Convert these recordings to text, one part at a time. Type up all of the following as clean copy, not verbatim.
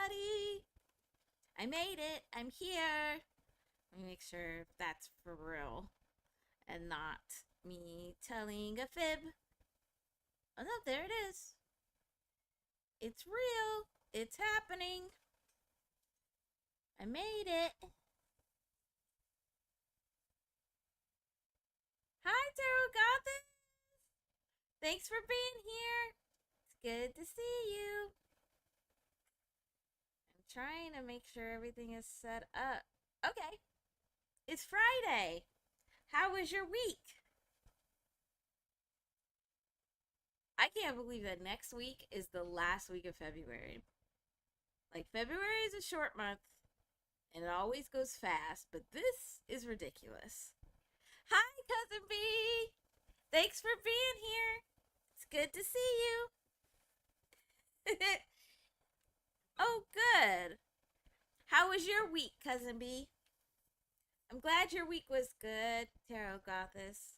everybody. I made it. I'm here. Let me make sure that's for real and not me telling a fib. Oh no, there it is. It's real. It's happening. I made it. Hi, Tarot Goddess. Thanks for being here. It's good to see you. I'm trying to make sure everything is set up. Okay. It's Friday. How was your week? I can't believe that next week is the last week of February. Like, February is a short month and it always goes fast, but this is ridiculous. Hi, Cousin B! Thanks for being here. It's good to see you. Oh, good. How was your week, Cousin B? I'm glad your week was good, Tarot Goddess.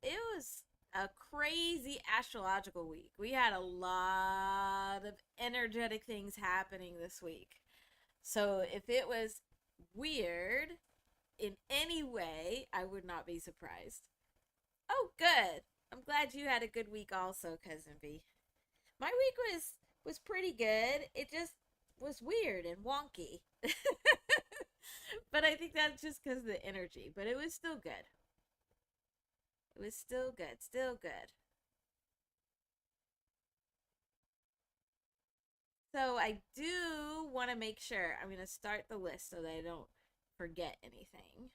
It was a crazy astrological week. We had a lot of energetic things happening this week. So if it was weird in any way, I would not be surprised. Oh, good. I'm glad you had a good week also, Cousin B. My week was pretty good. It just was weird and wonky. But I think that's just because of the energy. But it was still good. It was still good. Still good. So I do want to make sure I'm going to start the list so that I don't forget anything.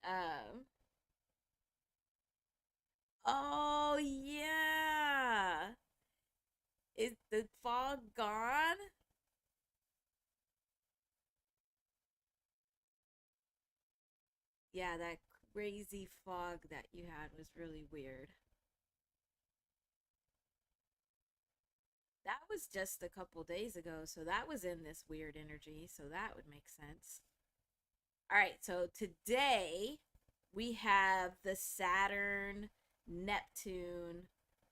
Um, oh yeah. Is the fog gone? Yeah, that crazy fog that you had was really weird. That was just a couple days ago, so that was in this weird energy, so that would make sense. All right, so today we have the Saturn Neptune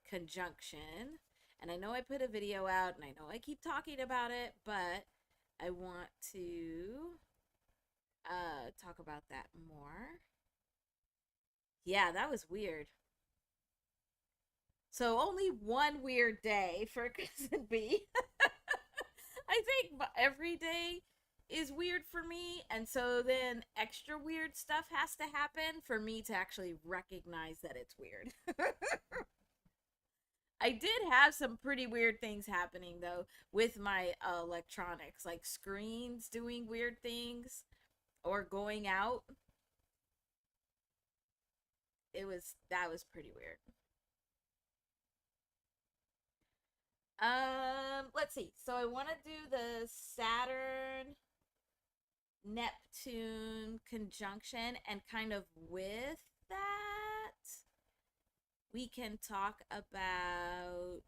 conjunction. And I know I put a video out and I know I keep talking about it, but I want to talk about that more. Yeah, that was weird. So only one weird day for Cousin B. I think every day is weird for me, and so then extra weird stuff has to happen for me to actually recognize that it's weird. I did have some pretty weird things happening though with my electronics, like screens doing weird things or going out. That was pretty weird. Let's see. So I want to do the Saturn Neptune conjunction, and kind of with that we can talk about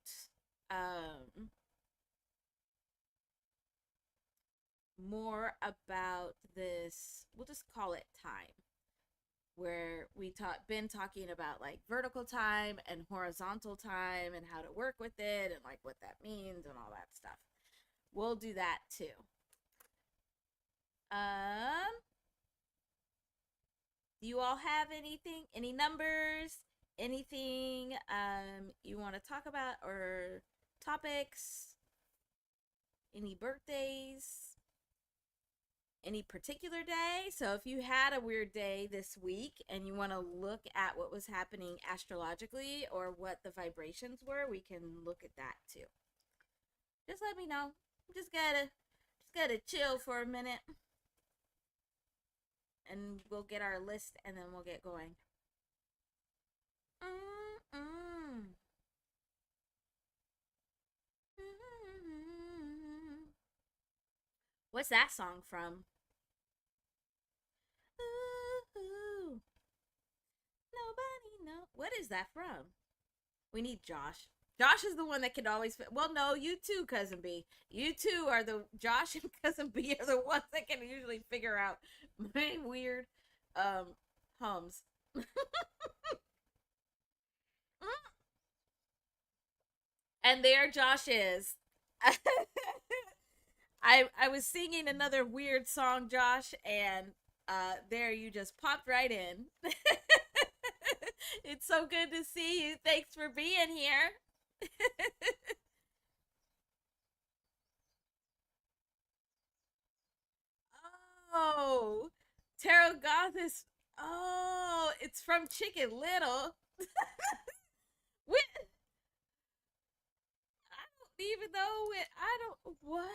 more about this. We'll just call it time, where we been talking about like vertical time and horizontal time and how to work with it and like what that means and all that stuff. We'll do that too. Um, do you all have anything, any numbers, anything you want to talk about, or topics, any birthdays, any particular day? So if you had a weird day this week and you want to look at what was happening astrologically or what the vibrations were, we can look at that too. Just let me know. Just gotta chill for a minute and we'll get our list and then we'll get going. Mm-mm. What's that song from? Ooh, nobody know. What is that from? We need Josh. Josh is the one that can always. Well, no, you too, cousin B. You two are the Josh and cousin B are the ones that can usually figure out my weird um hums. And there Josh is. I was singing another weird song, Josh, and there you just popped right in. It's so good to see you. Thanks for being here. Oh, Tarot Gothis. Oh, it's from Chicken Little. We, I don't even know it. I don't. What?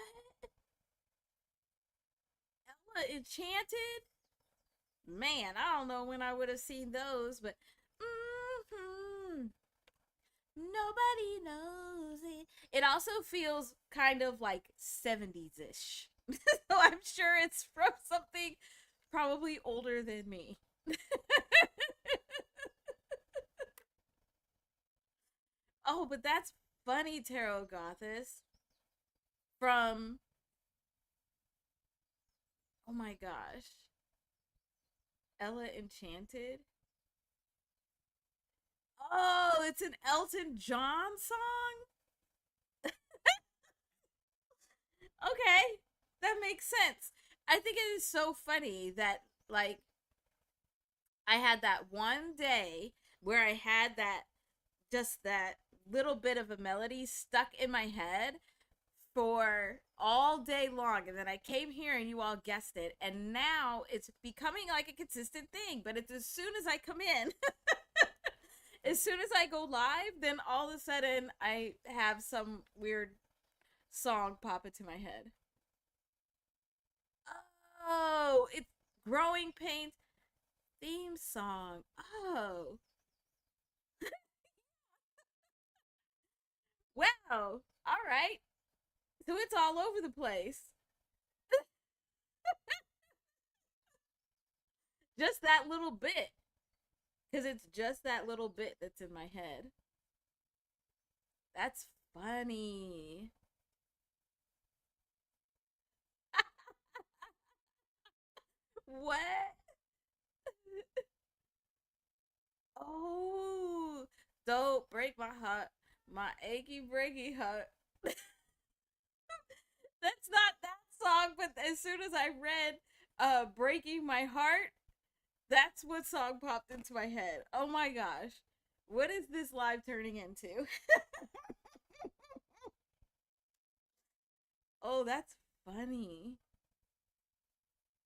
Ella Enchanted? Man, I don't know when I would have seen those, but. Mm-hmm. Nobody knows it. It also feels kind of like 70s ish. So I'm sure it's from something probably older than me. Oh, but that's funny, Tarot Gothis. From, oh my gosh, Ella Enchanted. Oh, it's an Elton John song? Okay, that makes sense. I think it is so funny that, like, I had that one day where I had that little bit of a melody stuck in my head for all day long, and then I came here and you all guessed it, and now it's becoming like a consistent thing. But it's as soon as I come in, as soon as I go live, then all of a sudden I have some weird song pop into my head. Oh, it's Growing Pains theme song. Oh, wow. All right. So it's all over the place. Just that little bit. Because it's just that little bit that's in my head. That's funny. What? Oh, don't break my heart. My achy breaky heart. That's not that song, but as soon as I read Breaking My Heart, that's what song popped into my head. Oh my gosh. What is this live turning into? Oh, that's funny.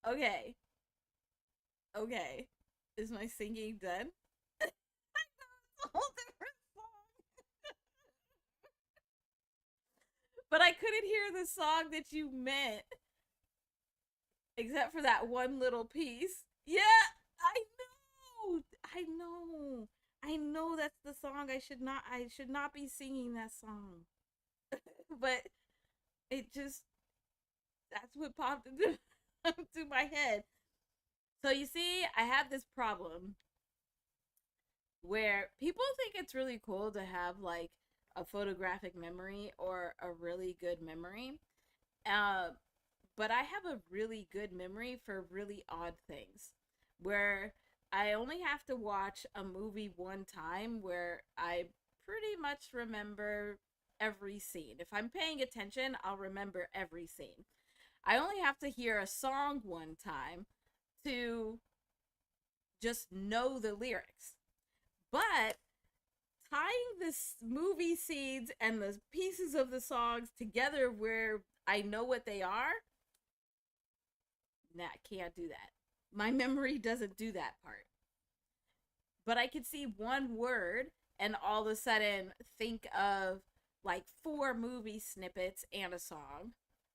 Okay. Okay. Is my singing done? It's a whole different song. But I couldn't hear the song that you meant except for that one little piece. Yeah, I know. I know. I know that's the song I should not be singing that song. But it just that's what popped into, into my head. So you see, I have this problem where people think it's really cool to have like a photographic memory or a really good memory. Uh, but I have a really good memory for really odd things where I only have to watch a movie one time where I pretty much remember every scene. If I'm paying attention, I'll remember every scene. I only have to hear a song one time to just know the lyrics. But tying this movie scenes and the pieces of the songs together where I know what they are, nah, can't do that. My memory doesn't do that part. But I could see one word and all of a sudden think of like four movie snippets and a song,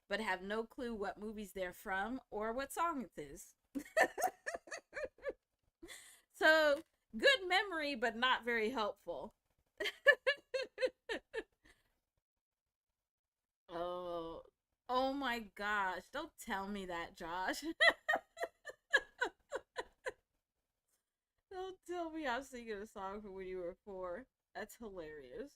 but have no clue what movies they're from or what song it is. So good memory, but not very helpful. Oh, oh my gosh! Don't tell me that, Josh. Don't tell me I'm singing a song from when you were 4. That's hilarious.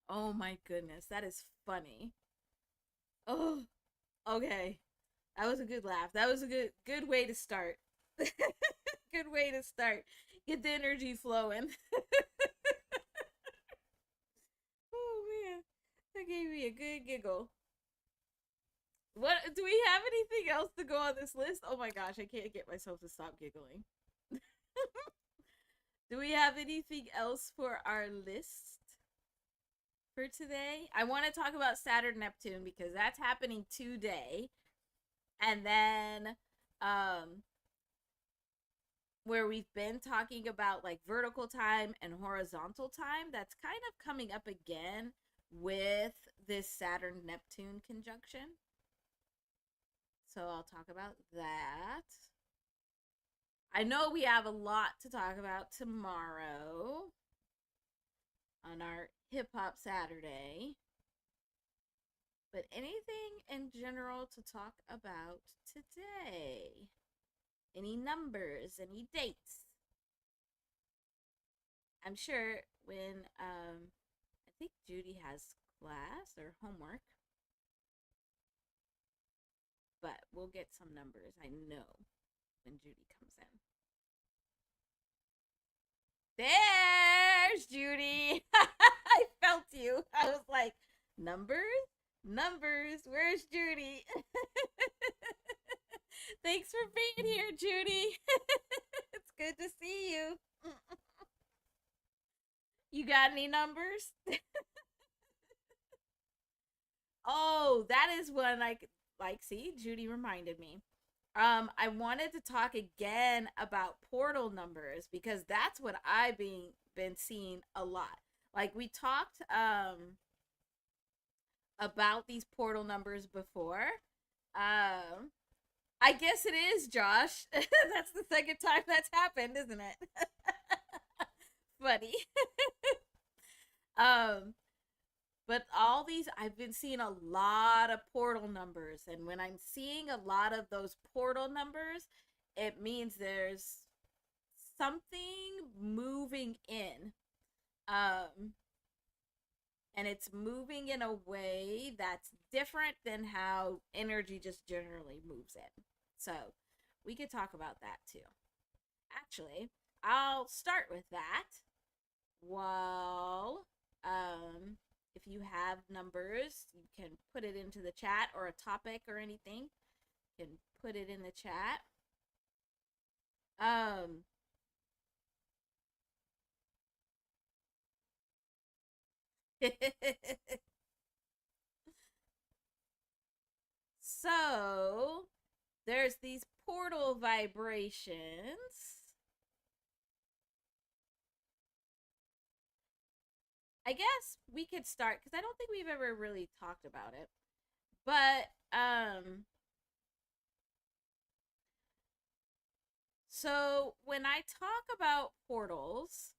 Oh my goodness, that is funny. Oh, okay. That was a good laugh. That was a good way to start. Good way to start. Get the energy flowing. Oh man, that gave me a good giggle. What do we have anything else to go on this list? Oh my gosh, I can't get myself to stop giggling. Do we have anything else for our list for today? I want to talk about Saturn Neptune because that's happening today. And then where we've been talking about like vertical time and horizontal time, that's kind of coming up again with this Saturn Neptune conjunction. So I'll talk about that. I know we have a lot to talk about tomorrow on our Hip Hop Saturday. But anything in general to talk about today? Any numbers, any dates? I'm sure when I think Judy has class or homework, but we'll get some numbers. I know when Judy comes in. There's Judy. I felt you. I was like, numbers? Numbers. Where's Judy? Thanks for being here, Judy. It's good to see you. You got any numbers? Oh, that is one I could like. See, Judy reminded me. I wanted to talk again about portal numbers because that's what I've been seeing a lot. Like we talked about these portal numbers before. Um, I guess it is, Josh. That's the second time that's happened, isn't it? Funny. um, but all these, I've been seeing a lot of portal numbers, and when I'm seeing a lot of those portal numbers, it means there's something moving in. Um, and it's moving in a way that's different than how energy just generally moves in. So we could talk about that too. Actually, I'll start with that. Well, if you have numbers, you can put it into the chat or a topic or anything. You can put it in the chat. Um, so there's these portal vibrations. I guess we could start because I don't think we've ever really talked about it. But so when I talk about portals,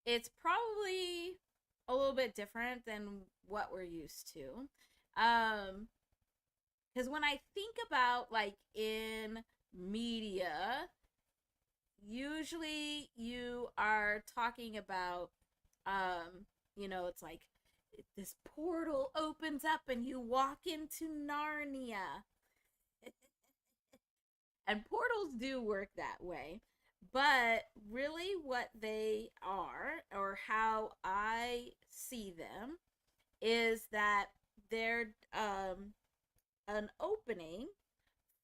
it's probably a little bit different than what we're used to. Because when I think about like in media, usually you are talking about it's like this portal opens up and you walk into Narnia. And portals do work that way. But really, what they are, or how I see them, is that they're an opening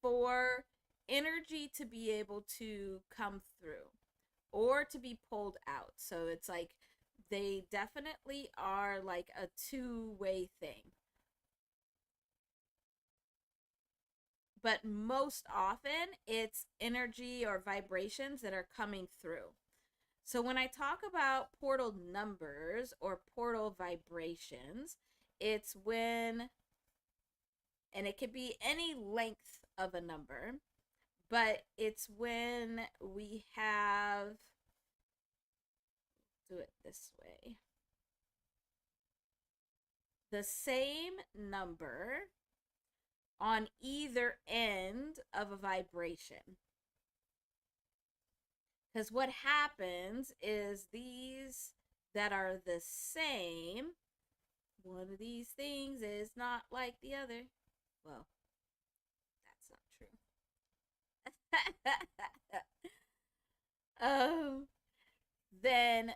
for energy to be able to come through or to be pulled out. So it's like they definitely are like a two-way thing. But most often it's energy or vibrations that are coming through. So when I talk about portal numbers or portal vibrations, it's when, and it could be any length of a number, but it's when we have, do it this way, the same number on either end of a vibration. Because what happens is these that are the same, one of these things is not like the other. Well, that's not true. Then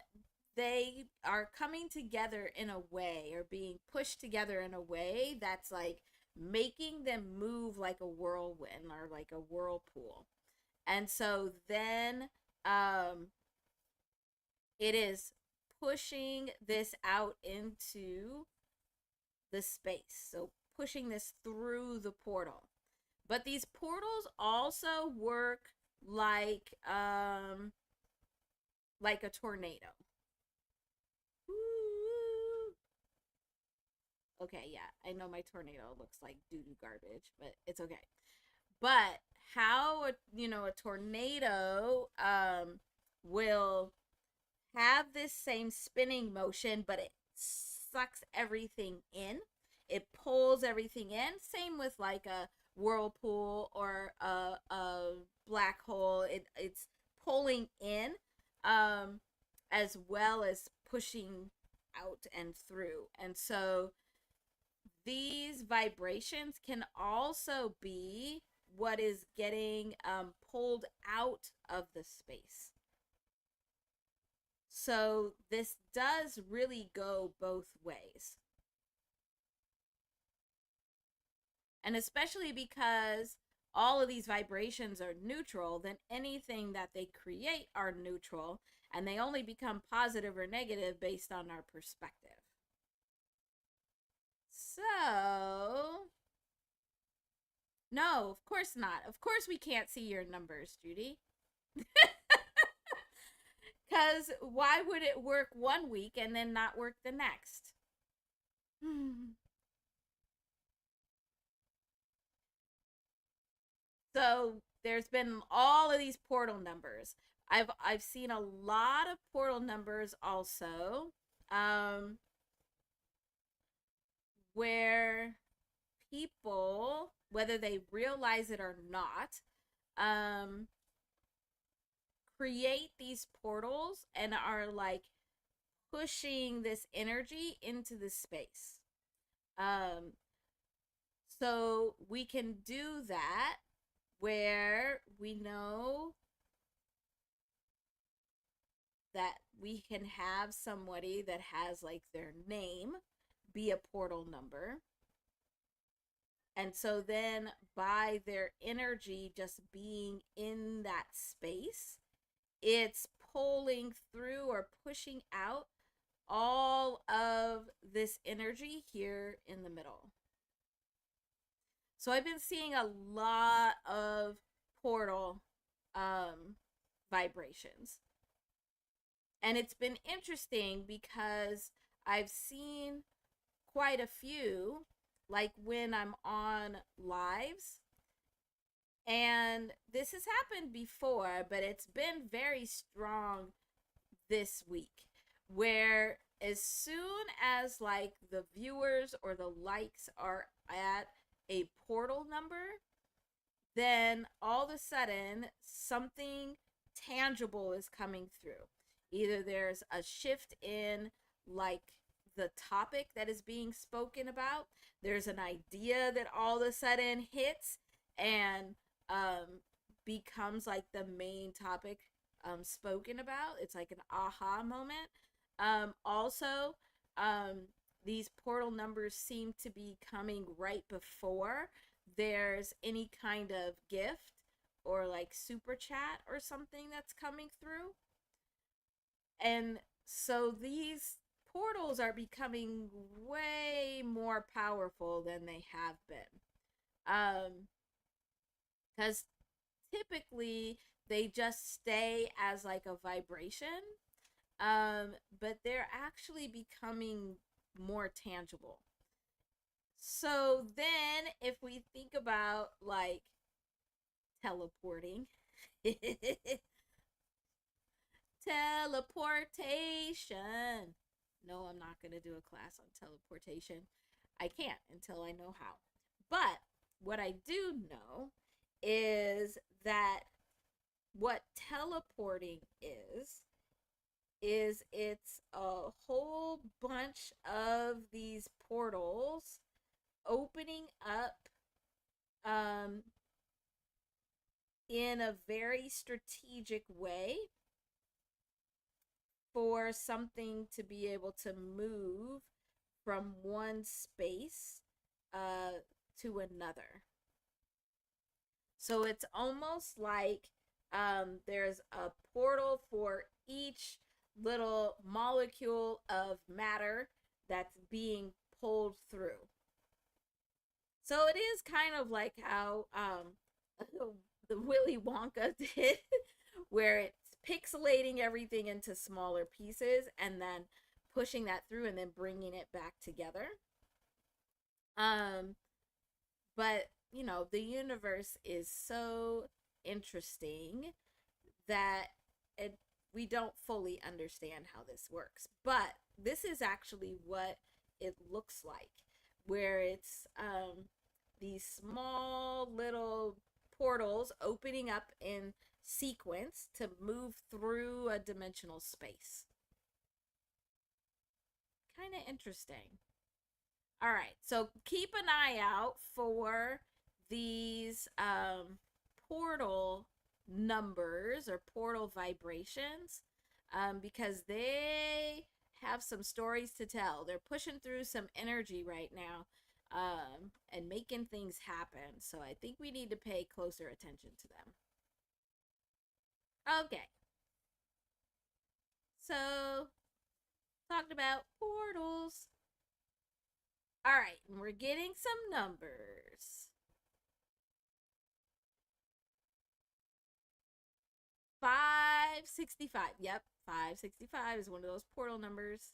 they are coming together in a way, or being pushed together in a way that's like making them move like a whirlwind or like a whirlpool. And so then um it is pushing this out into the space. So pushing this through the portal. But these portals also work like a tornado. Okay, yeah, I know my tornado looks like doo-doo garbage, but it's okay. But how a tornado will have this same spinning motion, but it sucks everything in. It pulls everything in. Same with like a whirlpool or a black hole. It's pulling in, um, as well as pushing out and through. And so these vibrations can also be what is getting pulled out of the space. So this does really go both ways. And especially because all of these vibrations are neutral, then anything that they create are neutral, and they only become positive or negative based on our perspective. So, no, of course not. Of course we can't see your numbers, Judy. Because why would it work one week and then not work the next? So there's been all of these portal numbers. I've seen a lot of portal numbers also, um, where people, whether they realize it or not, um, create these portals and are like pushing this energy into the space. Um, so we can do that where we know that we can have somebody that has like their name be a portal number. And so then by their energy just being in that space, it's pulling through or pushing out all of this energy here in the middle. So I've been seeing a lot of portal vibrations. And it's been interesting because I've seen quite a few, like when I'm on lives. And this has happened before, but it's been very strong this week, where as soon as like the viewers or the likes are at a portal number, then all of a sudden something tangible is coming through. Either there's a shift in like the topic that is being spoken about, there's an idea that all of a sudden hits and becomes like the main topic spoken about. It's like an aha moment. Also, um, these portal numbers seem to be coming right before there's any kind of gift or like super chat or something that's coming through. And so these portals are becoming way more powerful than they have been. Because typically they just stay as like a vibration, but they're actually becoming more tangible. So then, if we think about like teleporting, teleportation. No, I'm not going to do a class on teleportation. I can't until I know how. But what I do know is that what teleporting is it's a whole bunch of these portals opening up um in a very strategic way for something to be able to move from one space to another. So it's almost like there's a portal for each little molecule of matter that's being pulled through. So it is kind of like how the Willy Wonka did, where it's pixelating everything into smaller pieces and then pushing that through and then bringing it back together. Um, but you know, the universe is so interesting that it, we don't fully understand how this works. But this is actually what it looks like, where it's these small little portals opening up in sequence to move through a dimensional space. Kind of interesting. All right, so keep an eye out for these portal numbers or portal vibrations because they have some stories to tell. They're pushing through some energy right now and making things happen. So I think we need to pay closer attention to them. Okay. So, talked about portals. All right, and we're getting some numbers. 565. Yep, 565 is one of those portal numbers.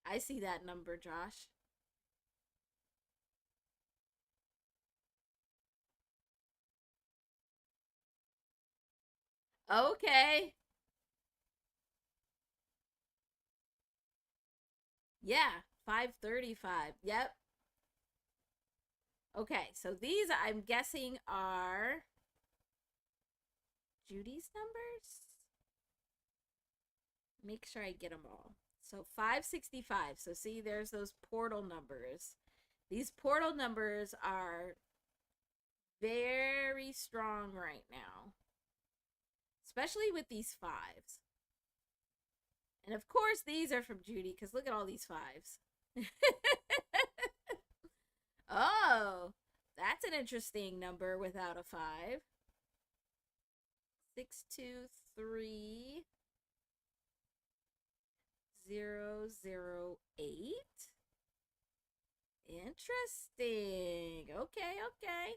I see that number, Josh. Okay. Yeah, 535. Yep. Okay, so these I'm guessing are Judy's numbers. Make sure I get them all. So 565. So see, there's those portal numbers. These portal numbers are very strong right now, especially with these fives. And of course, these are from Judy because look at all these fives. Oh, that's an interesting number without a 5. 623 008. Interesting. Okay, okay.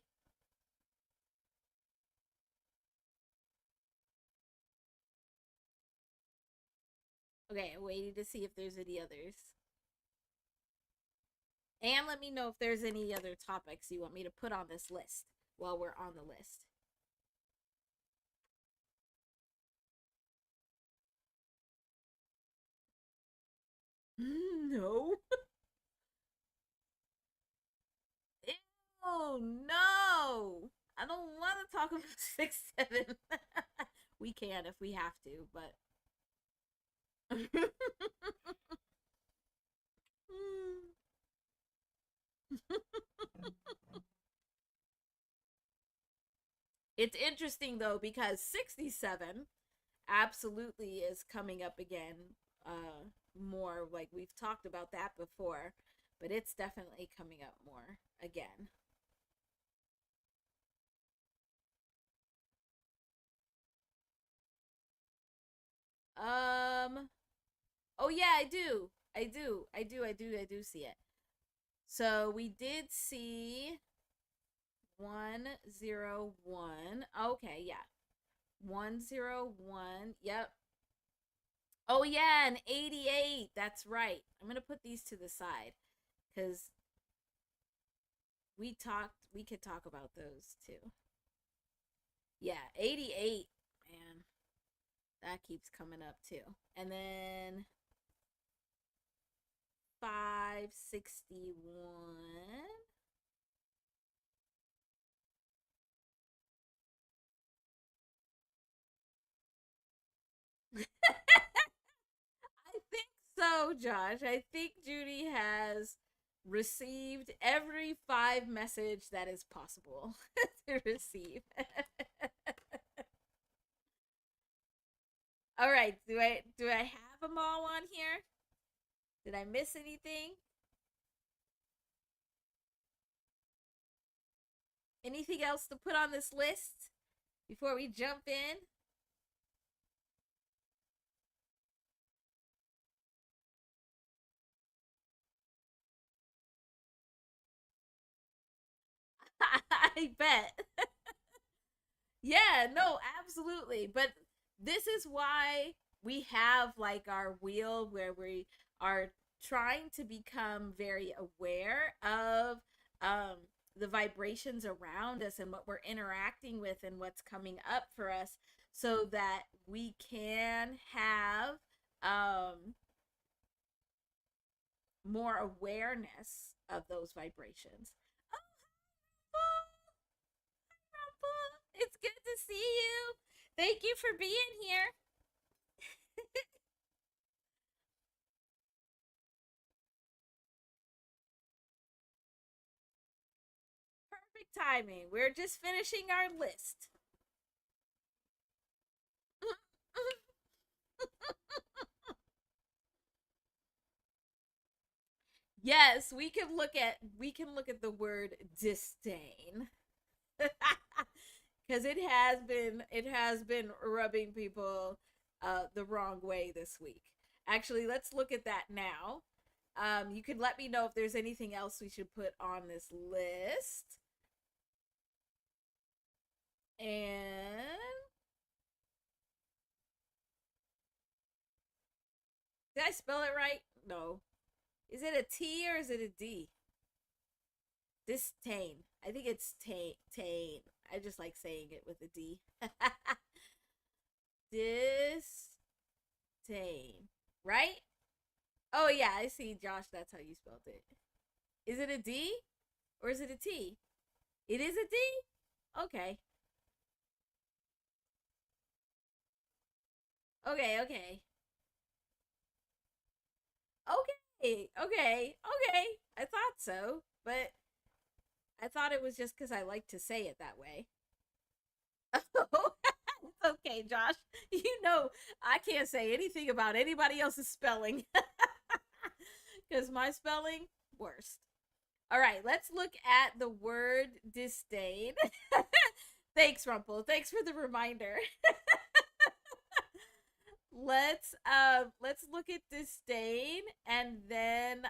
Okay, waiting to see if there's any others. And let me know if there's any other topics you want me to put on this list while we're on the list. No. Ew, no. I don't want to talk about 6-7. We can if we have to, but. It's interesting though because 67 absolutely is coming up again more, like we've talked about that before, but it's definitely coming up more again. Um oh yeah, I do see it. So we did see 101. Okay, yeah. 101. Yep. Oh yeah, and 88. That's right. I'm going to put these to the side cuz we could talk about those too. Yeah, 88. Man, that keeps coming up too. And then 561. No, Josh. I think Judy has received every 5 message that is possible to receive. All right. Do I have them all on here? Did I miss anything? Anything else to put on this list before we jump in? I bet. Yeah, no, absolutely. But this is why we have like our wheel where we are trying to become very aware of um the vibrations around us and what we're interacting with and what's coming up for us so that we can have um more awareness of those vibrations. Oh, it's good to see you. Thank you for being here. Perfect timing. We're just finishing our list. Yes, we can look at the word disdain. Cuz it has been rubbing people the wrong way this week. Actually, let's look at that now. You can let me know if there's anything else we should put on this list. And did I spell it right? No. Is it a T or is it a D? Disdain. I think it's tain. I just like saying it with a D. Disdain. Right? Oh yeah, I see, Josh. That's how you spelled it. Is it a D or is it a T? It is a D. Okay. Okay. Okay. Okay. Okay. Okay. I thought so, but I thought it was just because I like to say it that way. Okay, Josh. You know I can't say anything about anybody else's spelling because my spelling worst. All right, let's look at the word disdain. Thanks, Rumple. Thanks for the reminder. Let's look at disdain and then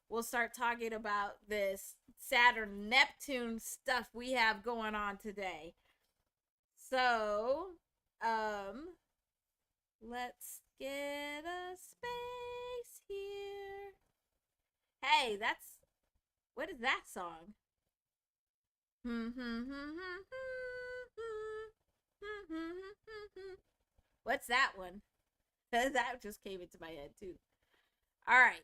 we'll start talking about this Saturn Neptune stuff we have going on today. So, um let's get a space here. Hey, that's what is that song? What's that one? That just came into my head too. All right.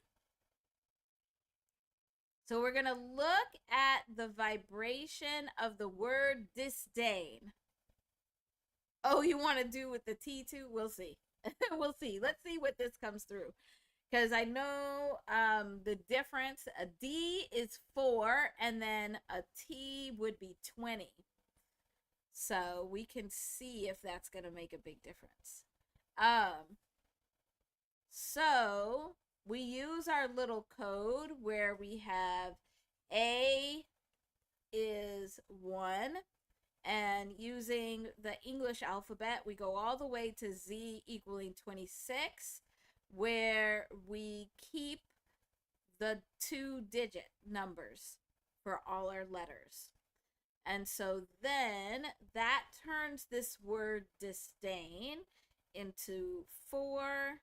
So we're going to look at the vibration of the word disdain. Oh, you want to do with the T too? We'll see. We'll see. Let's see what this comes through. Because I know the difference. A D is 4, and then a T would be 20. So we can see if that's going to make a big difference. So we use our little code where we have A is 1, and using the English alphabet, we go all the way to Z equaling 26, where we keep the 2-digit numbers for all our letters. And so then that turns this word disdain into 4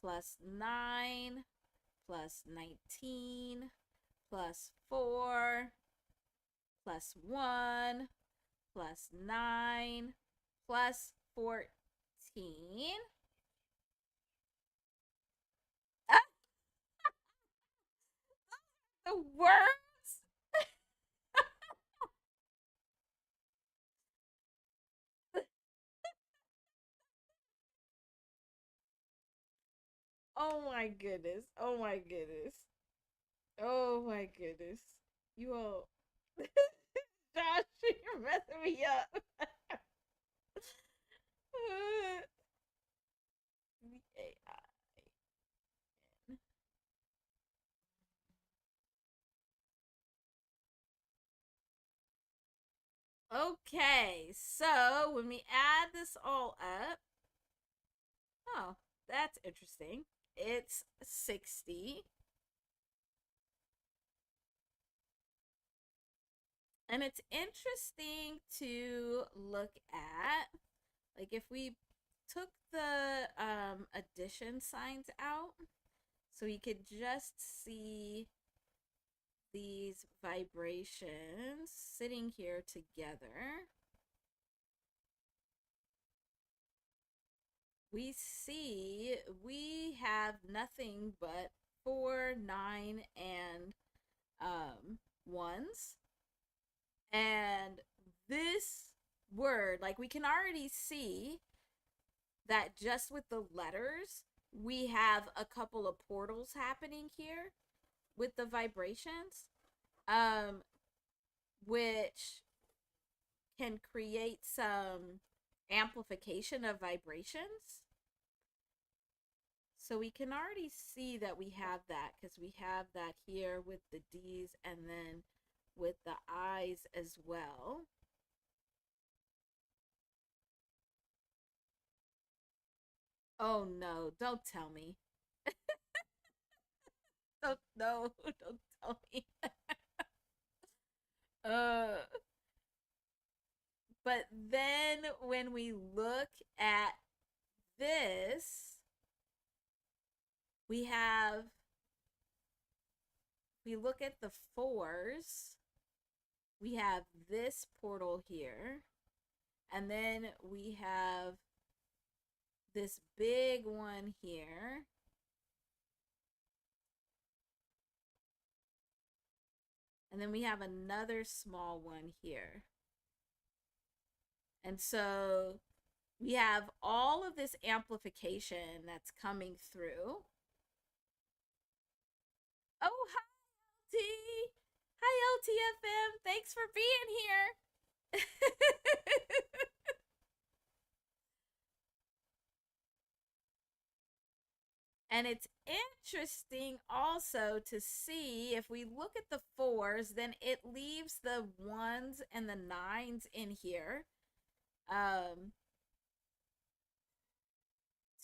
plus 9 plus 19 plus 4 plus 1 plus 9 plus 14. Ah, the words. Oh my goodness. Oh my goodness. Oh my goodness. You all. Josh, you're messing me up. Okay, so when we add this all up, oh, that's interesting. It's 60. And it's interesting to look at, like, if we took the addition signs out, so we could just see these vibrations sitting here together. We see we have nothing but 4, 9, and ones. And this word, like, we can already see that just with the letters, we have a couple of portals happening here with the vibrations, which can create some amplification of vibrations. So we can already see that we have that, because we have that here with the D's and then with the I's as well. Oh no, don't tell me. Don't, no, don't tell me. uh but then when we look at this, we have, we look at the fours, we have this portal here, and then we have this big one here. And then we have another small one here. And so we have all of this amplification that's coming through. Oh, hi, LT. Hi, LTFM. Thanks for being here. And it's interesting also to see, if we look at the fours, then it leaves the ones and the nines in here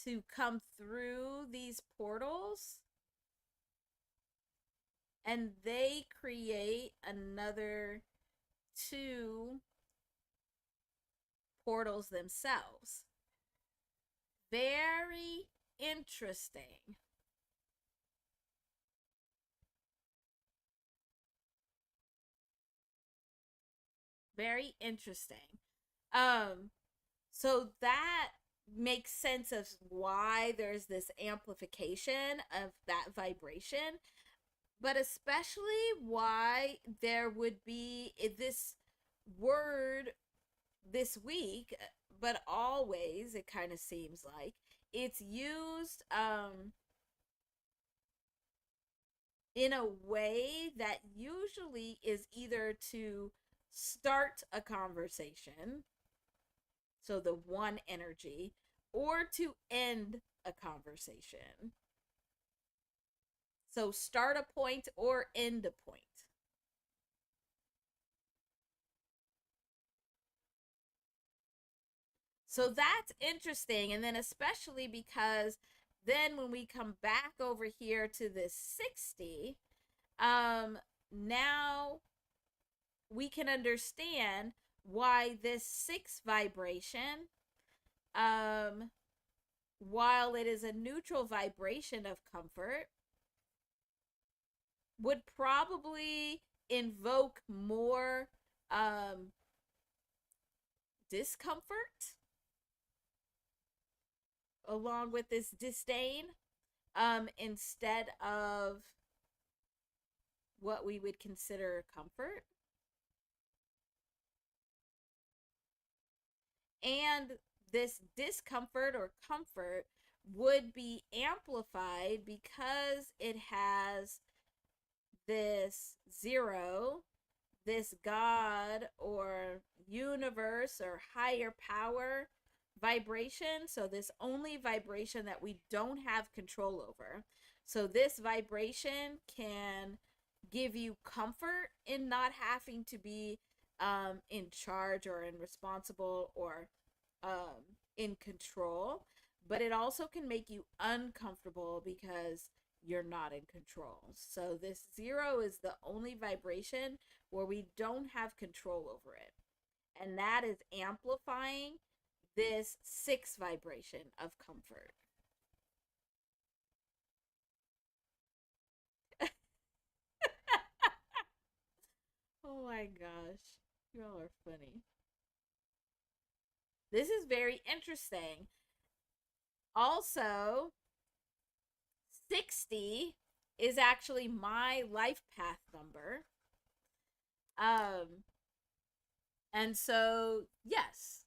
to come through these portals. And they create another 2 portals themselves. Very interesting. Very interesting. So that makes sense of why there's this amplification of that vibration, but especially why there would be this word this week, but always, it kind of seems like it's used in a way that usually is either to start a conversation, so the one energy, or to end a conversation. So start a point or end a point. So that's interesting. And then, especially because then when we come back over here to this 60, now we can understand why this 6 vibration, while it is a neutral vibration of comfort, would probably invoke more discomfort along with this disdain, instead of what we would consider comfort. And this discomfort or comfort would be amplified because it has this zero, this God or universe or higher power vibration. So, this only vibration that we don't have control over. So, this vibration can give you comfort in not having to be in charge or in responsible or in control, but it also can make you uncomfortable because you're not in control. So this zero is the only vibration where we don't have control over it. And that is amplifying this six vibration of comfort. Oh my gosh. Y'all are funny. This is very interesting. Also, 60 is actually my life path number. Um, and so, yes,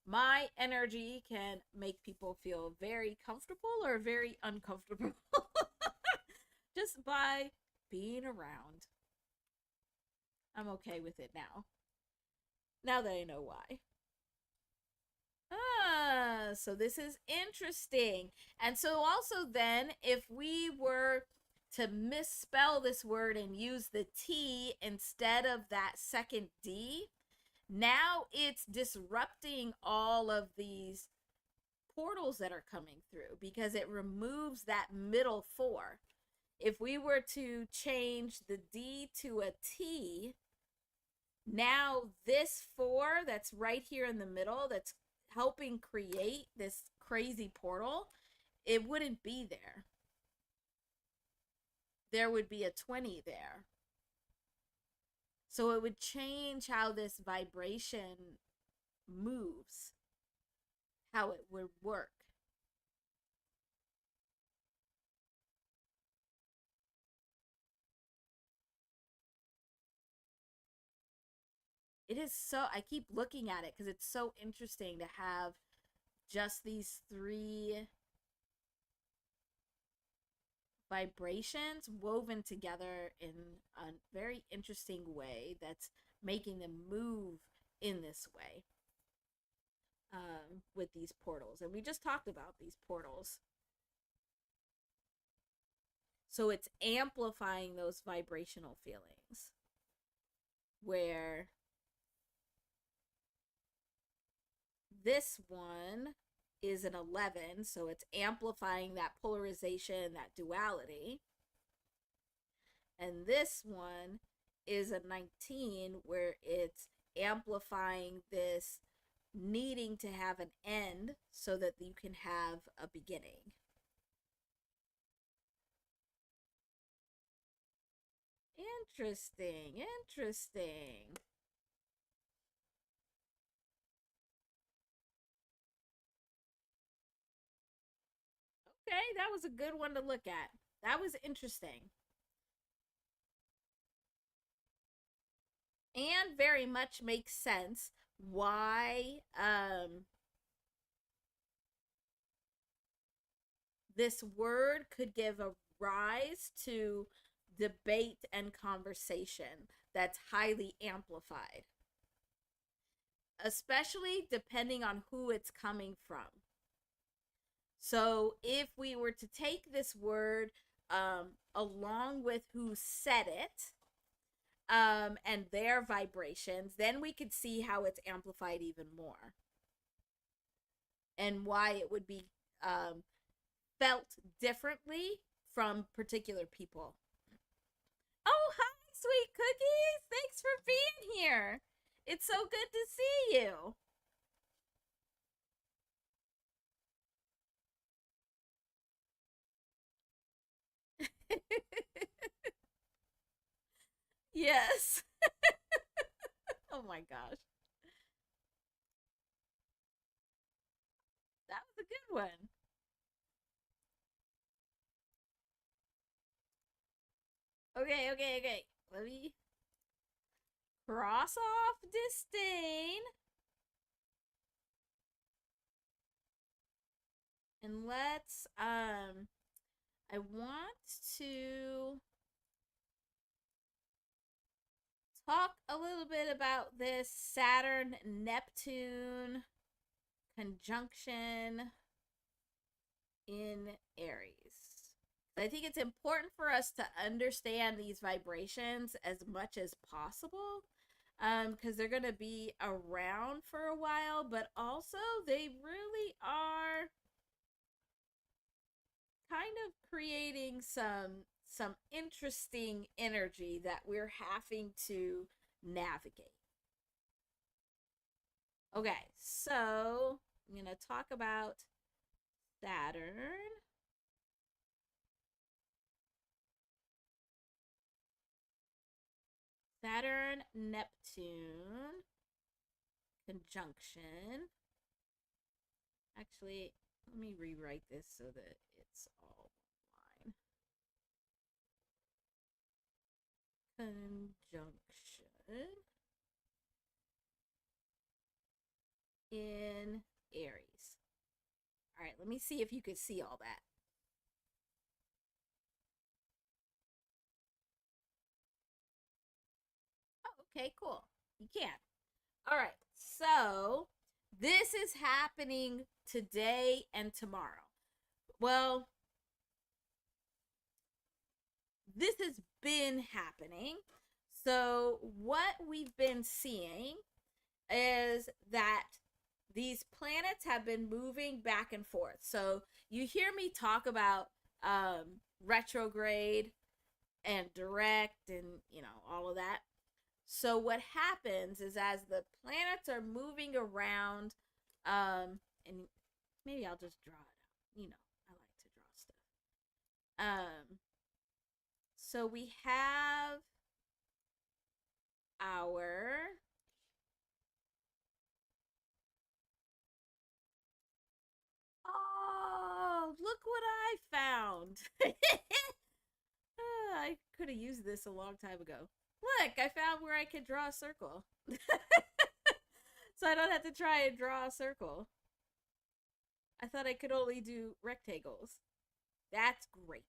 my energy can make people feel very comfortable or very uncomfortable just by being around. I'm okay with it now. Now that I know why. So this is interesting. And so also then, if we were to misspell this word and use the T instead of that second D, now it's disrupting all of these portals that are coming through because it removes that middle four. If we were to change the D to a T, now this four that's right here in the middle, that's helping create this crazy portal, it wouldn't be there. There would be a 20 there. So it would change how this vibration moves, how it would work. It is so, I keep looking at it because it's so interesting to have just these three vibrations woven together in a very interesting way that's making them move in this way with these portals. And we just talked about these portals. So it's amplifying those vibrational feelings where this one is an 11, so it's amplifying that polarization, that duality. And this one is a 19, where it's amplifying this needing to have an end so that you can have a beginning. Interesting, interesting. Okay, that was a good one to look at. That was interesting. And very much makes sense why this word could give a rise to debate and conversation that's highly amplified, especially depending on who it's coming from. So if we were to take this word along with who said it, and their vibrations, then we could see how it's amplified even more and why it would be felt differently from particular people. Oh, hi, sweet cookies. Thanks for being here. It's so good to see you. Yes. Oh my gosh. That was a good one. Okay, okay, okay. Let me cross off disdain. And I want to talk a little bit about this Saturn Neptune conjunction in Aries. I think it's important for us to understand these vibrations as much as possible, because they're going to be around for a while, but also they really are kind of creating some interesting energy that we're having to navigate. Okay, so I'm going to talk about Saturn. Saturn Neptune conjunction. Actually, let me rewrite this so that it's all line. Conjunction in Aries. All right, let me see if you could see all that. Oh, okay, cool. You can. All right, so this is happening today and tomorrow. Well, this has been happening. So, what we've been seeing is that these planets have been moving back and forth. So, you hear me talk about retrograde and direct and, all of that. So, what happens is as the planets are moving around, and maybe I'll just draw it out. I like to draw stuff. So we have our oh, look what I found. I could have used this a long time ago. Look, I found where I could draw a circle. So I don't have to try and draw a circle. I thought I could only do rectangles. That's great.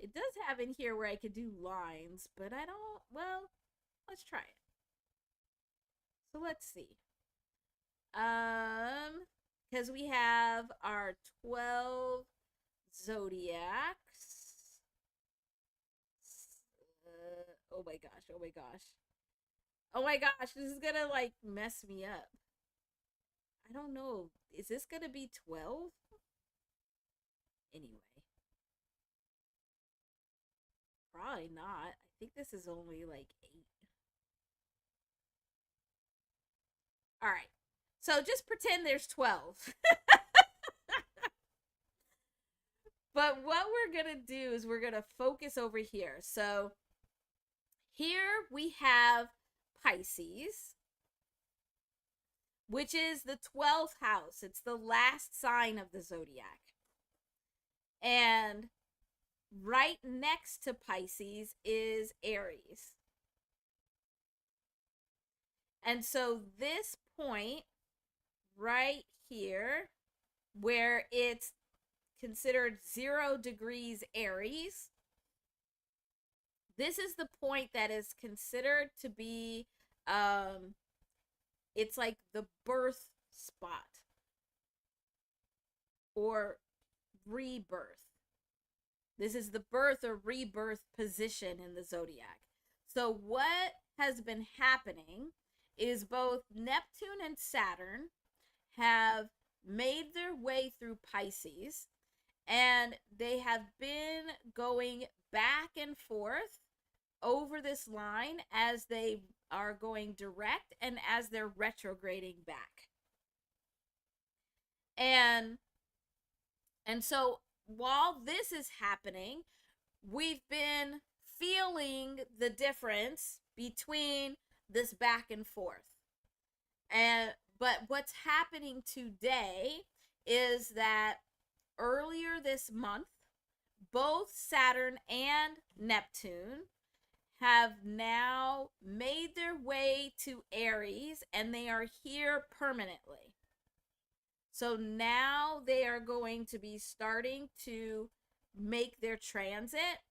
It does have in here where I could do lines, but I don't, well, let's try it. So let's see. Because we have our 12 zodiacs. Oh my gosh, oh my gosh. Oh my gosh, this is gonna like mess me up. I don't know. Is this gonna be 12? Anyway. Probably not. I think this is only like 8. Alright. So just pretend there's 12. But what we're going to do is we're going to focus over here. So here we have Pisces, which is the 12th house. It's the last sign of the zodiac. And right next to Pisces is Aries. And so this point right here, where it's considered 0 degrees Aries, this is the point that is considered to be it's like the birth spot or rebirth. This is the birth or rebirth position in the zodiac. So what has been happening is both Neptune and Saturn have made their way through Pisces, and they have been going back and forth over this line as they are going direct and as they're retrograding back. And so while this is happening, we've been feeling the difference between this back and forth. But what's happening today is that earlier this month, both Saturn and Neptune have now made their way to Aries, and they are here permanently. So now they are going to be starting to make their transit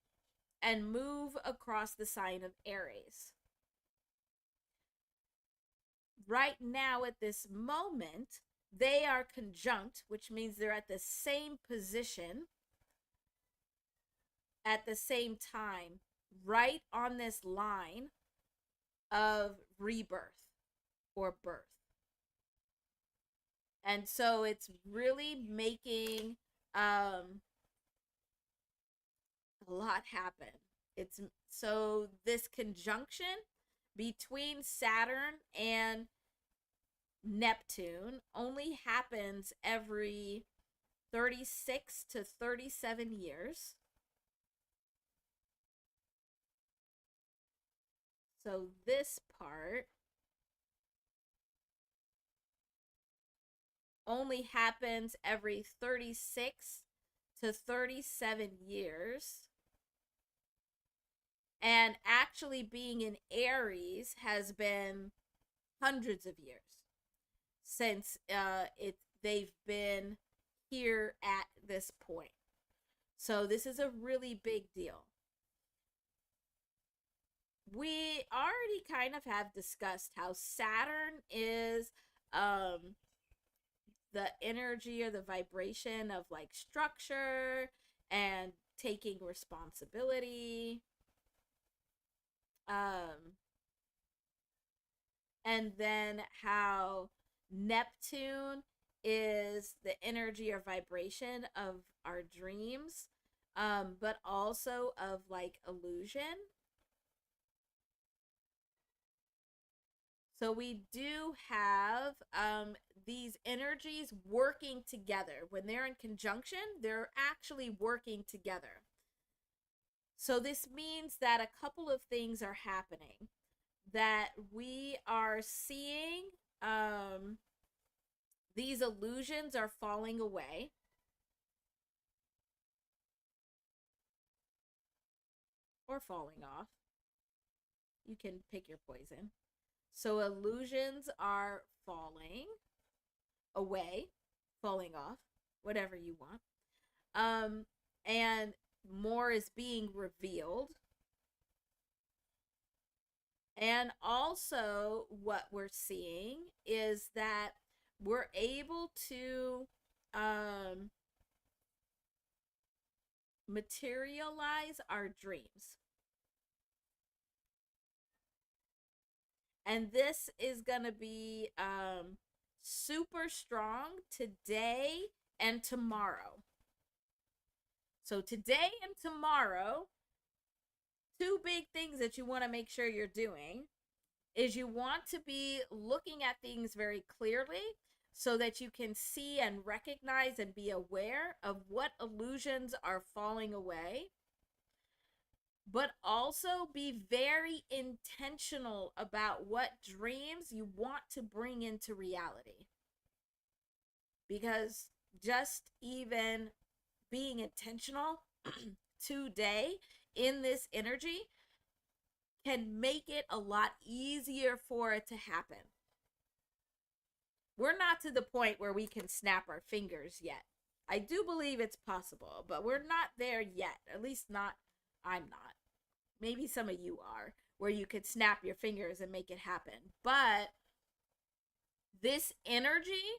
and move across the sign of Aries. Right now, at this moment, they are conjunct, which means they're at the same position at the same time, right on this line of rebirth or birth. And so it's really making a lot happen. It's so this conjunction between Saturn and Neptune only happens every 36 to 37 years. So this part only happens every 36 to 37 years. And actually being in Aries has been hundreds of years since they've been here at this point. So this is a really big deal. We already kind of have discussed how Saturn is the energy or the vibration of like structure and taking responsibility. And then how Neptune is the energy or vibration of our dreams, but also of like illusion. So we do have these energies working together. When they're in conjunction, they're actually working together. So this means that a couple of things are happening. That we are seeing these illusions are falling away. Or falling off. You can pick your poison. So illusions are falling away, falling off, whatever you want. And more is being revealed. And also what we're seeing is that we're able to materialize our dreams. And this is going to be super strong today and tomorrow. So today and tomorrow, two big things that you want to make sure you're doing is you want to be looking at things very clearly so that you can see and recognize and be aware of what illusions are falling away, but also be very intentional about what dreams you want to bring into reality. Because just even being intentional today in this energy can make it a lot easier for it to happen. We're not to the point where we can snap our fingers yet. I do believe it's possible, but we're not there yet. At least not, I'm not. Maybe some of you are, where you could snap your fingers and make it happen. But this energy,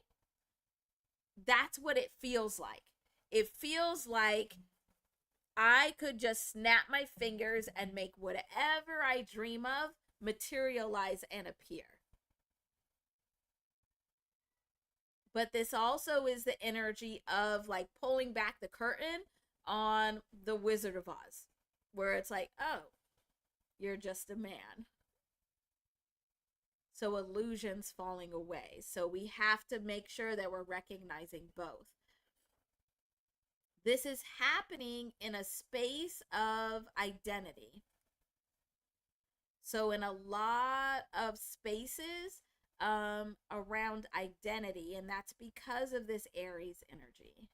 that's what it feels like. It feels like I could just snap my fingers and make whatever I dream of materialize and appear. But this also is the energy of like pulling back the curtain on the Wizard of Oz, where it's like, oh, you're just a man. So illusions falling away. So we have to make sure that we're recognizing both. This is happening in a space of identity. So in a lot of spaces around identity, and that's because of this Aries energy.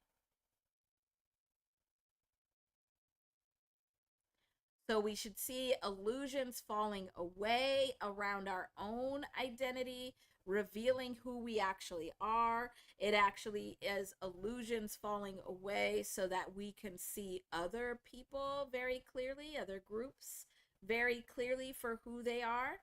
So we should see illusions falling away around our own identity, revealing who we actually are. It actually is illusions falling away so that we can see other people very clearly, other groups very clearly for who they are.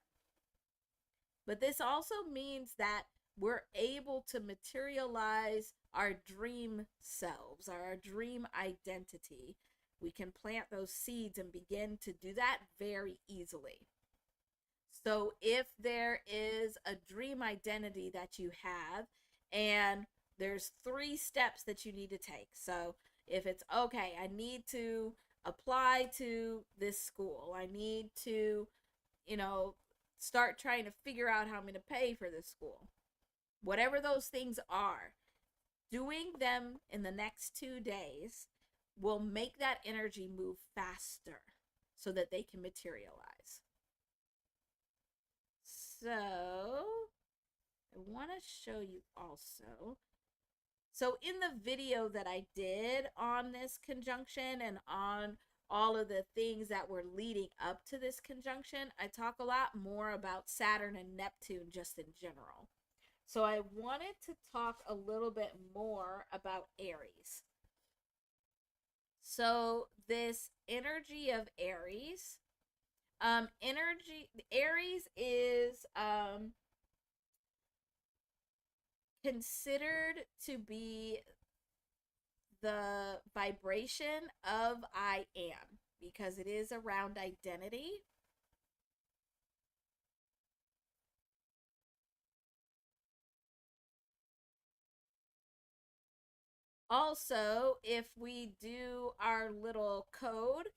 But this also means that we're able to materialize our dream selves, our dream identity. We can plant those seeds and begin to do that very easily. So if there is a dream identity that you have, and there's 3 steps that you need to take. So if it's okay, I need to apply to this school. I need to, start trying to figure out how I'm going to pay for this school. Whatever those things are, doing them in the next 2 days will make that energy move faster so that they can materialize. So, I want to show you also. So, in the video that I did on this conjunction and on all of the things that were leading up to this conjunction, I talk a lot more about Saturn and Neptune just in general. So, I wanted to talk a little bit more about Aries. So, this energy of Aries, Aries is considered to be the vibration of I am, because it is around identity. Also, if we do our little code,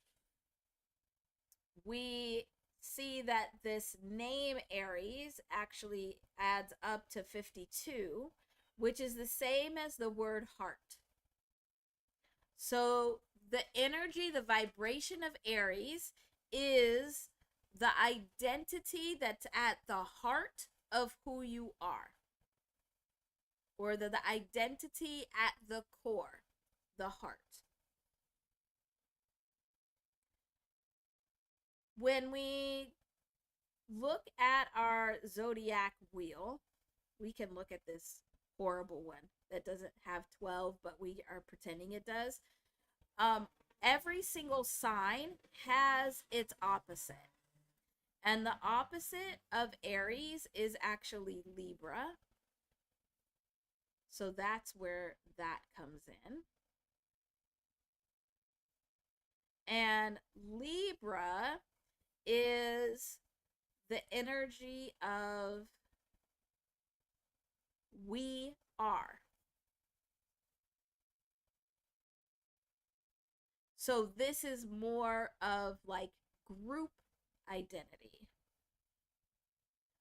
we see that this name Aries actually adds up to 52, which is the same as the word heart. So the energy, the vibration of Aries is the identity that's at the heart of who you are, or the identity at the core, the heart. When we look at our zodiac wheel, we can look at this horrible one that doesn't have 12, but we are pretending it does. Every single sign has its opposite. And the opposite of Aries is actually Libra. So that's where that comes in. And Libra is the energy of we are. So this is more of like group identity.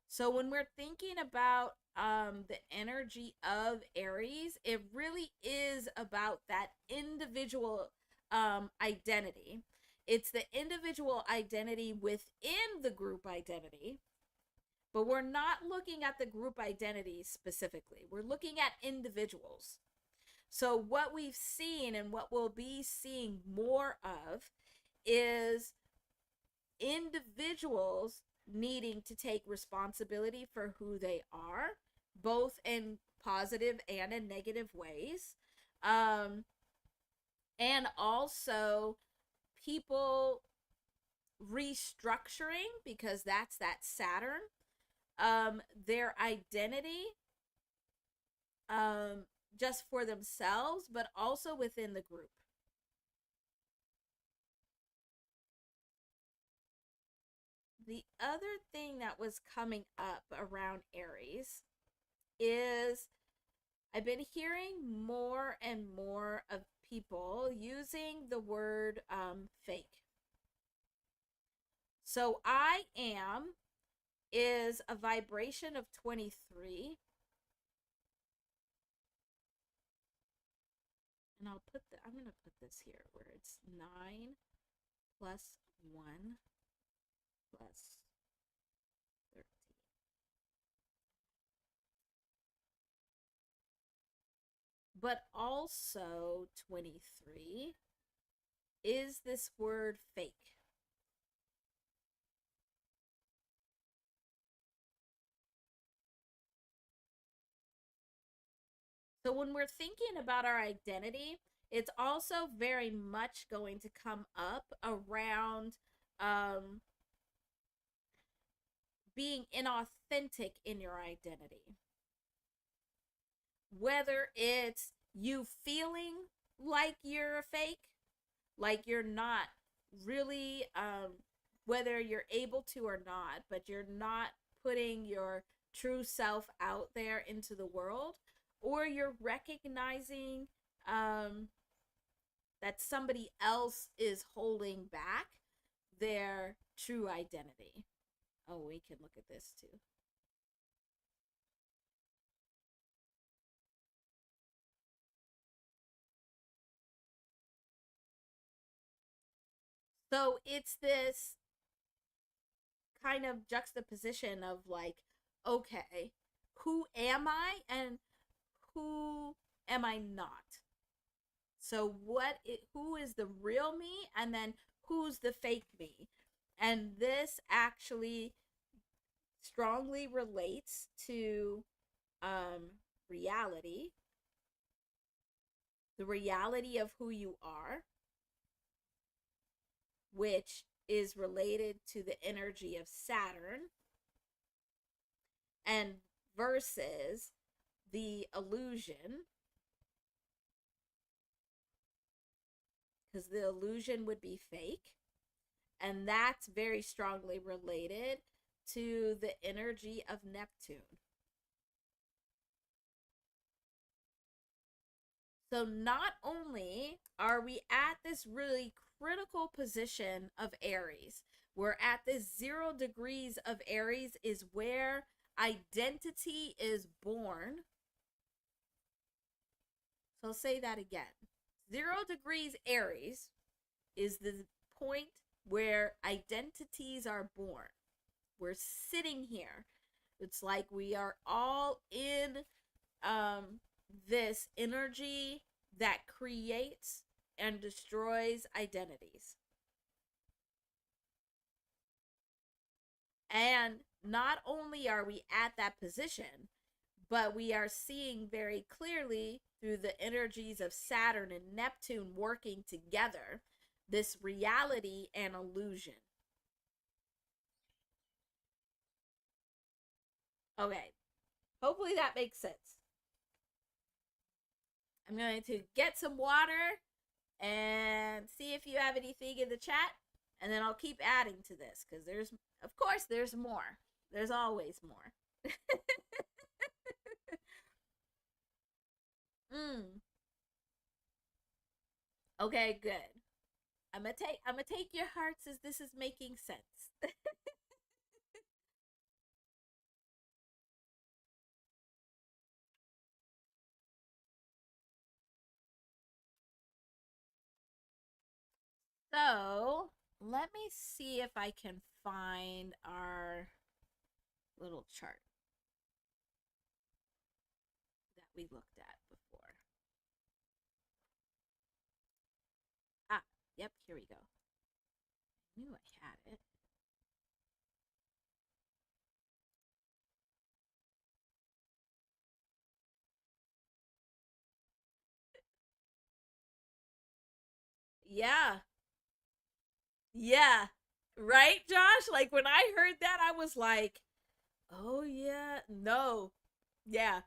So when we're thinking about the energy of Aries, it really is about that individual identity. It's the individual identity within the group identity, but we're not looking at the group identity specifically. We're looking at individuals. So what we've seen and what we'll be seeing more of is individuals needing to take responsibility for who they are, both in positive and in negative ways. And also people restructuring, because that's that Saturn, their identity, just for themselves, but also within the group. The other thing that was coming up around Aries is I've been hearing more and more of people using the word fake. So I am is a vibration of 23. And I'm going to put this here where it's 9 plus 1 plus 13. But also 23 is this word fake. So when we're thinking about our identity, it's also very much going to come up around um, being inauthentic in your identity. Whether it's you feeling like you're a fake, like you're not really, whether you're able to or not, but you're not putting your true self out there into the world, or you're recognizing um, that somebody else is holding back their true identity. Oh, we can look at this too. So it's this kind of juxtaposition of like, okay, who am I and who am I not? So who is the real me and then who's the fake me? And this actually strongly relates to reality, the reality of who you are, which is related to the energy of Saturn, and versus the illusion, because the illusion would be fake, and that's very strongly related to the energy of Neptune. So not only are we at this really critical position of Aries, we're at this 0 degrees of Aries is where identity is born. So I'll say that again. 0 degrees Aries is the point where identities are born. We're sitting here. It's like we are all in this energy that creates and destroys identities. And not only are we at that position, but we are seeing very clearly through the energies of Saturn and Neptune working together this reality and illusion. Okay, hopefully that makes sense. I'm going to get some water and see if you have anything in the chat, and then I'll keep adding to this because of course, there's more. There's always more. mm. Okay, good. I'm gonna take your hearts as this is making sense. So let me see if I can find our little chart that we looked at before. Ah, yep, here we go. I knew I had it. Yeah. Yeah. Right, Josh? Like when I heard that, I was like, oh yeah, no. Yeah.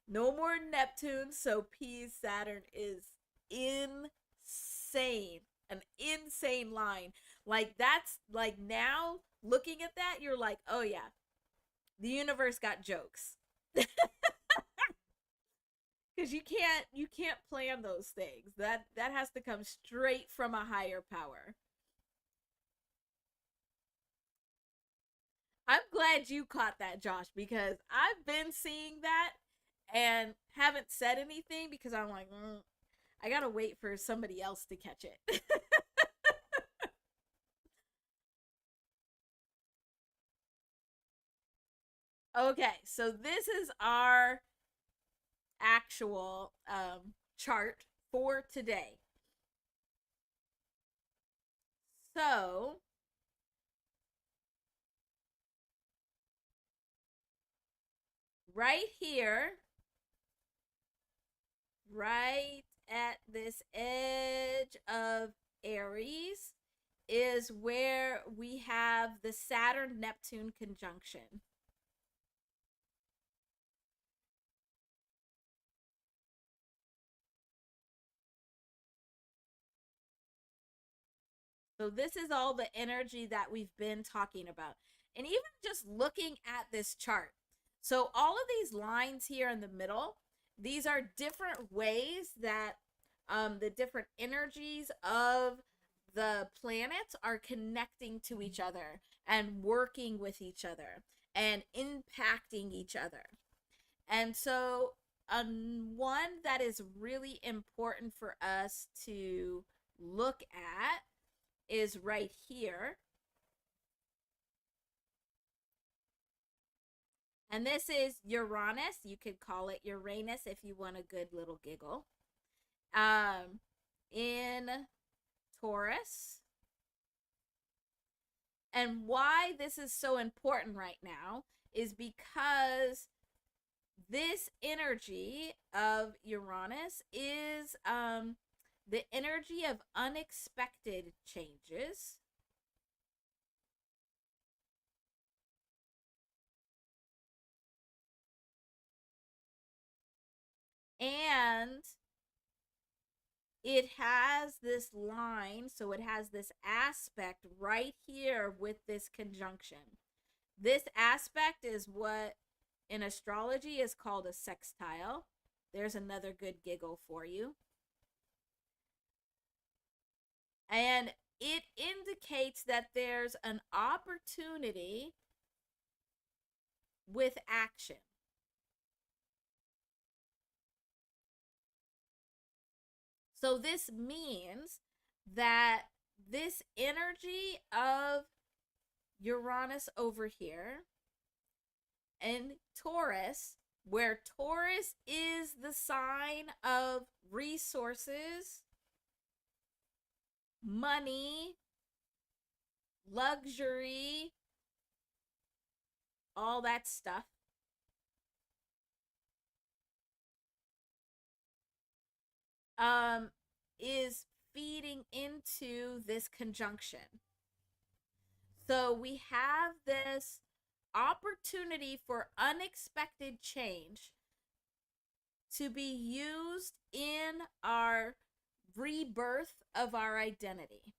No more Neptune, so P's Saturn is insane. An insane line. Like that's like now looking at that, you're like, oh yeah, the universe got jokes. Because you can't plan those things. That has to come straight from a higher power. I'm glad you caught that, Josh, because I've been seeing that and haven't said anything because I'm like, I gotta wait for somebody else to catch it. Okay, so this is our actual chart for today. So right here right at this edge of Aries is where we have the Saturn Neptune conjunction. So this is all the energy that we've been talking about. And even just looking at this chart. So all of these lines here in the middle, these are different ways that the different energies of the planets are connecting to each other and working with each other and impacting each other. And so, one that is really important for us to look at is right here. And this is Uranus. You could call it Uranus if you want a good little giggle. In Taurus. And why this is so important right now is because this energy of Uranus is the energy of unexpected changes. And it has this line, so it has this aspect right here with this conjunction. This aspect is what in astrology is called a sextile. There's another good giggle for you. And it indicates that there's an opportunity with action. So this means that this energy of Uranus over here and Taurus, where Taurus is the sign of resources, money, luxury, all that stuff. Is feeding into this conjunction. So we have this opportunity for unexpected change to be used in our rebirth of our identity.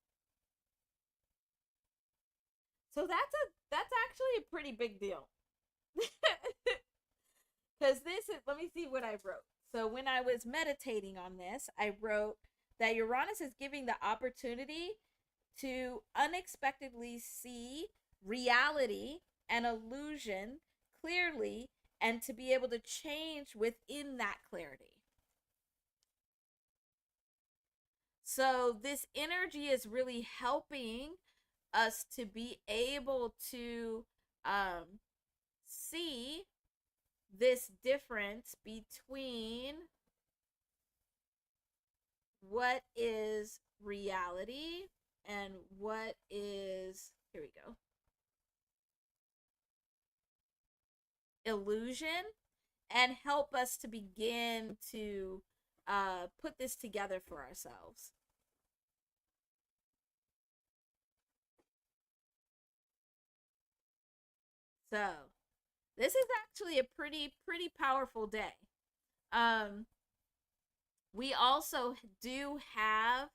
So that's actually a pretty big deal. Because this is, let me see what I wrote. So when I was meditating on this, I wrote that Uranus is giving the opportunity to unexpectedly see reality and illusion clearly and to be able to change within that clarity. So this energy is really helping us to be able to see this difference between what is reality and what is, here we go, illusion, and help us to begin to put this together for ourselves. So this is actually a pretty powerful day. We also do have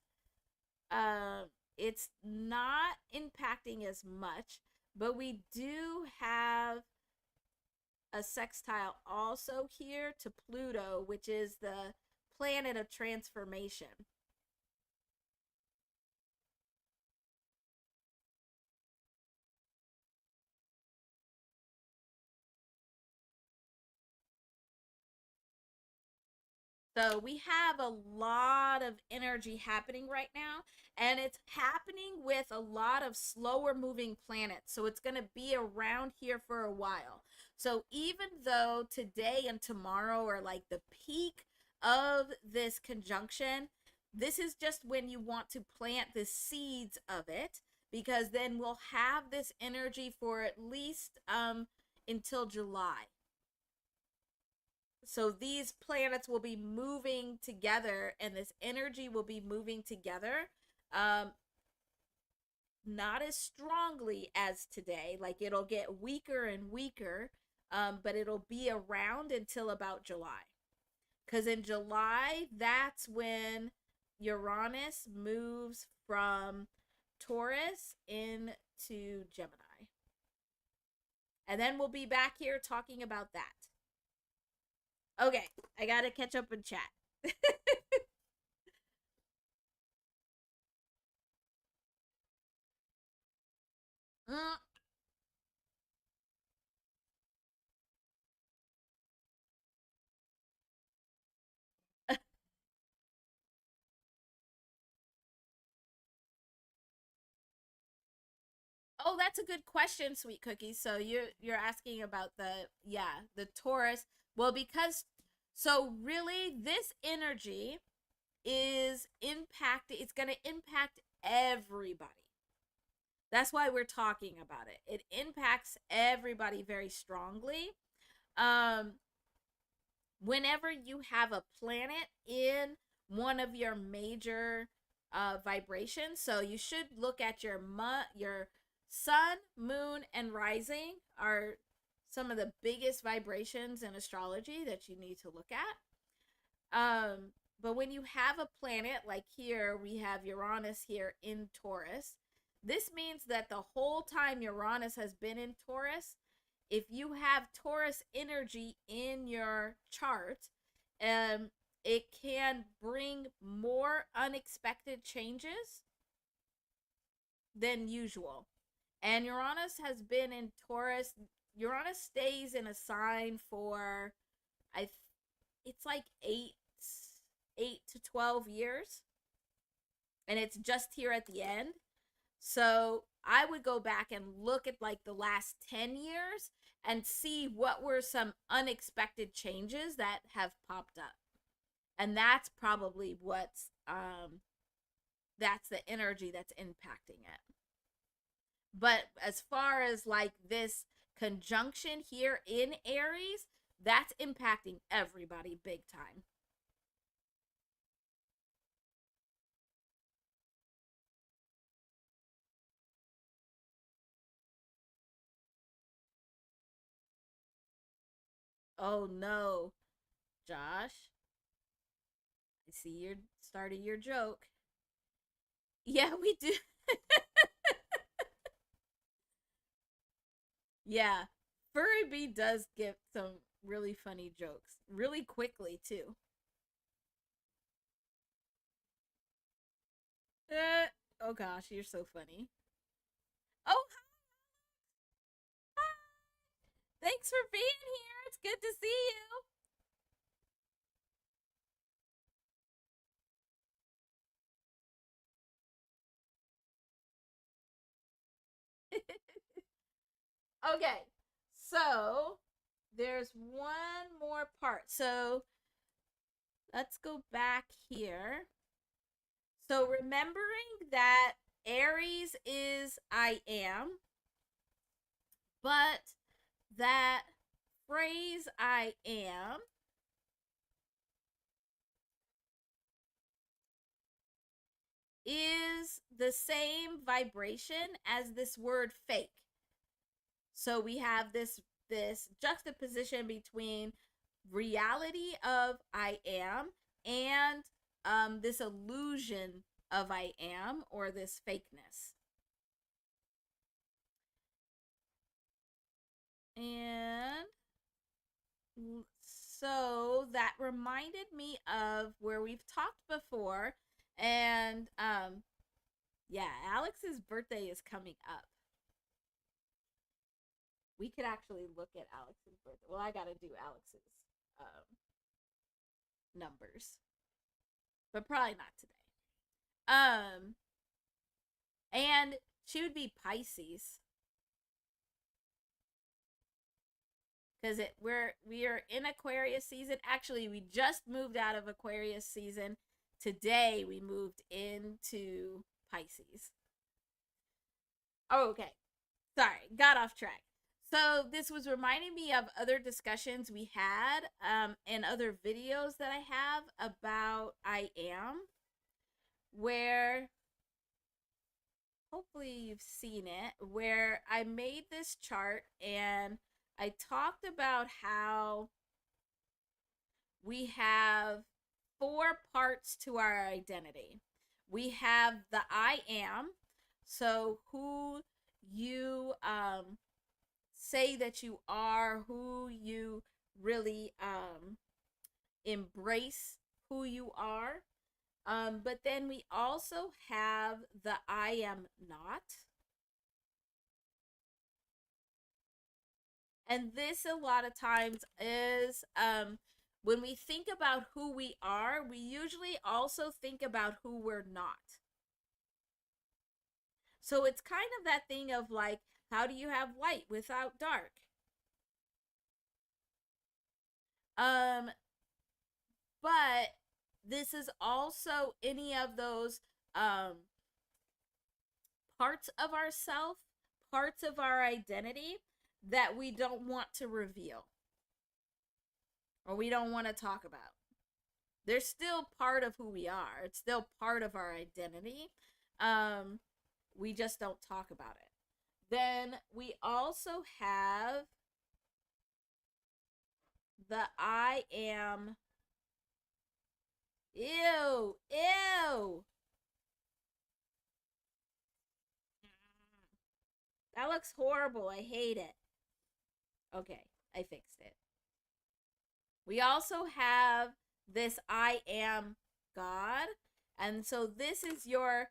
it's not impacting as much, but we do have a sextile also here to Pluto, which is the planet of transformation. So we have a lot of energy happening right now, and it's happening with a lot of slower moving planets. So it's going to be around here for a while. So even though today and tomorrow are like the peak of this conjunction, this is just when you want to plant the seeds of it, because then we'll have this energy for at least until July. So these planets will be moving together, and this energy will be moving together. Um, Not as strongly as today. Like it'll get weaker and weaker, but it'll be around until about July. Because in July, that's when Uranus moves from Taurus into Gemini. And then we'll be back here talking about that. Okay, I gotta catch up in chat. Mm. Oh, that's a good question, Sweet Cookie. So you're asking about the Taurus. Well, because so really this energy is it's going to impact everybody. That's why we're talking about it. It impacts everybody very strongly. Um Whenever you have a planet in one of your major vibrations, so you should look at your sun, moon, and rising are some of the biggest vibrations in astrology that you need to look at. But when you have a planet like here, we have Uranus here in Taurus. This means that the whole time Uranus has been in Taurus, if you have Taurus energy in your chart, um, it can bring more unexpected changes than usual. And Uranus has been in Taurus. Uranus stays in a sign for I it's like 8 to 12 years, and it's just here at the end. So I would go back and look at like the last 10 years and see what were some unexpected changes that have popped up. And that's probably that's the energy that's impacting it. But as far as like this conjunction here in Aries, that's impacting everybody big time. Oh no, Josh. I see you're starting your joke. Yeah, we do. Yeah. Furry Bee does give some really funny jokes really quickly too. Oh gosh, you're so funny. Oh, hi. Thanks for being here. It's good to see you. Okay. So, there's one more part. So, let's go back here. So, remembering that Aries is I am, but that phrase I am is the same vibration as this word fake. So we have this juxtaposition between reality of I am and this illusion of I am, or this fakeness. And so that reminded me of where we've talked before. And yeah, Alex's birthday is coming up. We could actually look at Alex's birthday. Well, I got to do Alex's numbers, but probably not today. Um, and she would be Pisces because we are in Aquarius season. Actually, we just moved out of Aquarius season. Today we moved into Pisces. Oh, okay. Sorry, got off track. So this was reminding me of other discussions we had and other videos that I have about I am, where hopefully you've seen it, where I made this chart and I talked about how we have four parts to our identity. We have the I am, so who you say that you are, who you really embrace who you are. But then we also have the I am not. And this a lot of times is when we think about who we are, we usually also think about who we're not. So it's kind of that thing of like, how do you have light without dark? Um, but this is also any of those parts of ourself, parts of our identity that we don't want to reveal or we don't want to talk about. They're still part of who we are. It's still part of our identity. Um, we just don't talk about it. Then we also have the I am. Ew, ew. That looks horrible. I hate it. Okay, I fixed it. We also have this I am God. And so this is your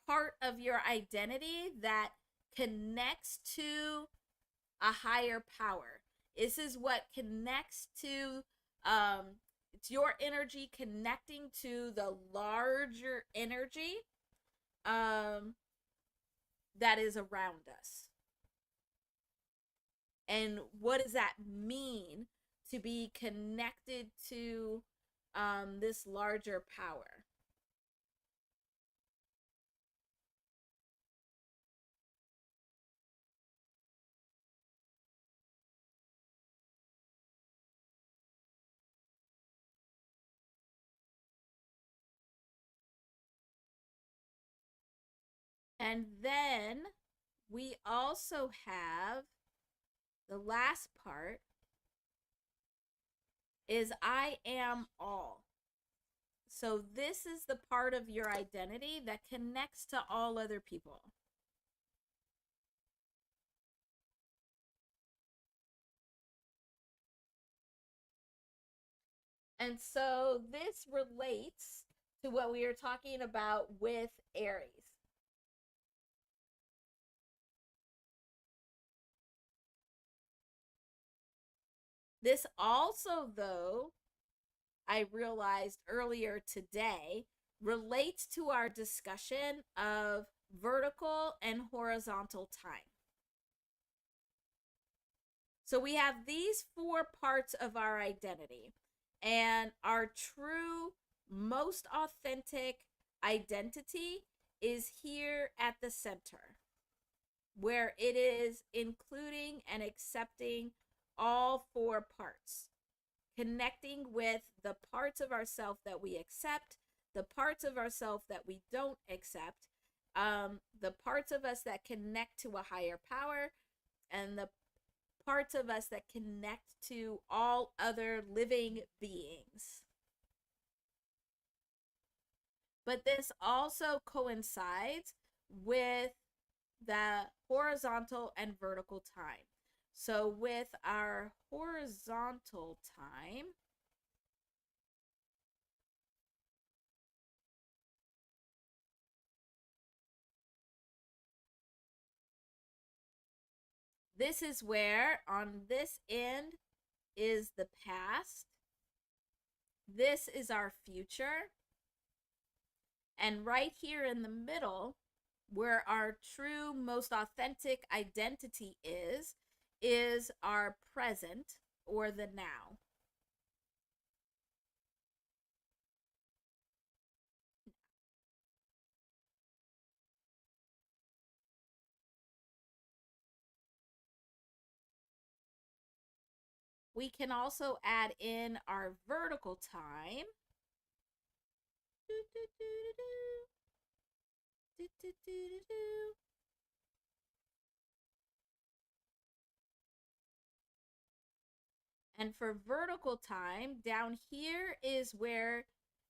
part of your identity that connects to a higher power. This is what connects to it's your energy connecting to the larger energy um that is around us. And what does that mean to be connected to this larger power? And then we also have the last part is I am all. So this is the part of your identity that connects to all other people. And so this relates to what we are talking about with Aries. This also, though, I realized earlier today, relates to our discussion of vertical and horizontal time. So we have these four parts of our identity, and our true, most authentic identity is here at the center, where it is including and accepting all four parts, connecting with the parts of ourself that we accept, the parts of ourself that we don't accept, the parts of us that connect to a higher power, and the parts of us that connect to all other living beings. But this also coincides with the horizontal and vertical time. So with our horizontal time, this is where on this end is the past. This is our future. And right here in the middle, where our true, most authentic identity is our present or the now. We can also add in our vertical time. And for vertical time, down here is where,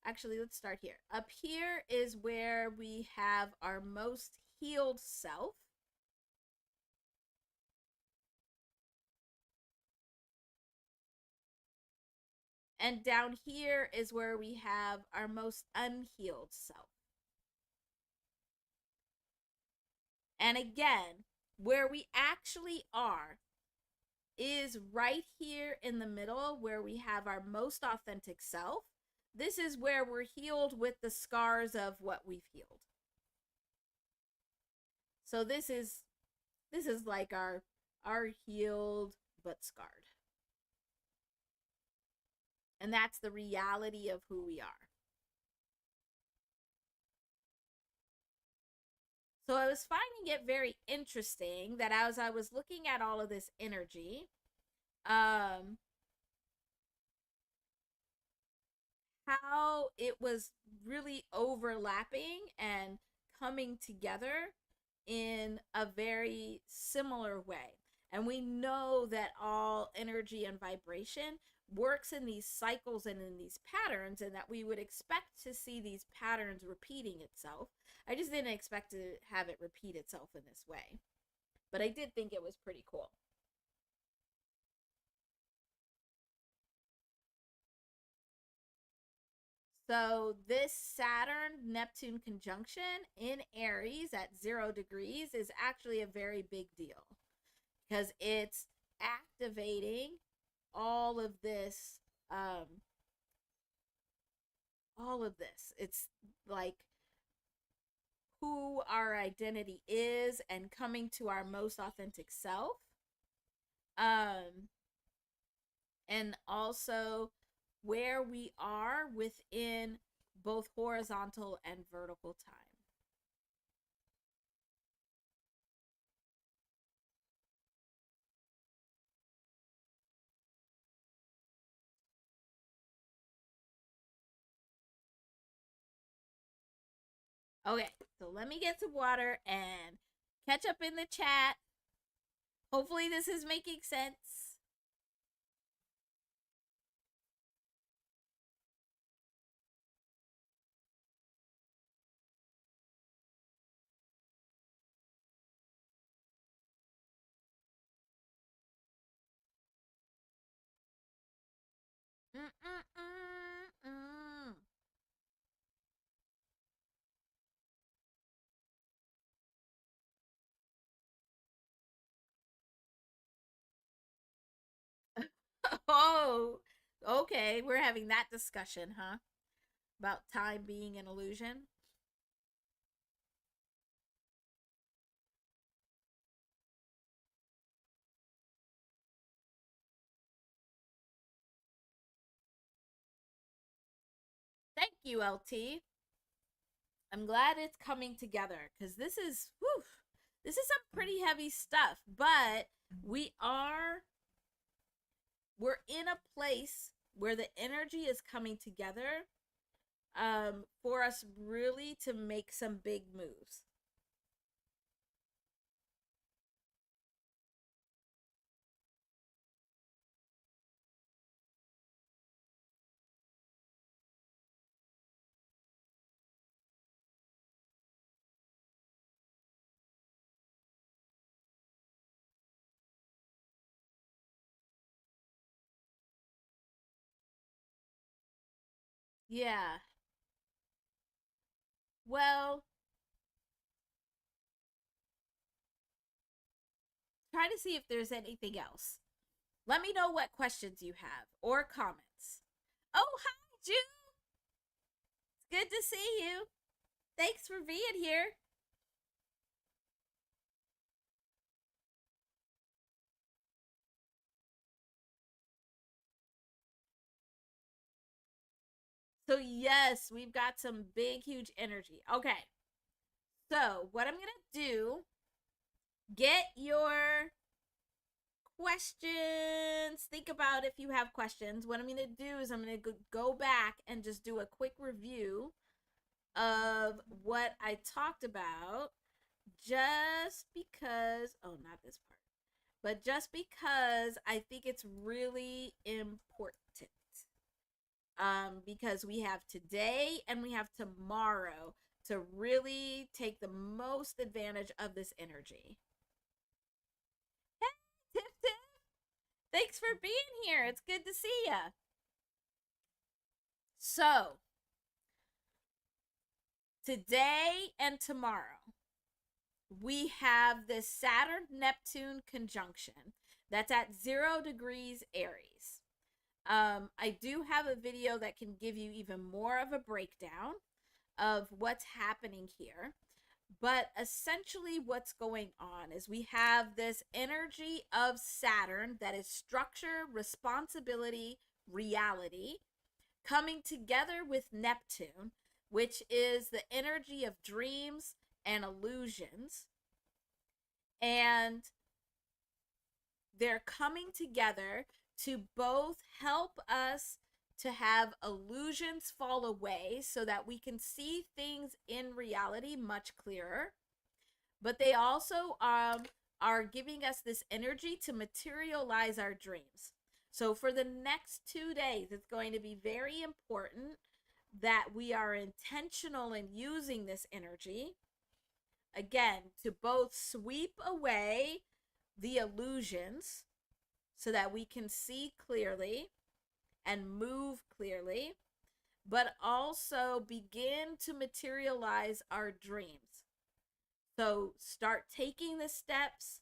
actually, let's start here. Up here is where we have our most healed self. And down here is where we have our most unhealed self. And again, where we actually are is right here in the middle where we have our most authentic self. This is where we're healed with the scars of what we've healed. So this is like our healed but scarred. And that's the reality of who we are. So I was finding it very interesting that as I was looking at all of this energy, how it was really overlapping and coming together in a very similar way. And we know that all energy and vibration works in these cycles and in these patterns, and that we would expect to see these patterns repeating itself. I just didn't expect to have it repeat itself in this way. But I did think it was pretty cool. So this Saturn-Neptune conjunction in Aries at 0 degrees is actually a very big deal because it's activating all of this. It's like who our identity is and coming to our most authentic self. And also where we are within both horizontal and vertical time. Okay, so let me get some water and catch up in the chat. Hopefully this is making sense. Oh, okay. We're having that discussion, huh? About time being an illusion. Thank you, LT. I'm glad it's coming together because this is some pretty heavy stuff, but we're in a place where the energy is coming together for us really to make some big moves. Yeah. Well, try to see if there's anything else. Let me know what questions you have or comments. Oh, hi, June. It's good to see you. Thanks for being here. So, yes, we've got some big, huge energy. Okay. So, what I'm going to do, get your questions. Think about if you have questions. What I'm going to do is I'm going to go back and just do a quick review of what I talked about, just because, oh, not this part, but just because I think it's really important. Because we have today and we have tomorrow to really take the most advantage of this energy. Hey, Tiff Tiff! Thanks for being here. It's good to see ya. So, today and tomorrow, we have this Saturn-Neptune conjunction that's at 0 degrees Aries. I do have a video that can give you even more of a breakdown of what's happening here. But essentially what's going on is we have this energy of Saturn that is structure, responsibility, reality, coming together with Neptune, which is the energy of dreams and illusions. And they're coming together to both help us to have illusions fall away so that we can see things in reality much clearer. But they also are giving us this energy to materialize our dreams. So for the next 2 days, it's going to be very important that we are intentional in using this energy, again, to both sweep away the illusions so that we can see clearly and move clearly, but also begin to materialize our dreams. So start taking the steps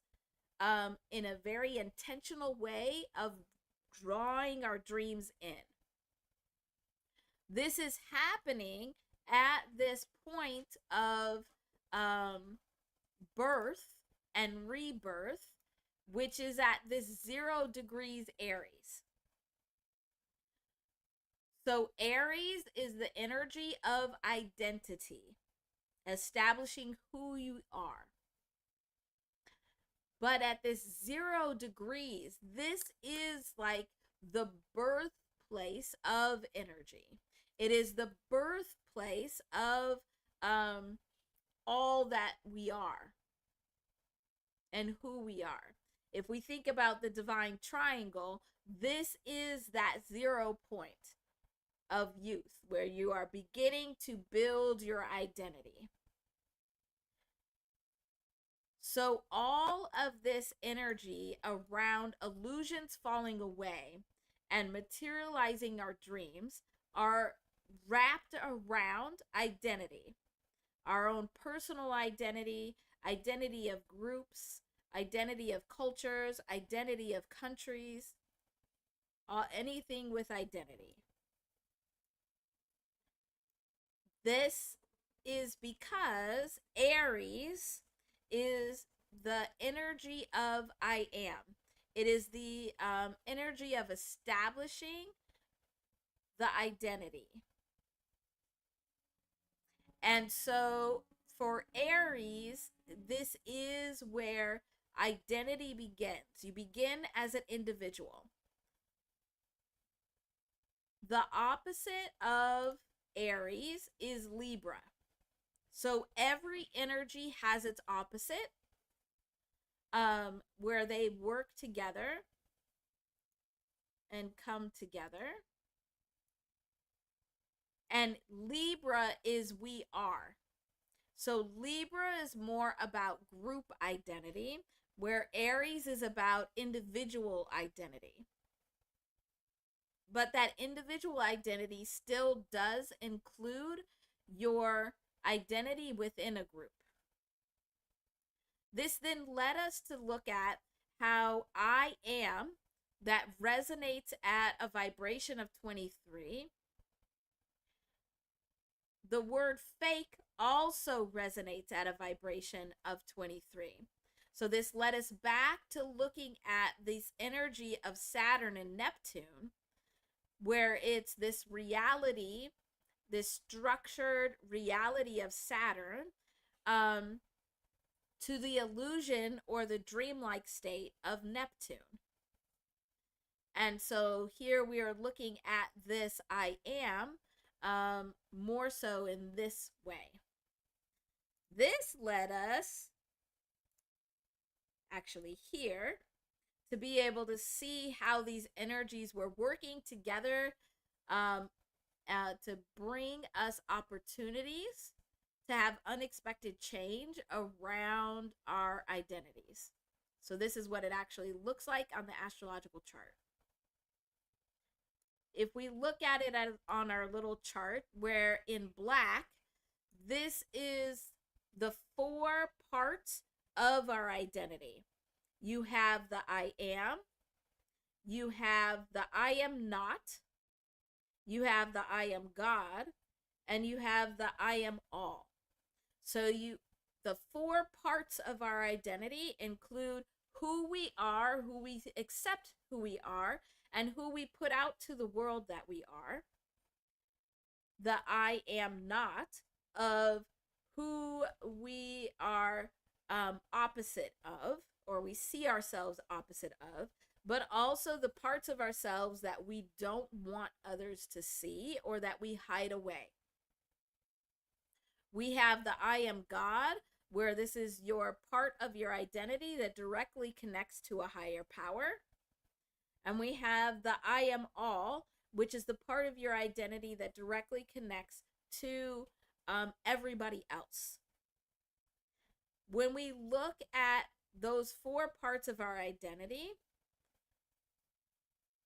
in a very intentional way of drawing our dreams in. This is happening at this point of birth and rebirth, which is at this 0 degrees Aries. So Aries is the energy of identity, establishing who you are. But at this 0 degrees, this is like the birthplace of energy. It is the birthplace of all that we are and who we are. If we think about the divine triangle, this is that 0 point of youth where you are beginning to build your identity. So all of this energy around illusions falling away and materializing our dreams are wrapped around identity, our own personal identity, identity of groups, identity of cultures, identity of countries, anything with identity. This is because Aries is the energy of I am. It is the energy of establishing the identity. And so for Aries, this is where identity begins. You begin as an individual. The opposite of Aries is Libra. So every energy has its opposite, where they work together and come together. And Libra is we are. So Libra is more about group identity, where Aries is about individual identity. But that individual identity still does include your identity within a group. This then led us to look at how I am, that resonates at a vibration of 23. The word fake also resonates at a vibration of 23. So this led us back to looking at this energy of Saturn and Neptune, where it's this reality, this structured reality of Saturn, to the illusion or the dreamlike state of Neptune. And so here we are looking at this I am more so in this way. This led us actually here to be able to see how these energies were working together um, to bring us opportunities to have unexpected change around our identities. So, this is what it actually looks like on the astrological chart. If we look at it on our little chart, where in black, this is the 4 parts of our identity. You have the I am, you have the I am not, you have the I am God, and you have the I am all. So the 4 parts of our identity include who we are, who we accept who we are, and who we put out to the world that we are. The I am not of who we are opposite of, or we see ourselves opposite of, but also the parts of ourselves that we don't want others to see or that we hide away. We have the I am God, where this is your part of your identity that directly connects to a higher power. And we have the I am all, which is the part of your identity that directly connects to everybody else. When we look at those 4 parts of our identity,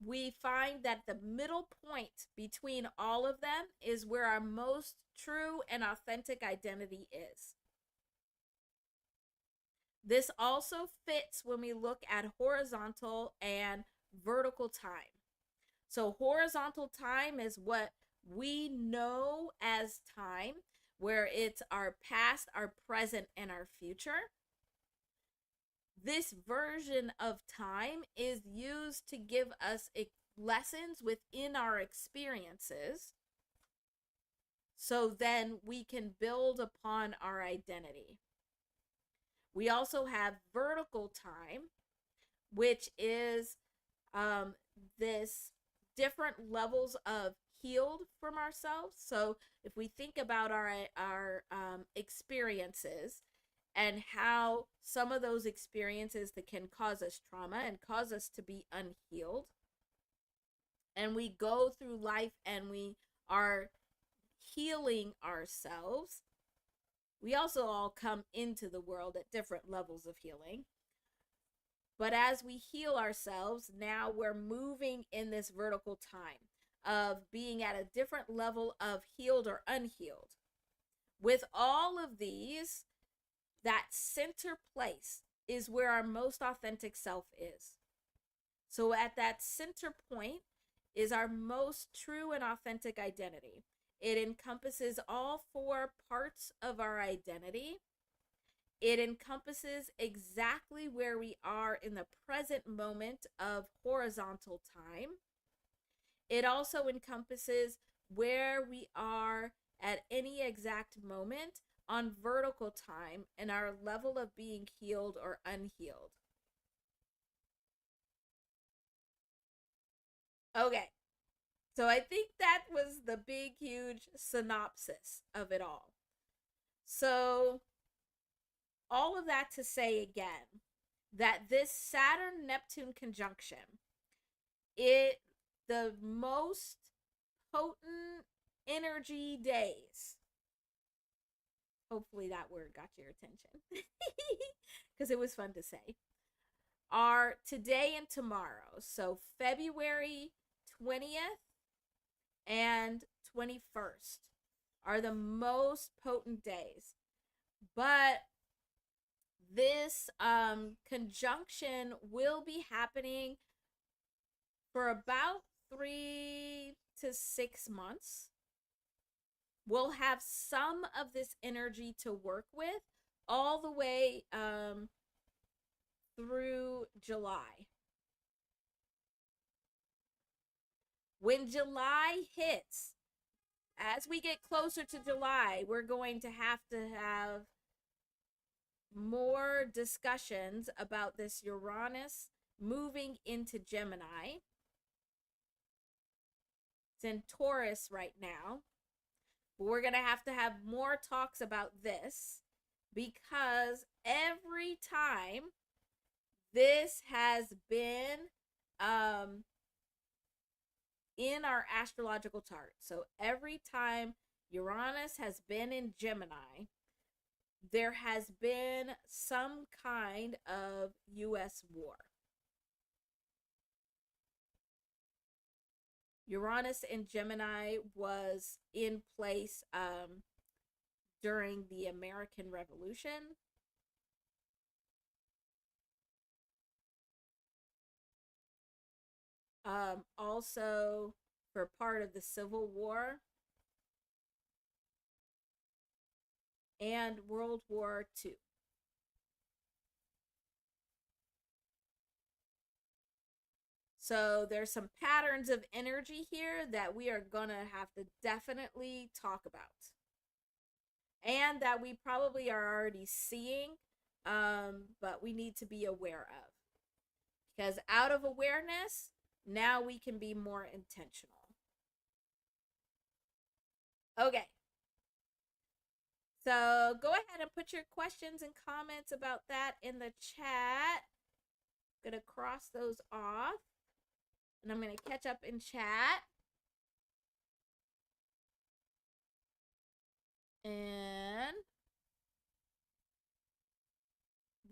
we find that the middle point between all of them is where our most true and authentic identity is. This also fits when we look at horizontal and vertical time. So horizontal time is what we know as time, where it's our past, our present, and our future. This version of time is used to give us lessons within our experiences, so then we can build upon our identity. We also have vertical time, which is this different levels of healed from ourselves. So if we think about our experiences and how some of those experiences that can cause us trauma and cause us to be unhealed, and we go through life and we are healing ourselves, we also all come into the world at different levels of healing. But as we heal ourselves, now we're moving in this vertical time of being at a different level of healed or unhealed. With all of these, that center place is where our most authentic self is. So at that center point is our most true and authentic identity. It encompasses all 4 parts of our identity. It encompasses exactly where we are in the present moment of horizontal time. It also encompasses where we are at any exact moment on vertical time and our level of being healed or unhealed. Okay, so I think that was the big, huge synopsis of it all. So, all of that to say again that this Saturn Neptune conjunction, the most potent energy days, hopefully that word got your attention because it was fun to say, are today and tomorrow. So February 20th and 21st are the most potent days. But this conjunction will be happening for about 3 to 6 months. We'll have some of this energy to work with all the way through July. When July hits, as we get closer to July, we're going to have more discussions about this Uranus moving into Gemini. It's in Taurus right now. But we're going to have more talks about this because every time this has been in our astrological chart. So every time Uranus has been in Gemini, there has been some kind of U.S. war. Uranus in Gemini was in place during the American Revolution. Also for part of the Civil War and World War II. So there's some patterns of energy here that we are going to have to definitely talk about. And that we probably are already seeing, but we need to be aware of. Because out of awareness, now we can be more intentional. Okay. So go ahead and put your questions and comments about that in the chat. I'm going to cross those off. And I'm going to catch up in chat. And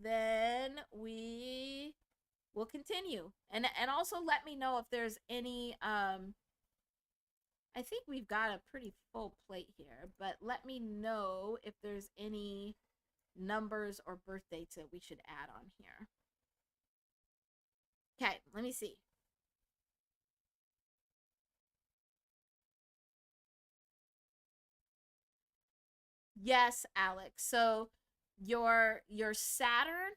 then we will continue. And also let me know if there's any I think we've got a pretty full plate here, but let me know if there's any numbers or birth dates that we should add on here. Okay, let me see. Yes, Alex. So your Saturn,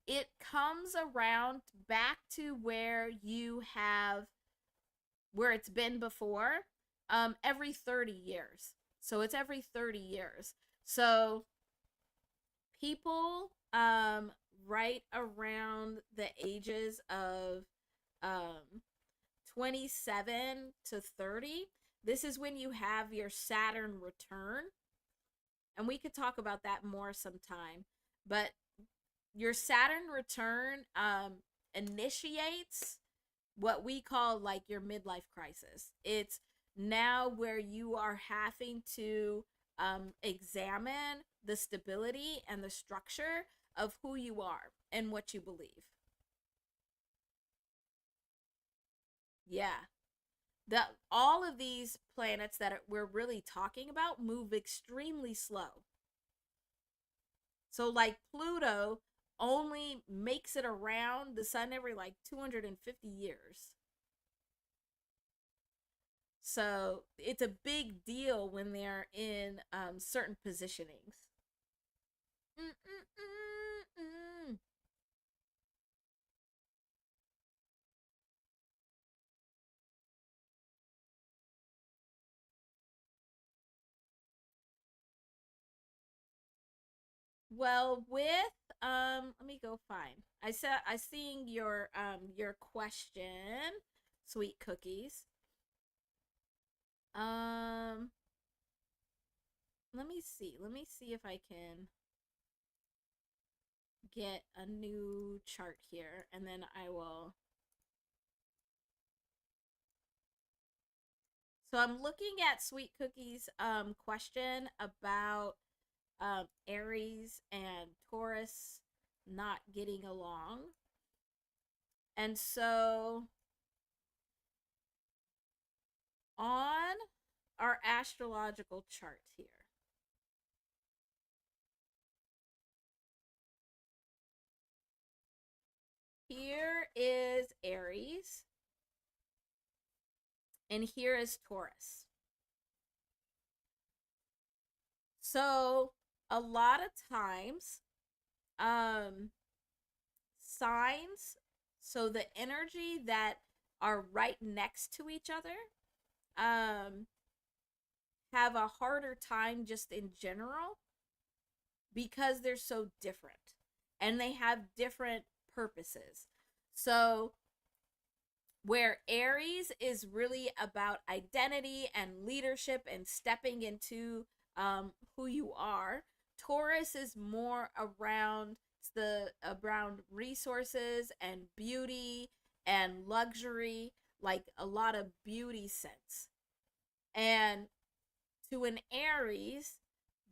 it comes around back to where it's been before, every 30 years. So it's every 30 years. So people right around the ages of 27 to 30, this is when you have your Saturn return. And we could talk about that more sometime. But your Saturn return initiates what we call like your midlife crisis. It's now where you are having to examine the stability and the structure of who you are and what you believe. Yeah. All of these planets that we're really talking about move extremely slow. So like Pluto only makes it around the sun every like 250 years. So it's a big deal when they're in certain positionings. Well, with let me go find. I seeing your question, sweet cookies. Let me see. Let me see if I can get a new chart here, and then I will. So I'm looking at Sweet Cookies' question about Aries and Taurus not getting along. And so on our astrological chart here, here is Aries, and here is Taurus. So a lot of times, signs, so the energy that are right next to each other, have a harder time just in general because they're so different and they have different purposes. So Where Aries is really about identity and leadership and stepping into who you are. Taurus is more around around resources and beauty and luxury, like a lot of beauty sense. And to an Aries,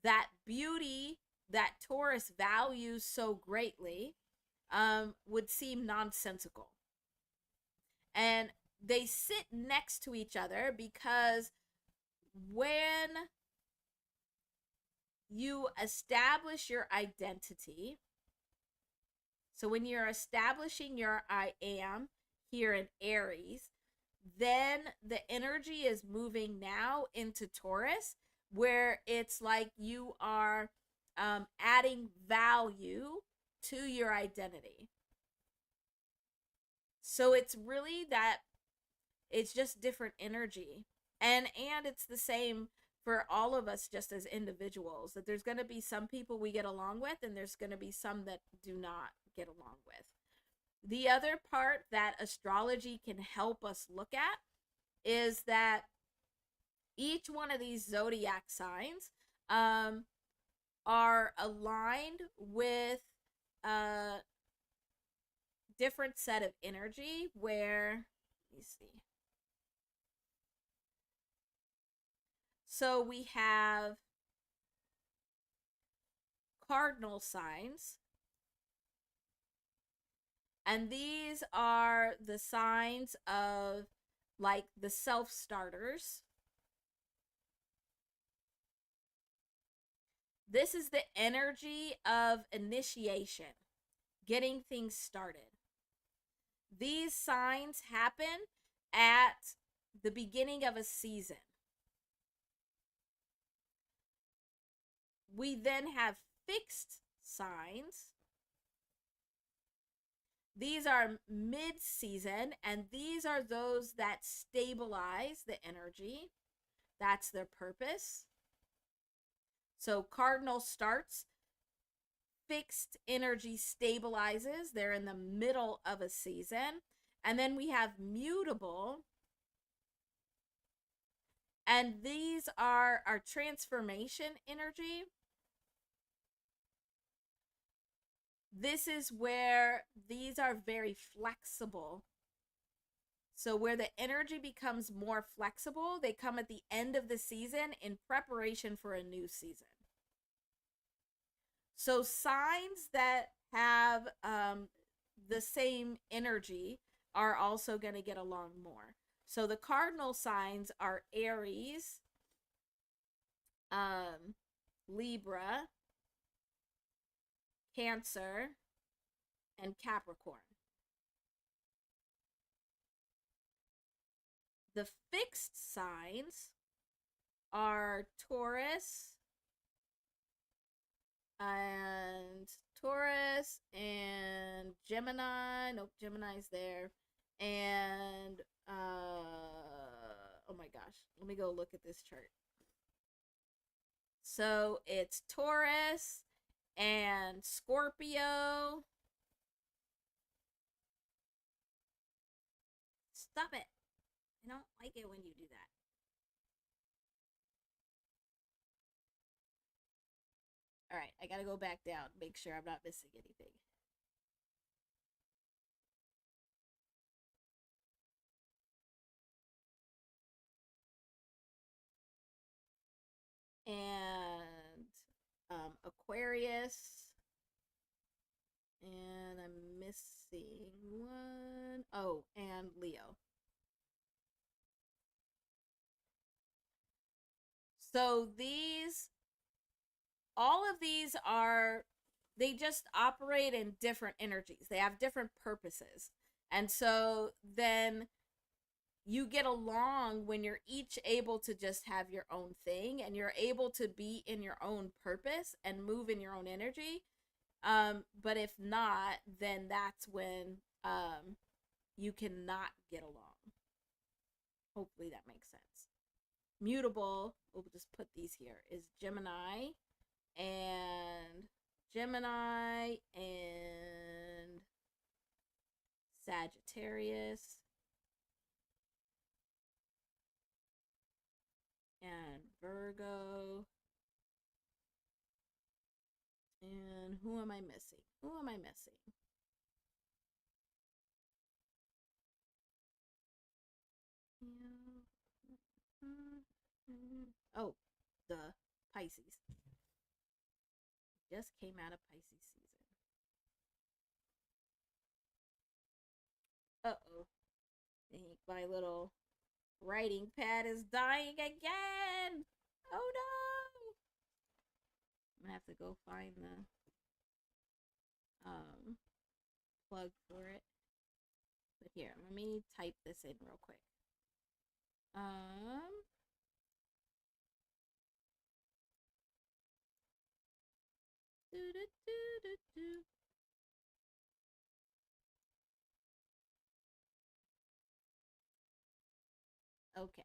that beauty that Taurus values so greatly would seem nonsensical. And they sit next to each other because when you establish your identity, so when you're establishing your I am here in Aries, then the energy is moving now into Taurus, where it's like you are adding value to your identity. So it's really that it's just different energy. And it's the same for all of us just as individuals, that there's going to be some people we get along with and there's going to be some that do not get along with. The other part that astrology can help us look at is that each one of these zodiac signs are aligned with a different set of energy where, let me see. So we have cardinal signs, and these are the signs of like the self-starters. This is the energy of initiation, getting things started. These signs happen at the beginning of a season. We then have fixed signs. These are mid-season, and these are those that stabilize the energy. That's their purpose. So cardinal starts, fixed energy stabilizes. They're in the middle of a season. And then we have mutable. And these are our transformation energy. This is where these are very flexible. So where the energy becomes more flexible, they come at the end of the season in preparation for a new season. So signs that have the same energy are also going to get along more. So the cardinal signs are Aries, Libra, Cancer, and Capricorn. The fixed signs are Taurus and Gemini. Nope, Gemini's there. And oh my gosh, let me go look at this chart. So it's Taurus and Scorpio. Stop it. I don't like it when you do that. All right, I gotta go back down, make sure I'm not missing anything. And Aquarius. And I'm missing one. Oh, and Leo. So all of these are, they just operate in different energies. They have different purposes. And so then you get along when you're each able to just have your own thing and you're able to be in your own purpose and move in your own energy. But if not, then that's when you cannot get along. Hopefully that makes sense. Mutable, we'll just put these here, is Gemini and Sagittarius. and Virgo. And who am I missing? Who am I missing? Oh, the Pisces. Just came out of Pisces season. Uh-oh. I think my little writing pad is dying again. Oh no. I'm gonna have to go find the plug for it. But here, let me type this in real quick. Do, do, do, do, do. Okay.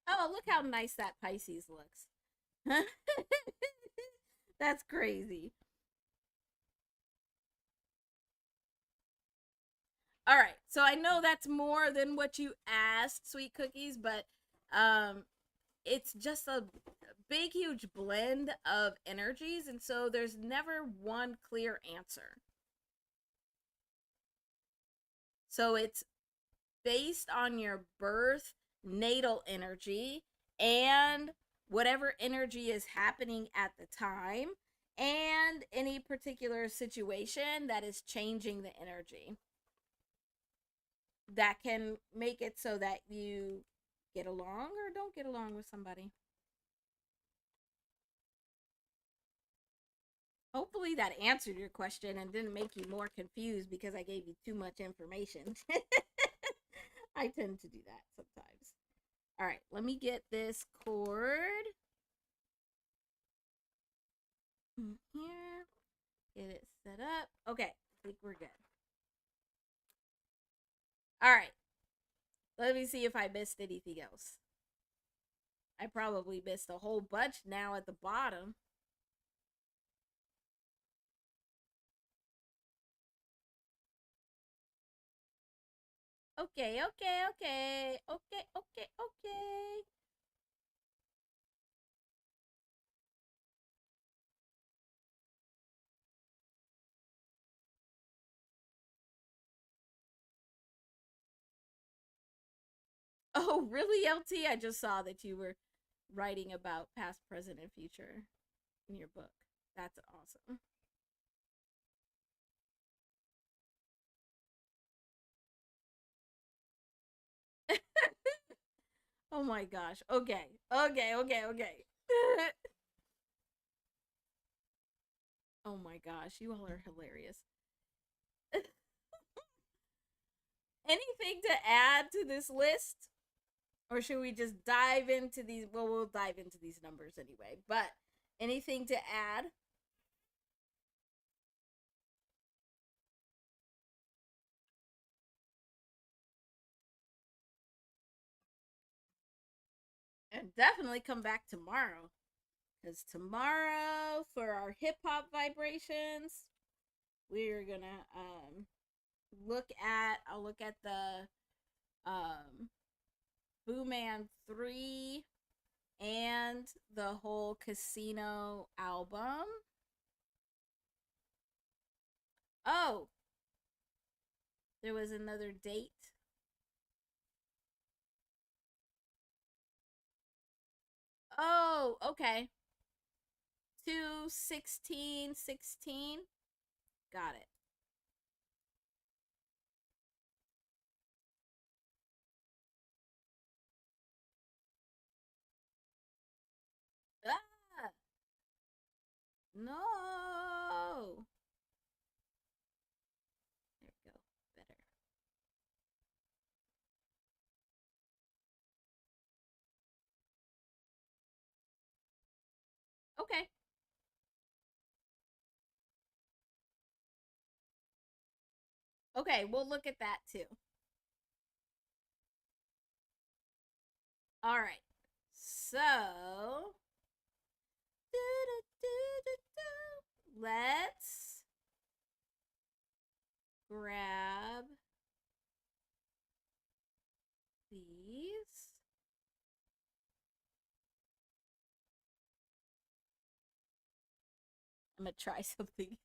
Oh, look how nice that Pisces looks. That's crazy. All right. So I know that's more than what you asked, Sweet Cookies, but it's just a big huge blend of energies, and so there's never one clear answer. So it's based on your birth natal energy and whatever energy is happening at the time and any particular situation that is changing the energy that can make it so that you get along or don't get along with somebody. Hopefully that answered your question and didn't make you more confused because I gave you too much information. I tend to do that sometimes. All right, let me get this cord here. Get it set up. Okay, I think we're good. All right. Let me see if I missed anything else. I probably missed a whole bunch now at the bottom. Okay, okay, okay. Okay, okay, okay. Oh, really, LT? I just saw that you were writing about past, present, and future in your book. That's awesome. Oh my gosh. Okay. Okay, okay, okay. Oh my gosh, you all are hilarious. Anything to add to this list? Or should we just dive into these? Well, we'll dive into these numbers anyway. But anything to add? And definitely come back tomorrow. Because tomorrow, for our hip hop vibrations, we're gonna I'll look at the Boo Man 3 and the whole Casino album. Oh, there was another date. Oh, okay. 2/16/16. Got it. Ah, no. There we go. Better. Okay. Okay, we'll look at that too. All right. So, let's grab I'm gonna try something.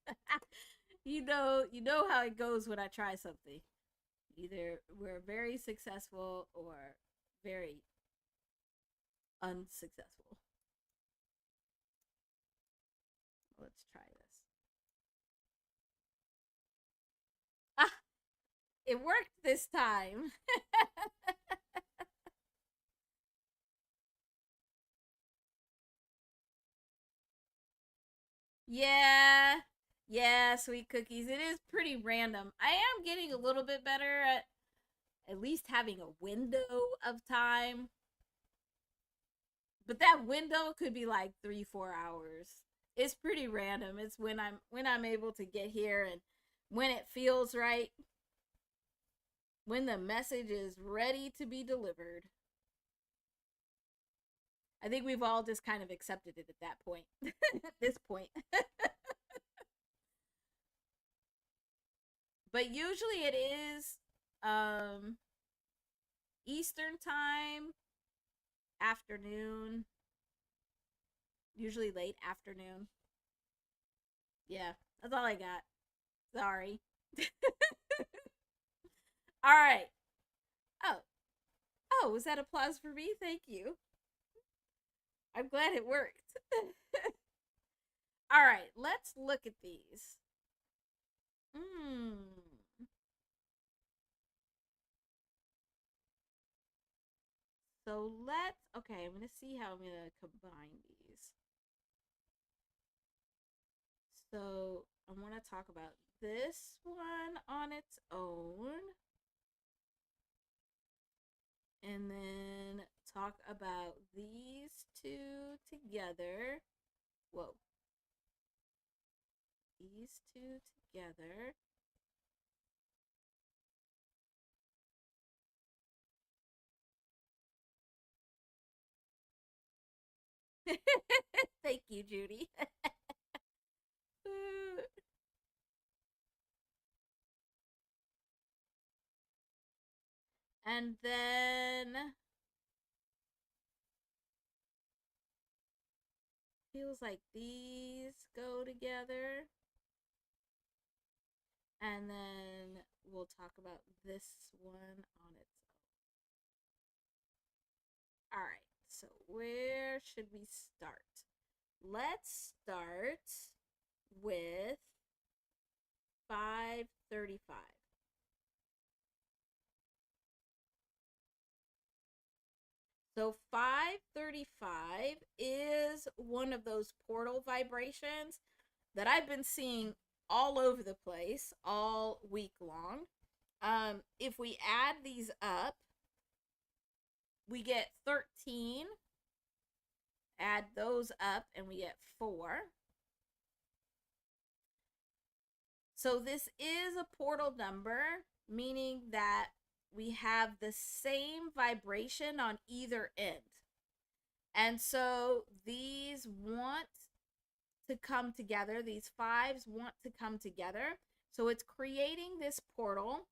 You know how it goes when I try something. Either we're very successful or very unsuccessful. Let's try this. Ah, it worked this time. Yeah. Yeah, sweet cookies. It is pretty random. I am getting a little bit better at least having a window of time. But that window could be like 3, 4 hours. It's pretty random. It's when I'm able to get here and when it feels right, when the message is ready to be delivered. I think we've all just kind of accepted it at that point. At this point. But usually it is um Eastern time, afternoon, usually late afternoon. Yeah, that's all I got. Sorry. All right. Oh, oh, was that applause for me? Thank you. I'm glad it worked. All right, let's look at these. Hmm. So okay, I'm going to see how I'm going to combine these. So I want to talk about this one on its own. And then talk about these two together. Whoa. These two together. Thank you, Judy. And then feels like these go together. And then we'll talk about this one on its own. All right. So where should we start? Let's start with 535. So 535 is one of those portal vibrations that I've been seeing all over the place all week long. If we add these up, we get 13. Add those up and we get 4. So this is a portal number, meaning that we have the same vibration on either end. And so these want to come together. These fives want to come together. So it's creating this portal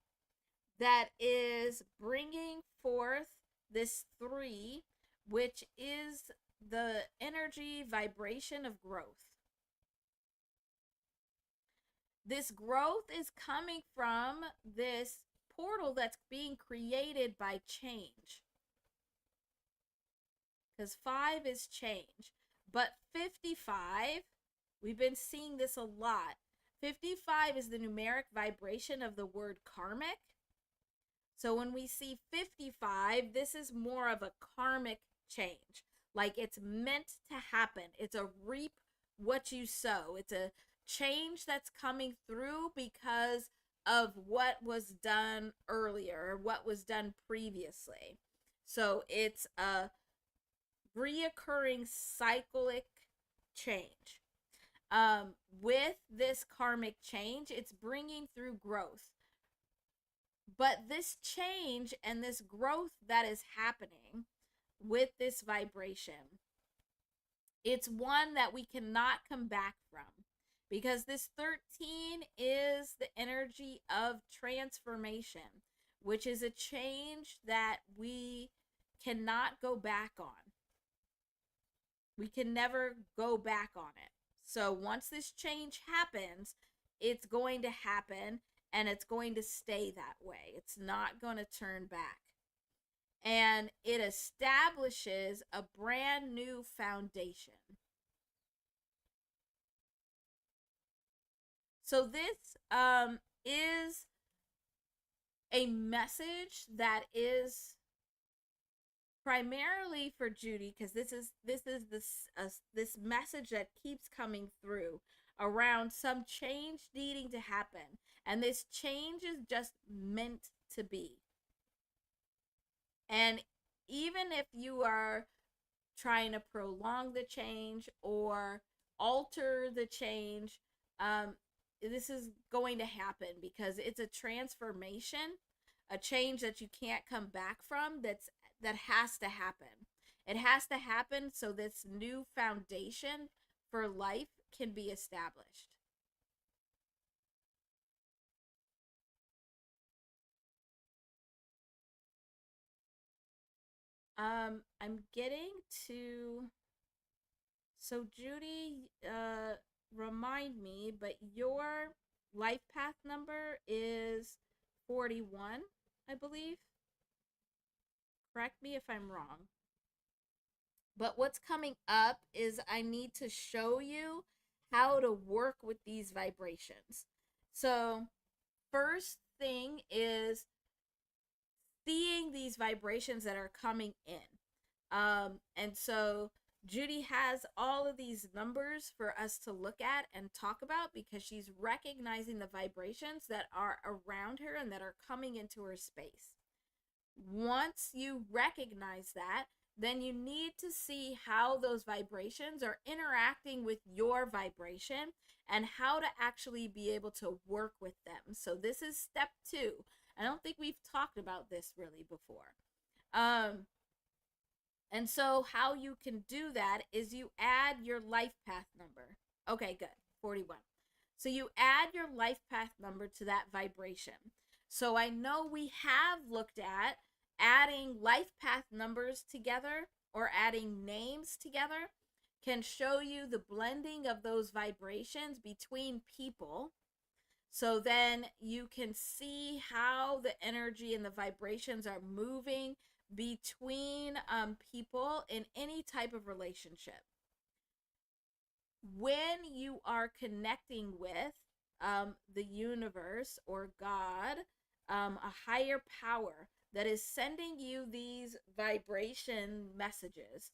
that is bringing forth this 3, which is the energy vibration of growth. This growth is coming from this portal that's being created by change. Because 5 is change. But 55, we've been seeing this a lot. 55 is the numeric vibration of the word karmic. So when we see 55, this is more of a karmic change. Like it's meant to happen. It's a reap what you sow. It's a change that's coming through because of what was done earlier, or what was done previously. So it's a reoccurring cyclic change. With this karmic change, it's bringing through growth. But this change and this growth that is happening with this vibration, it's one that we cannot come back from, because this 13 is the energy of transformation, which is a change that we cannot go back on. We can never go back on it. So once this change happens, it's going to happen and it's going to stay that way. It's not going to turn back. And it establishes a brand new foundation. So this is a message that is primarily for Judy, because this message that keeps coming through around some change needing to happen, and this change is just meant to be. And even if you are trying to prolong the change or alter the change, this is going to happen because it's a transformation, a change that you can't come back from. That has to happen. It has to happen so this new foundation for life can be established. I'm getting to. So Judy, remind me, but your life path number is 41, I believe. Correct me if I'm wrong. But what's coming up is I need to show you how to work with these vibrations. So, first thing is seeing these vibrations that are coming in. And so Judy has all of these numbers for us to look at and talk about because she's recognizing the vibrations that are around her and that are coming into her space. Once you recognize that, then you need to see how those vibrations are interacting with your vibration and how to actually be able to work with them. So this is step 2. I don't think we've talked about this really before. And so how you can do that is you add your life path number. Okay, good. 41. So you add your life path number to that vibration. So I know we have looked at adding life path numbers together or adding names together can show you the blending of those vibrations between people. So then you can see how the energy and the vibrations are moving between people in any type of relationship. When you are connecting with the universe or God, a higher power that is sending you these vibration messages,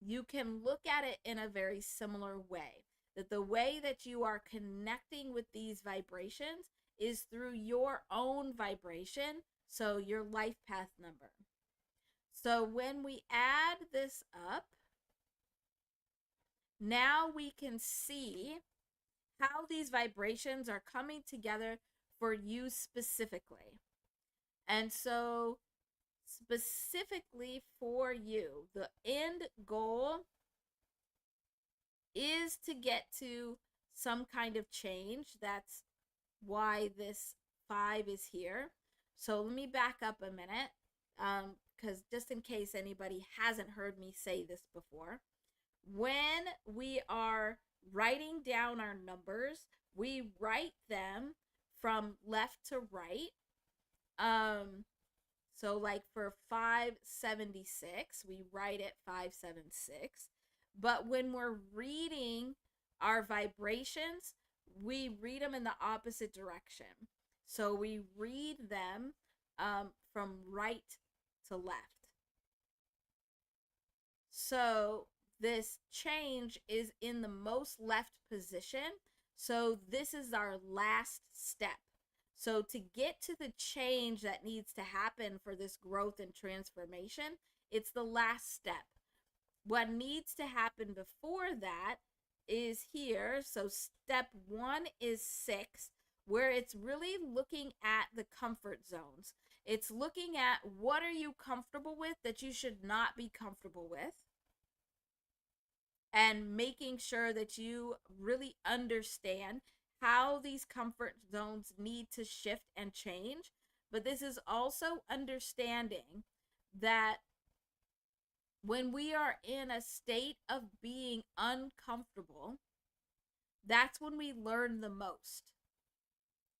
you can look at it in a very similar way. That the way that you are connecting with these vibrations is through your own vibration, so your life path number. So when we add this up, now we can see how these vibrations are coming together for you specifically. And so, specifically for you, the end goal is to get to some kind of change. That's why this 5 is here. So let me back up a minute, because just in case anybody hasn't heard me say this before. When we are writing down our numbers, we write them from left to right. So like for 576, we write it 576. But when we're reading our vibrations, we read them in the opposite direction. So we read them from right to left. So this change is in the most left position. So this is our last step. So to get to the change that needs to happen for this growth and transformation, it's the last step. What needs to happen before that is here. So step 1 is 6, where it's really looking at the comfort zones. It's looking at what are you comfortable with that you should not be comfortable with, and making sure that you really understand how these comfort zones need to shift and change. But this is also understanding that when we are in a state of being uncomfortable, That's when we learn the most,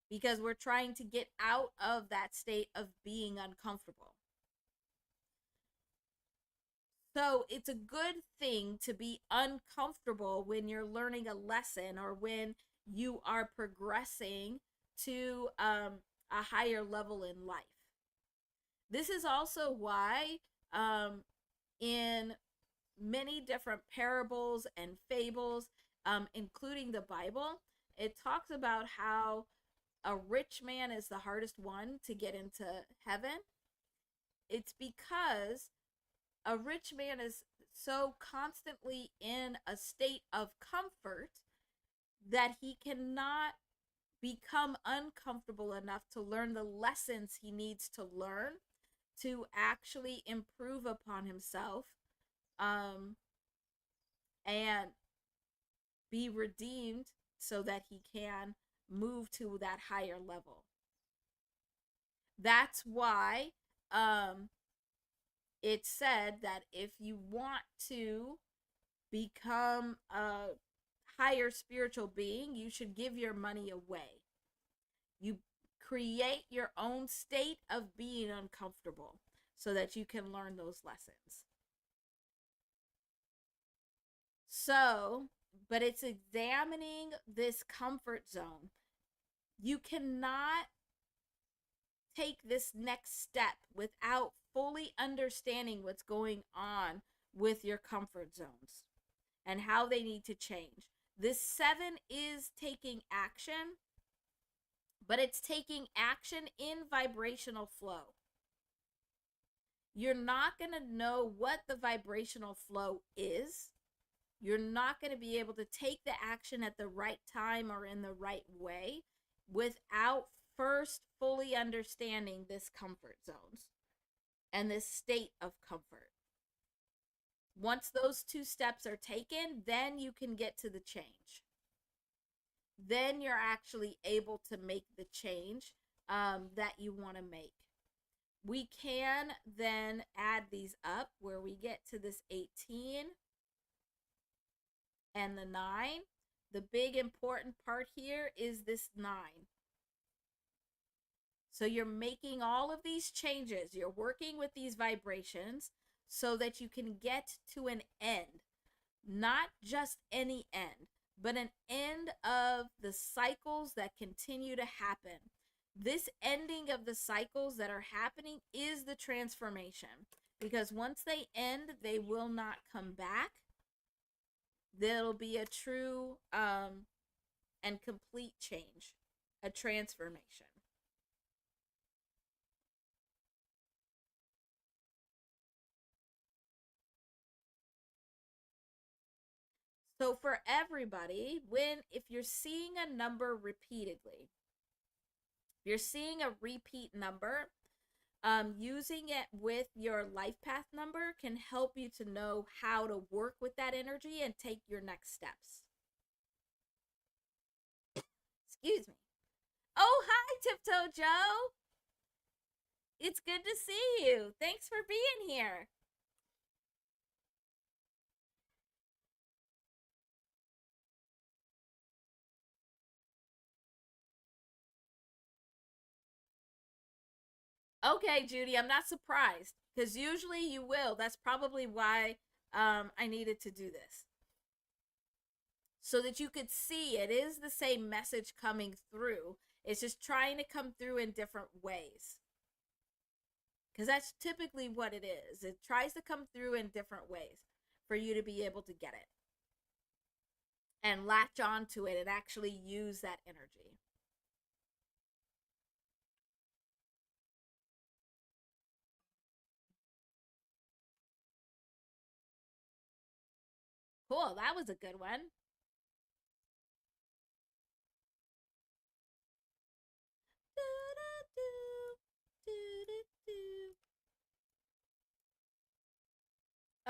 because we're trying to get out of that state of being uncomfortable. So it's a good thing to be uncomfortable when you're learning a lesson or when you are progressing to a higher level in life. This is also why, in many different parables and fables, including the Bible, it talks about how a rich man is the hardest one to get into heaven. It's because a rich man is so constantly in a state of comfort that he cannot become uncomfortable enough to learn the lessons he needs to learn to actually improve upon himself, um, and be redeemed so that he can move to that higher level. That's why, um, it's said that if you want to become a higher spiritual being, you should give your money away. You create your own state of being uncomfortable so that you can learn those lessons. So, but it's examining this comfort zone. You cannot take this next step without fully understanding what's going on with your comfort zones and how they need to change. This 7 is taking action, but it's taking action in vibrational flow. You're not going to know what the vibrational flow is. You're not going to be able to take the action at the right time or in the right way without first fully understanding this comfort zones and this state of comfort. Once those 2 steps are taken, then you can get to the change. Then you're actually able to make the change that you want to make. We can then add these up where we get to this 18 and the 9. The big important part here is this 9. So you're making all of these changes. You're working with these vibrations so that you can get to an end. Not just any end, but an end of the cycles that continue to happen. This ending of the cycles that are happening is the transformation, because once they end, they will not come back. There'll be a true and complete change, a transformation. So for everybody, if you're seeing a number repeatedly, if you're seeing a repeat number, using it with your life path number can help you to know how to work with that energy and take your next steps. Excuse me. Oh, hi, Tiptoe Joe. It's good to see you. Thanks for being here. Okay, Judy, I'm not surprised because usually you will. That's probably why I needed to do this. So that you could see it is the same message coming through. It's just trying to come through in different ways. Because that's typically what it is. It tries to come through in different ways for you to be able to get it and latch onto it and actually use that energy. Cool, that was a good one.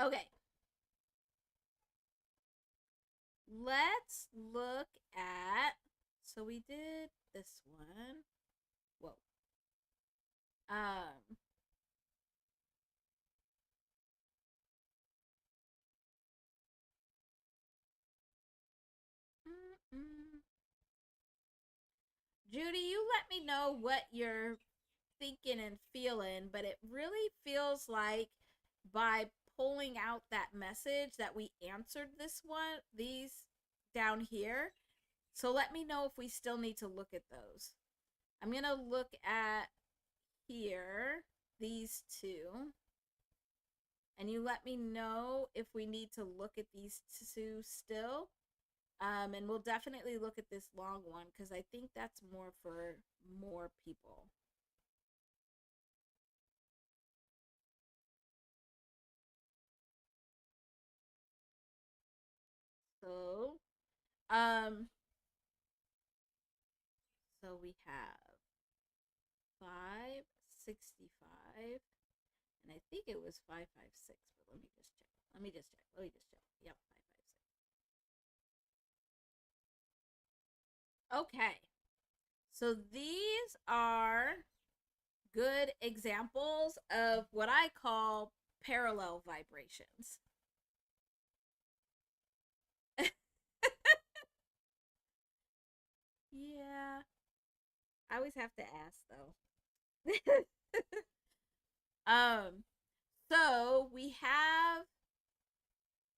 Okay. Let's look at. So we did this one. Whoa. Um. Judy, you let me know what you're thinking and feeling, but it really feels like by pulling out that message that we answered these down here. So let me know if we still need to look at those. I'm going to look at here, these two, and you let me know if we need to look at these two still. And we'll definitely look at this long one because I think that's more for more people. So, um, so we have 565, and I think it was 556, but let me just check. Yep, 556. Okay. So these are good examples of what I call parallel vibrations. Yeah, I always have to ask though. um, so we have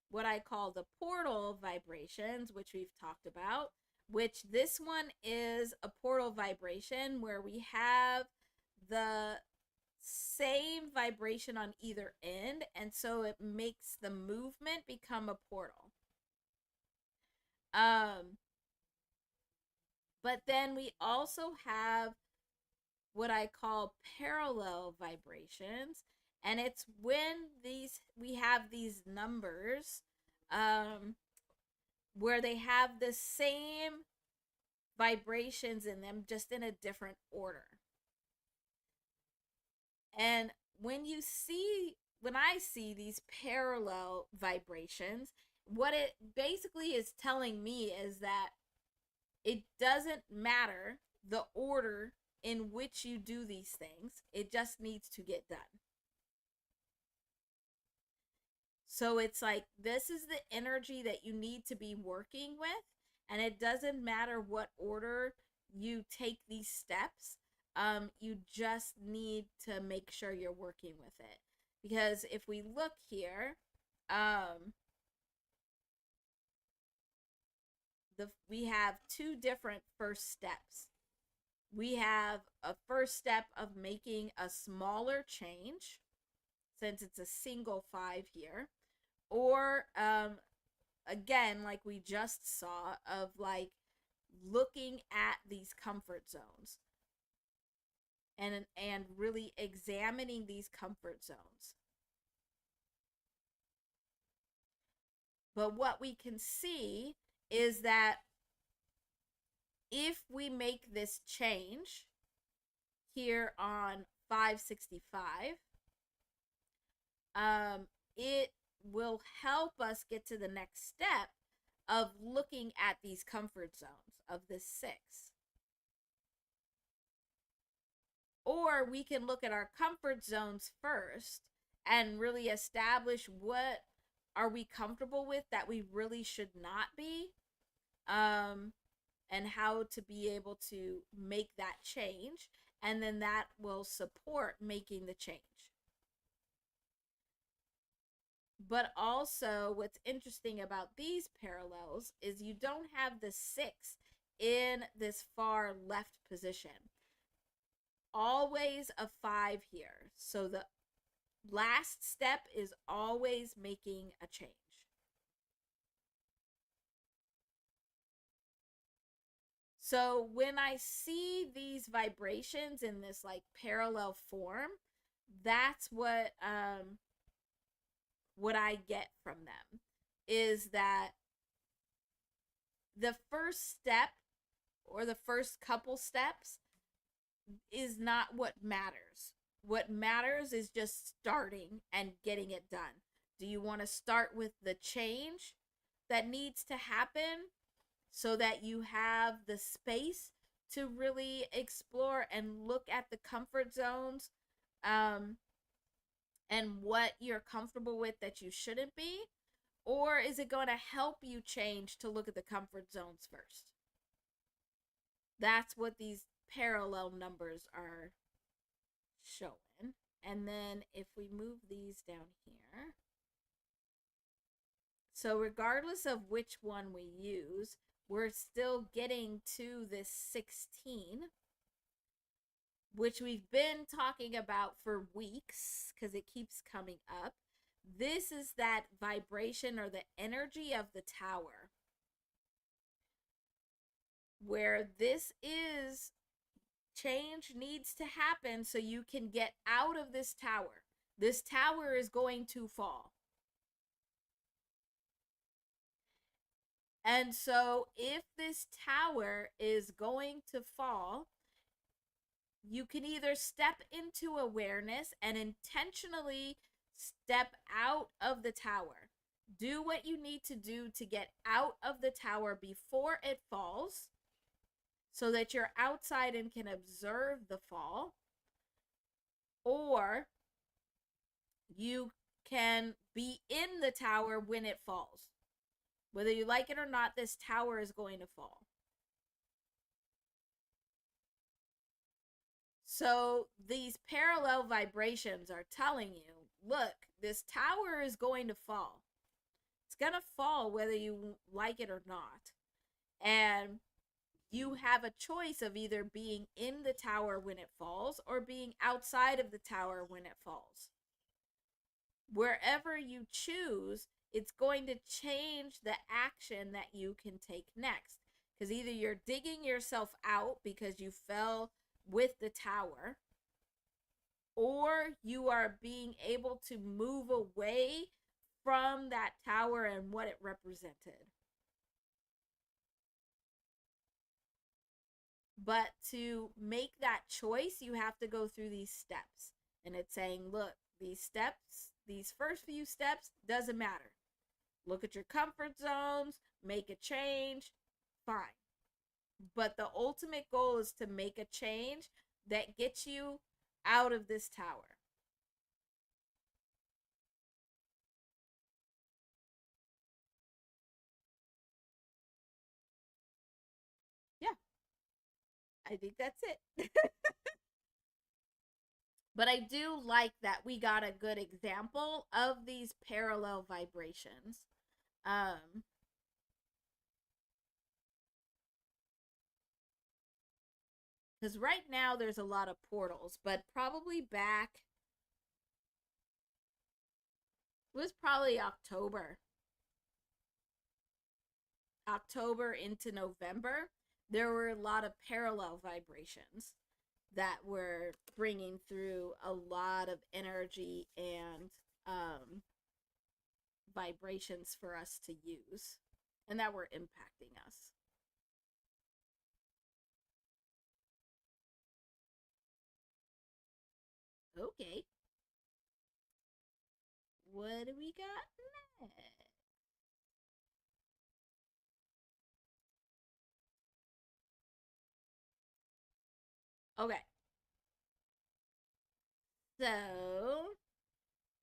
what I call the portal vibrations, which we've talked about, which this one is a portal vibration where we have the same vibration on either end, and so it makes the movement become a portal. Um, but then we also have what I call parallel vibrations, and it's when we have these numbers where they have the same vibrations in them, just in a different order. And when I see these parallel vibrations, what it basically is telling me is that it doesn't matter the order in which you do these things, it just needs to get done. So it's like this is the energy that you need to be working with, and it doesn't matter what order you take these steps. You just need to make sure you're working with it. Because if we look here, we have two different first steps. We have a first step of making a smaller change, since it's a single 5 here, or again, like we just saw, of like looking at these comfort zones and really examining these comfort zones. But what we can see is that if we make this change here on 565, it will help us get to the next step of looking at these comfort zones of this 6. Or we can look at our comfort zones first and really establish what are we comfortable with that we really should not be, and how to be able to make that change, and then that will support making the change. But also, what's interesting about these parallels is you don't have the 6 in this far left position. Always a 5 here. So the last step is always making a change. So when I see these vibrations in this like parallel form, that's what I get from them, is that the first step or the first couple steps is not what matters. What matters is just starting and getting it done. Do you want to start with the change that needs to happen so that you have the space to really explore and look at the comfort zones, and what you're comfortable with that you shouldn't be? Or is it going to help you change to look at the comfort zones first? That's what these parallel numbers are showing. And then if we move these down here, so regardless of which one we use, we're still getting to this 16, which we've been talking about for weeks because it keeps coming up. This is that vibration or the energy of the tower, where this is change needs to happen so you can get out of this tower. This tower is going to fall. And so if this tower is going to fall, you can either step into awareness and intentionally step out of the tower. Do what you need to do to get out of the tower before it falls so that you're outside and can observe the fall. Or you can be in the tower when it falls. Whether you like it or not, this tower is going to fall. So these parallel vibrations are telling you, look, this tower is going to fall. It's going to fall whether you like it or not. And you have a choice of either being in the tower when it falls or being outside of the tower when it falls. Wherever you choose, it's going to change the action that you can take next. Because either you're digging yourself out because you fell with the tower, or you are being able to move away from that tower and what it represented. But to make that choice, you have to go through these steps. And it's saying, look, these steps, these first few steps, doesn't matter. Look at your comfort zones, make a change, fine. But the ultimate goal is to make a change that gets you out of this tower. Yeah, I think that's it. But I do like that we got a good example of these parallel vibrations. Because right now there's a lot of portals, but probably back, it was probably October into November, there were a lot of parallel vibrations that were bringing through a lot of energy and vibrations for us to use and that were impacting us. Okay. What do we got next? Okay. So,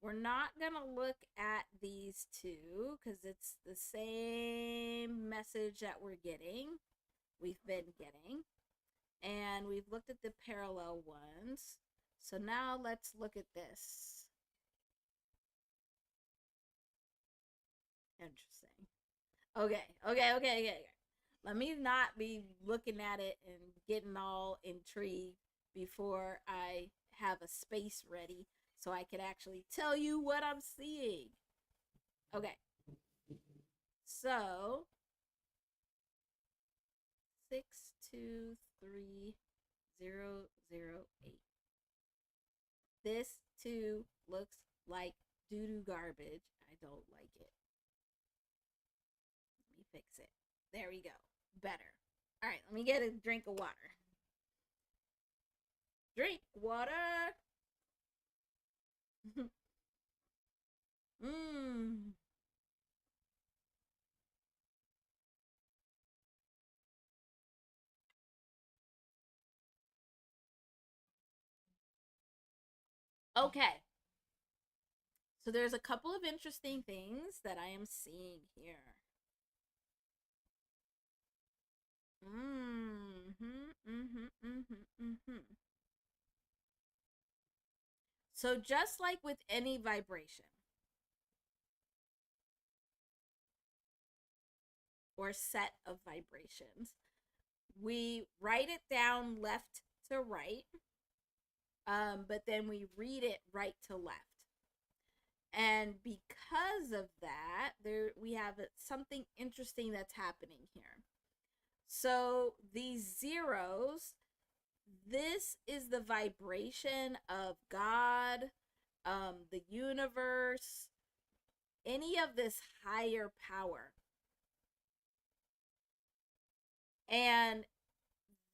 we're not going to look at these two because it's the same message that we've been getting. And we've looked at the parallel ones. So now let's look at this. Interesting. Okay. Let me not be looking at it and getting all intrigued before I have a space ready so I can actually tell you what I'm seeing. Okay. So 623008. This too looks like doo-doo garbage. I don't like it. Let me fix it. There we go. Better. All right, let me get a drink of water. Drink water. Mmm. Okay. So there's a couple of interesting things that I am seeing here. So just like with any vibration or set of vibrations, we write it down left to right, but then we read it right to left. And because of that, there we have something interesting that's happening here. So these zeros, this is the vibration of God, the universe, any of this higher power. And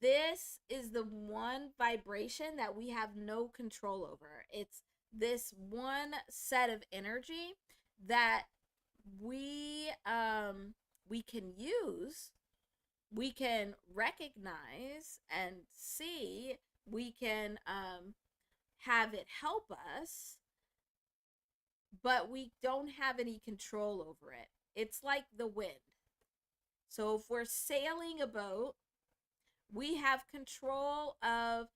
this is the one vibration that we have no control over. It's this one set of energy that we can use, we can recognize and see, we can have it help us, but we don't have any control over it. It's like the wind. So if we're sailing a boat, we have control of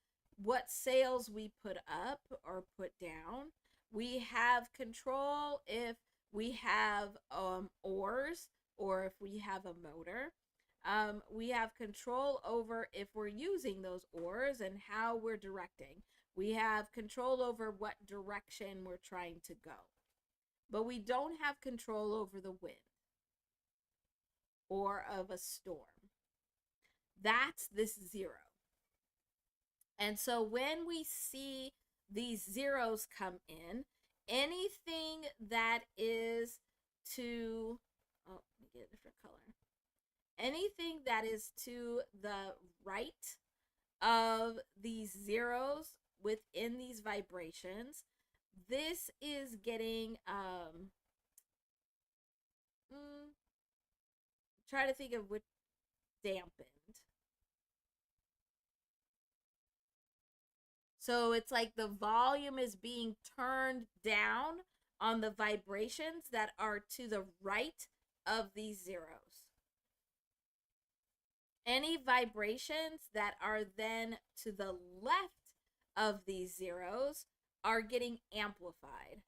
what sails we put up or put down. We have control if we have oars or if we have a motor. We have control over if we're using those oars and how we're directing. We have control over what direction we're trying to go. But we don't have control over the wind or of a storm. That's this zero. And so when we see these zeros come in, anything that is to, oh, let me get a different color. Anything that is to the right of these zeros within these vibrations, this is getting, try to think of what dampened. So it's like the volume is being turned down on the vibrations that are to the right of these zeros. Any vibrations that are then to the left of these zeros are getting amplified.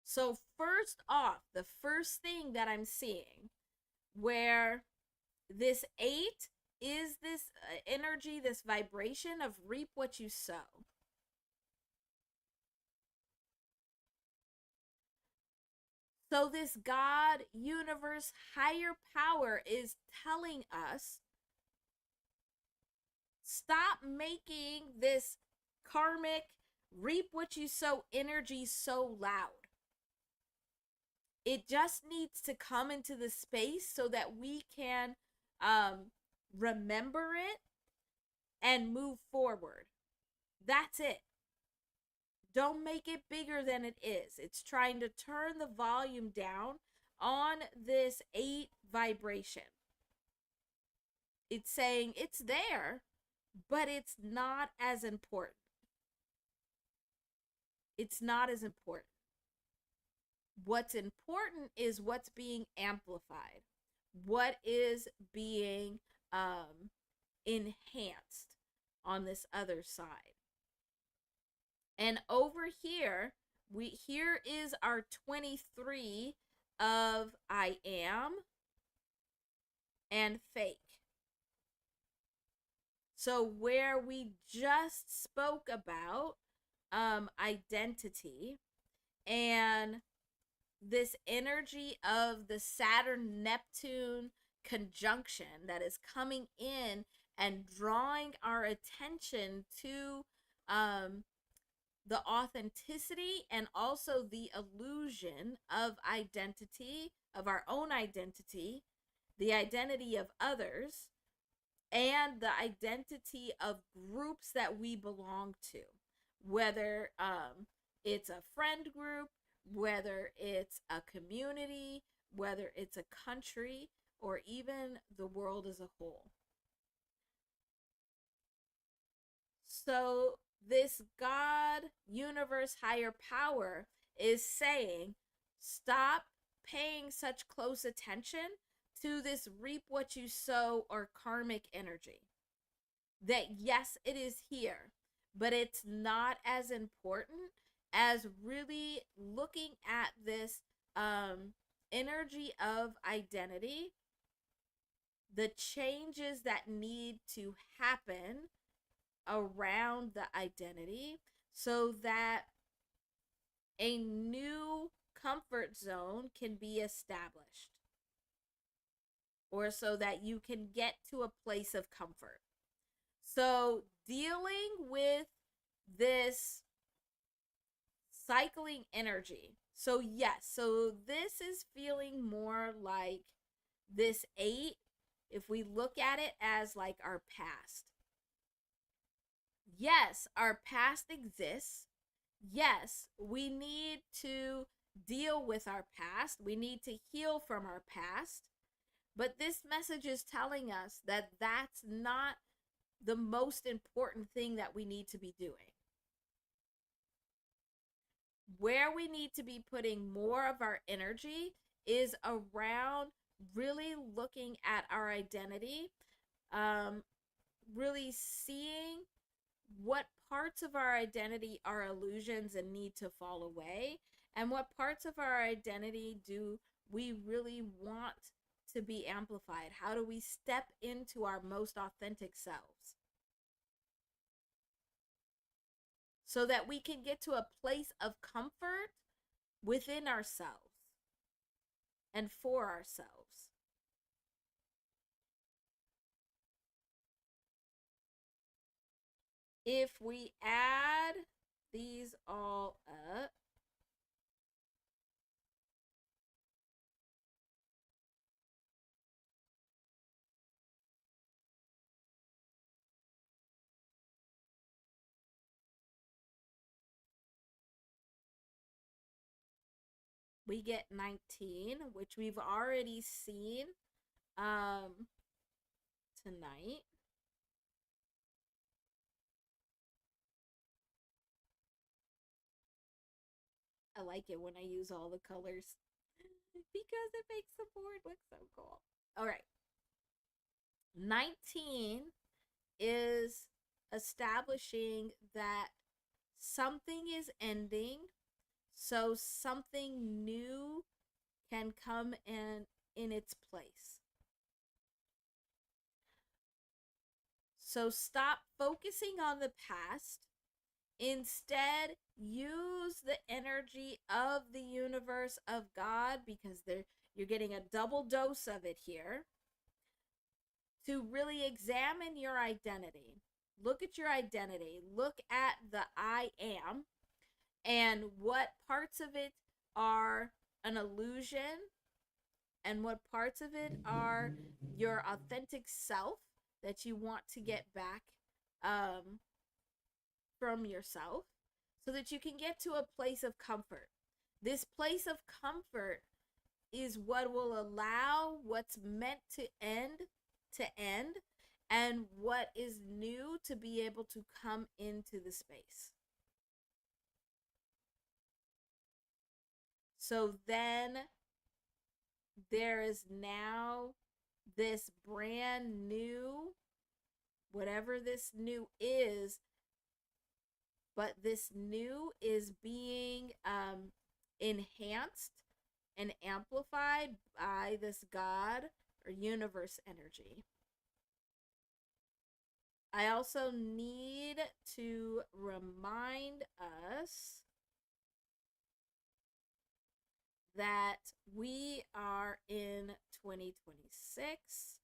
So first off, the first thing that I'm seeing where this 8 is this energy, this vibration of reap what you sow. So this God, universe, higher power is telling us, stop making this karmic reap what you sow energy so loud. It just needs to come into the space so that we can remember it and move forward. That's it. Don't make it bigger than it is. It's trying to turn the volume down on this 8 vibration. It's saying it's there, but it's not as important. It's not as important. What's important is what's being amplified, what is being enhanced on this other side. And over here, here is our 23 of I am and fake. So where we just spoke about identity and this energy of the Saturn-Neptune conjunction that is coming in and drawing our attention to the authenticity and also the illusion of identity, of our own identity, the identity of others, and the identity of groups that we belong to, whether it's a friend group, whether it's a community, whether it's a country, or even the world as a whole. So this God, universe, higher power is saying, stop paying such close attention to this reap what you sow or karmic energy. That yes, it is here, but it's not as important as really looking at this energy of identity, the changes that need to happen around the identity so that a new comfort zone can be established, or so that you can get to a place of comfort. So, dealing with this cycling energy. So, yes, so this is feeling more like this 8, if we look at it as like our past. Yes, our past exists. Yes, we need to deal with our past. We need to heal from our past. But this message is telling us that that's not the most important thing that we need to be doing. Where we need to be putting more of our energy is around really looking at our identity, really seeing what parts of our identity are illusions and need to fall away, and what parts of our identity do we really want to be amplified. How do we step into our most authentic selves so that we can get to a place of comfort within ourselves and for ourselves? If we add these all up, we get 19, which we've already seen tonight. I like it when I use all the colors because it makes the board look so cool. All right. 19 is establishing that something is ending, so something new can come in its place. So stop focusing on the past. Instead, use the energy of the universe, of God, because you're getting a double dose of it here, to really examine your identity. Look at your identity. Look at the I am and what parts of it are an illusion and what parts of it are your authentic self that you want to get back from yourself, so that you can get to a place of comfort. This place of comfort is what will allow what's meant to end, and what is new to be able to come into the space. So then there is now this brand new, whatever this new is, but this new is being enhanced and amplified by this God or universe energy. I also need to remind us that we are in 2026,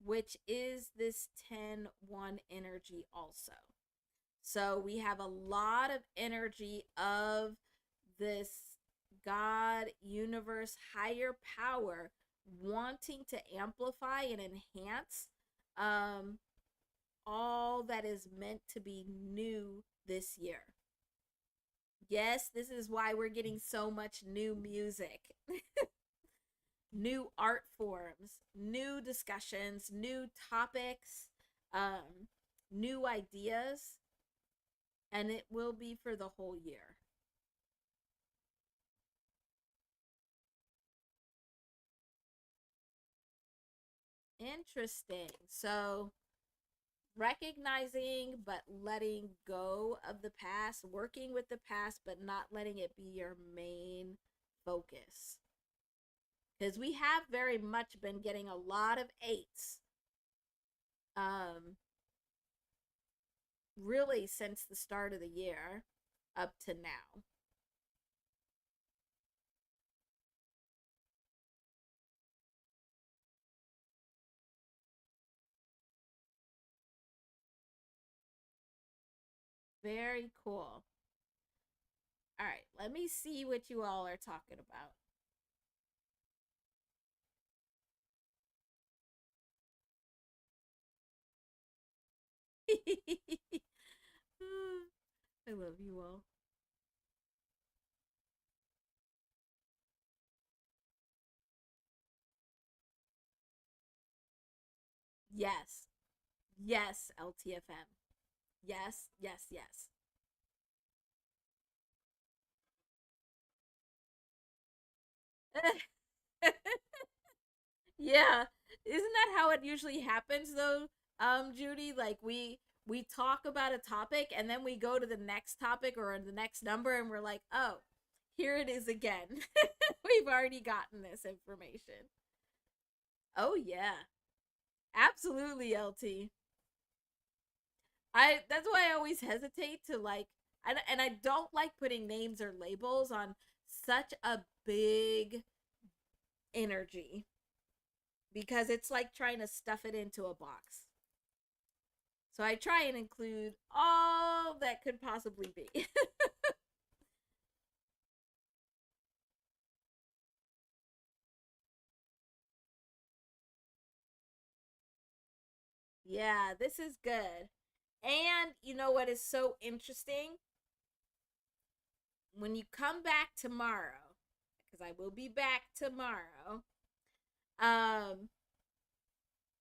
which is this 10-1 energy also. So we have a lot of energy of this God, universe, higher power wanting to amplify and enhance all that is meant to be new this year. Yes, this is why we're getting so much new music, new art forms, new discussions, new topics, new ideas, and it will be for the whole year. Interesting. So, recognizing but letting go of the past, working with the past but not letting it be your main focus. Because we have very much been getting a lot of eights, um, really since the start of the year up to now. Very cool. All right, let me see what you all are talking about. I love you all. Yes. Yes, LTFM. Yes, yes, yes. Yeah. Isn't that how it usually happens though, Judy? Like we talk about a topic and then we go to the next topic or the next number and we're like, "Oh, here it is again." We've already gotten this information. Oh yeah. Absolutely, LT. I That's why I always hesitate to like and I don't like putting names or labels on such a big energy because it's like trying to stuff it into a box. So I try and include all that could possibly be. Yeah, this is good. And you know what is so interesting? When you come back tomorrow, because I will be back tomorrow, um,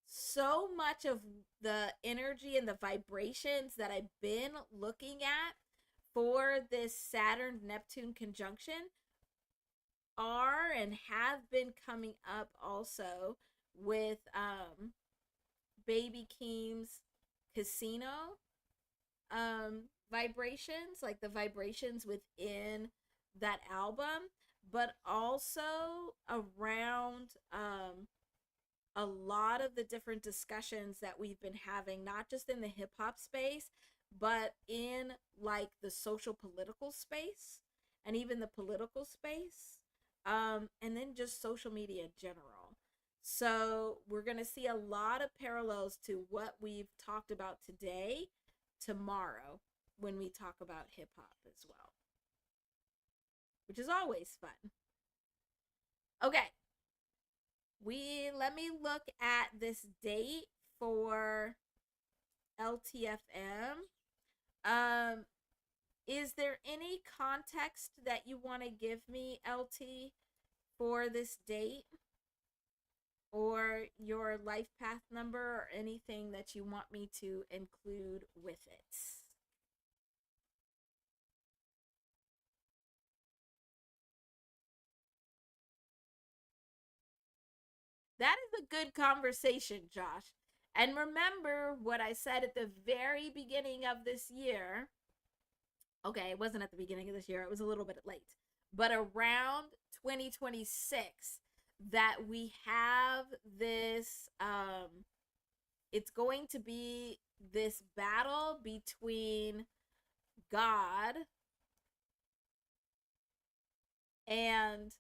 so much of the energy and the vibrations that I've been looking at for this Saturn Neptune conjunction are and have been coming up also with Baby Keem's casino vibrations, like the vibrations within that album, but also around a lot of the different discussions that we've been having, not just in the hip hop space, but in like the social political space and even the political space, and then just social media in general. So we're going to see a lot of parallels to what we've talked about today tomorrow when we talk about hip hop as well, which is always fun. Okay, we let me look at this date for LTFM. Um, is there any context that you want to give me, LT, for this date or your life path number or anything that you want me to include with it? That is a good conversation, Josh. And remember what I said at the very beginning of this year. Okay, it wasn't at the beginning of this year, it was a little bit late. But around 2026 that we have this it's going to be this battle between God and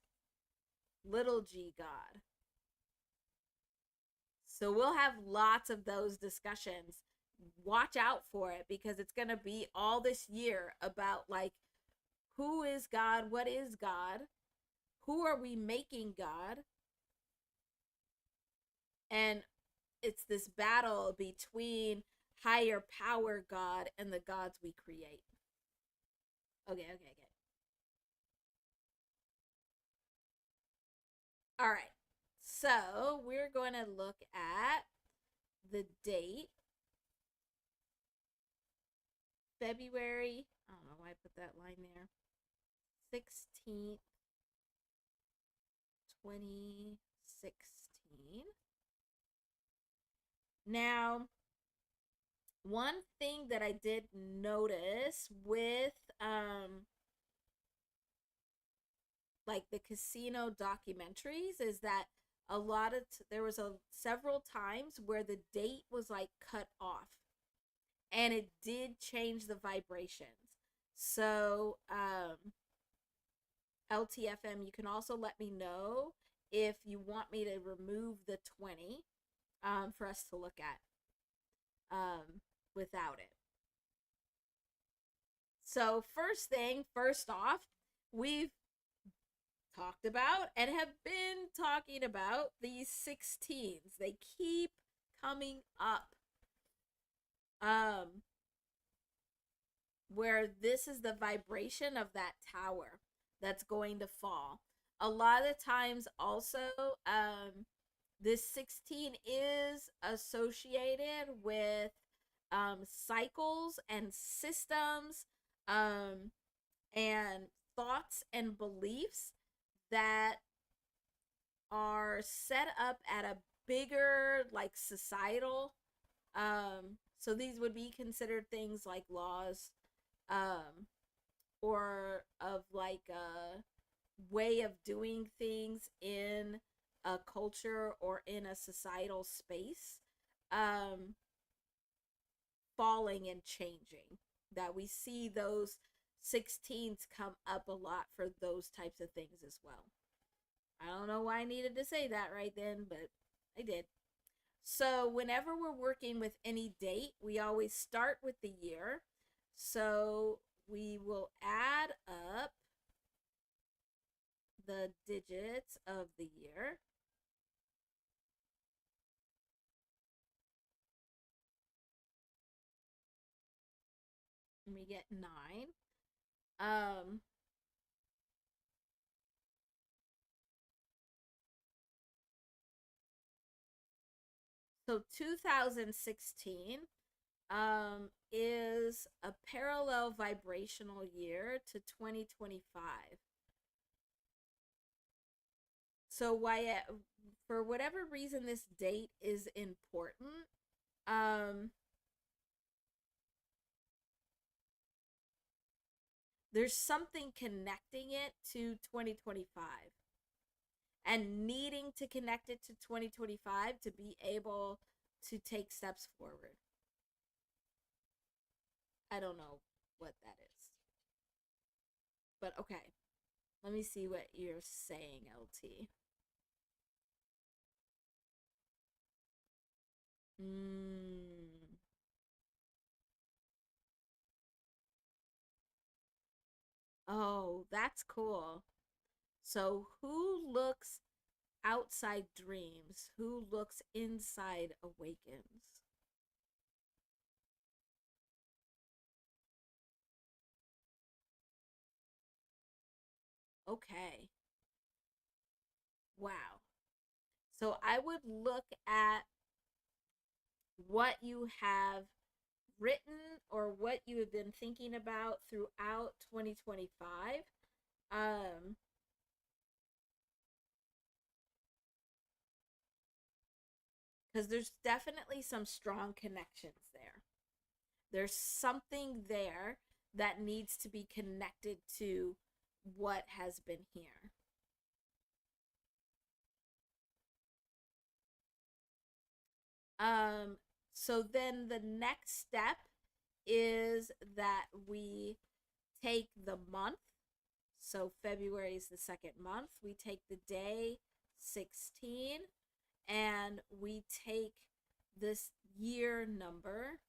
little g God. So we'll have lots of those discussions. Watch out for it because it's going to be all this year about like who is God? What is God? Who are we making God? And it's this battle between higher power God and the gods we create. Okay, okay, okay. All right. So we're going to look at the date February. I don't know why I put that line there. 16th, 2016. Now, one thing that I did notice with like the casino documentaries is that there was a several times where the date was like cut off, and it did change the vibrations. So LTFM, you can also let me know if you want me to remove the 20 for us to look at without it. So first off, we've talked about and have been talking about these 16s. They keep coming up. Where this is the vibration of that tower that's going to fall. A lot of times also this 16 is associated with cycles and systems and thoughts and beliefs that are set up at a bigger like societal so these would be considered things like laws or of like a way of doing things in a culture or in a societal space um falling and changing, that we see those 16s come up a lot for those types of things as well. I don't know why I needed to say that right then, but I did. So, whenever we're working with any date, we always start with the year. So, we will add up the digits of the year. And we get 9. Um, so 2016 is a parallel vibrational year to 2025. So for whatever reason this date is important, um there's something connecting it to 2025 and needing to connect it to 2025 to be able to take steps forward. I don't know what that is. But okay, let me see what you're saying, LT. Mm. Oh, that's cool. So, who looks outside dreams? Who looks inside awakens? Okay. Wow. So, I would look at what you have written or what you have been thinking about throughout 2025. Um, because there's definitely some strong connections there. There's something there that needs to be connected to what has been here. Um, so then the next step is that we take the month. So February is the second month. We take the day 16 and we take this year number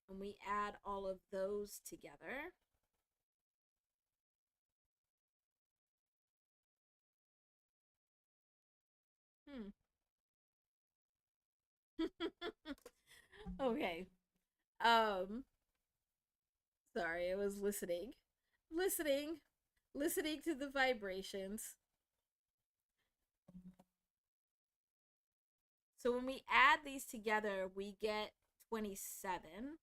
and we add all of those together. Hmm. Okay. Um sorry, I was listening, listening to the vibrations. So when we add these together, we get 27.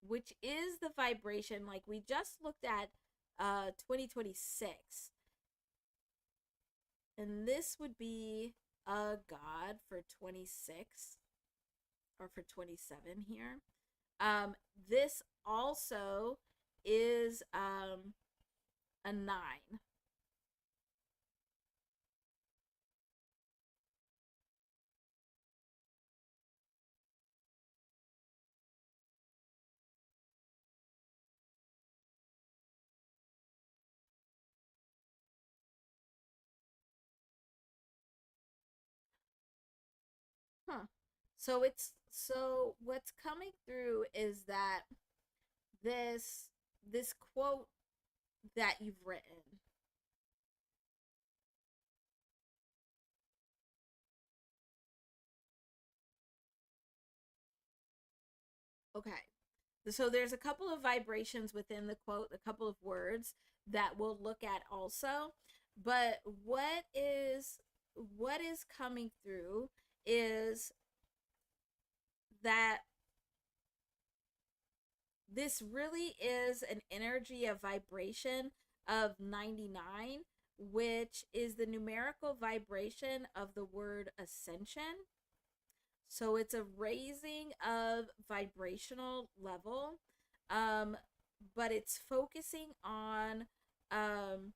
Which is the vibration like we just looked at 2026. And this would be a god for 26 or for 27 here. This also is a 9. Huh. So what's coming through is that this quote that you've written. Okay. So there's a couple of vibrations within the quote, a couple of words that we'll look at also. But what is coming through is that this really is an energy, a vibration of 99, which is the numerical vibration of the word ascension. So it's a raising of vibrational level, um, but it's focusing on um,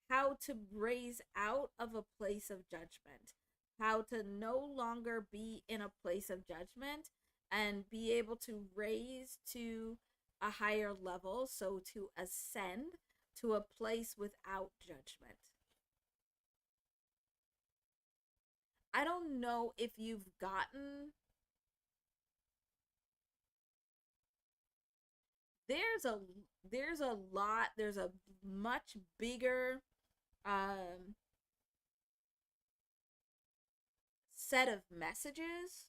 how to raise out of a place of judgment, how to no longer be in a place of judgment and be able to raise to a higher level, so to ascend to a place without judgment. I don't know if you've gotten there's a there's a much bigger um set of messages.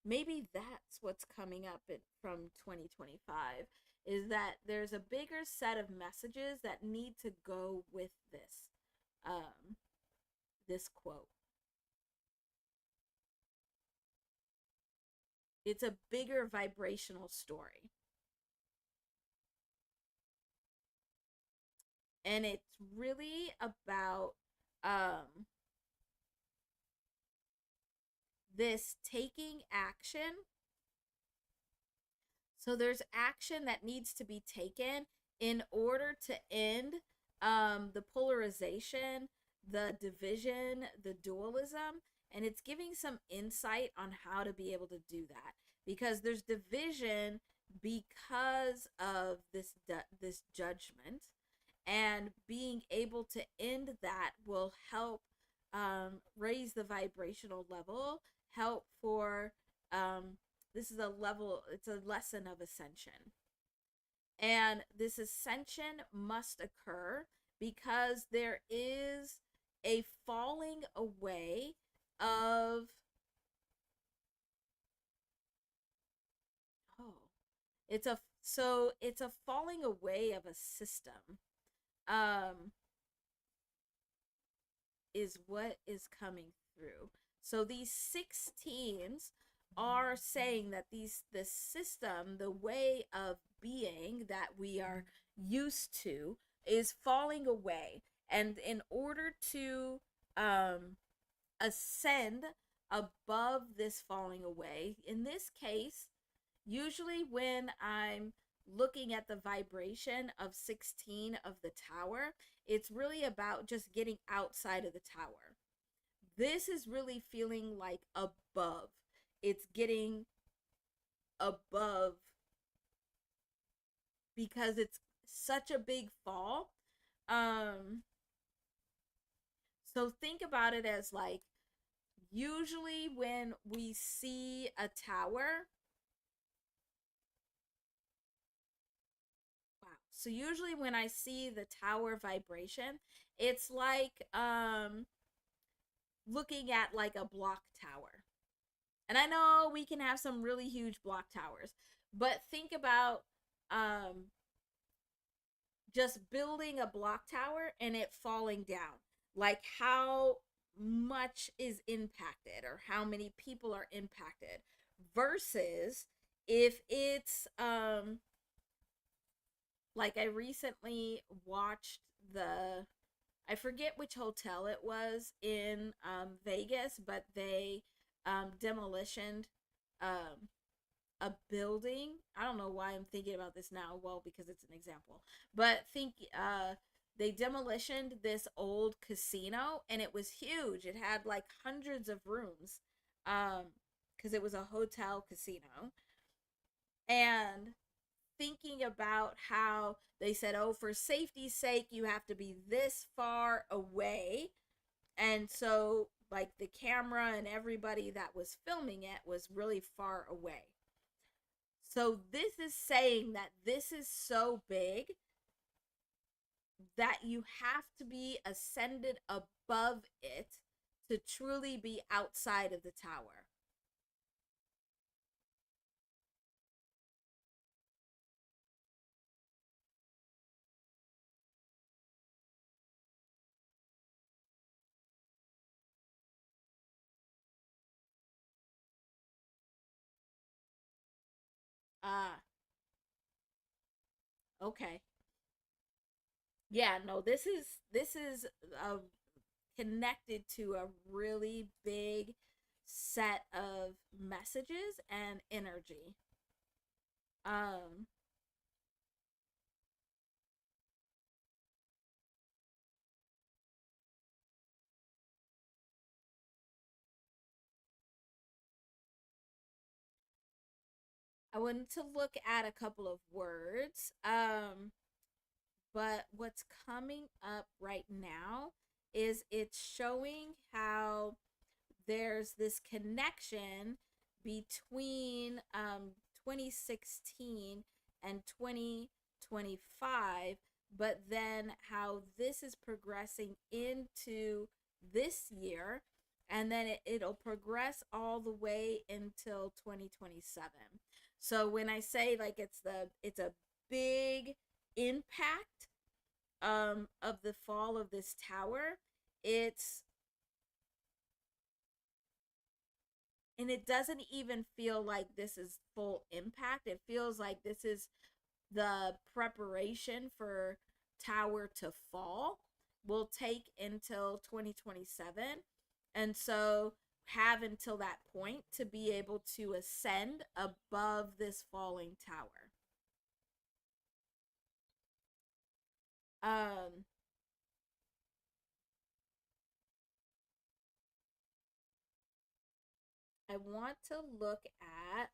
Maybe that's what's coming up from 2025 is that there's a bigger set of messages that need to go with um this quote. It's a bigger vibrational story. And it's really about um this taking action. So there's action that needs to be taken in order to end the polarization, the division, the dualism, and it's giving some insight on how to be able to do that because there's division because of this judgment, and being able to end that will help raise the vibrational level, help for this is a level, it's a lesson of ascension. And this ascension must occur because there is a falling away of oh it's a falling away of a system um is what is coming through. So these 16s are saying that this system, the way of being that we are used to, is falling away. And in order to ascend above this falling away, in this case, usually when I'm looking at the vibration of 16 of the tower, it's really about just getting outside of the tower. This is really feeling like above. It's getting above because it's such a big fall. Um so think about it as like usually when we see a tower, wow. So usually when I see the tower vibration, it's like looking at like a block tower. And I know we can have some really huge block towers, but think about um just building a block tower and it falling down. Like how much is impacted or how many people are impacted versus if it's like I recently watched the I forget which hotel it was in Vegas, but they demolitioned um, a building. I don't know why I'm thinking about this now. Well, because it's an example. But they demolitioned this old casino, and it was huge. It had like hundreds of rooms. Because it was a hotel casino. And thinking about how they said, "Oh, for safety's sake, you have to be this far away." And so like the camera and everybody that was filming it was really far away. So this is saying that this is so big that you have to be ascended above it to truly be outside of the tower. Ah, okay. Yeah, no, this is connected to a really big set of messages and energy. Um I wanted to look at a couple of words. But what's coming up right now is it's showing how there's this connection between 2016 and 2025, but then how this is progressing into this year, and then it'll progress all the way until 2027. So when I say like it's a big impact of the fall of this tower, it's and it doesn't even feel like this is full impact. It feels like this is the preparation for tower to fall will take until 2027. And so have until that point to be able to ascend above this falling tower. Um I want to look at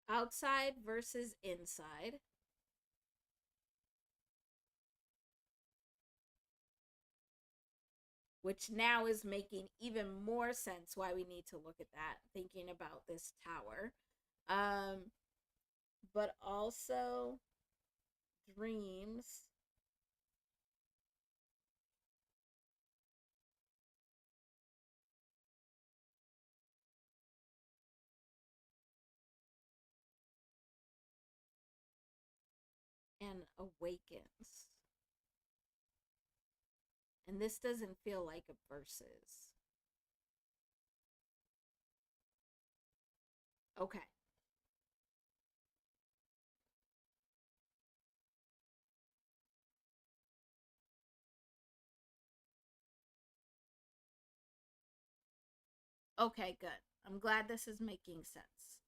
outside versus inside, which now is making even more sense why we need to look at that, thinking about this tower. Um, but also dreams and awakens. And this doesn't feel like a versus. Okay. Okay, good. I'm glad this is making sense.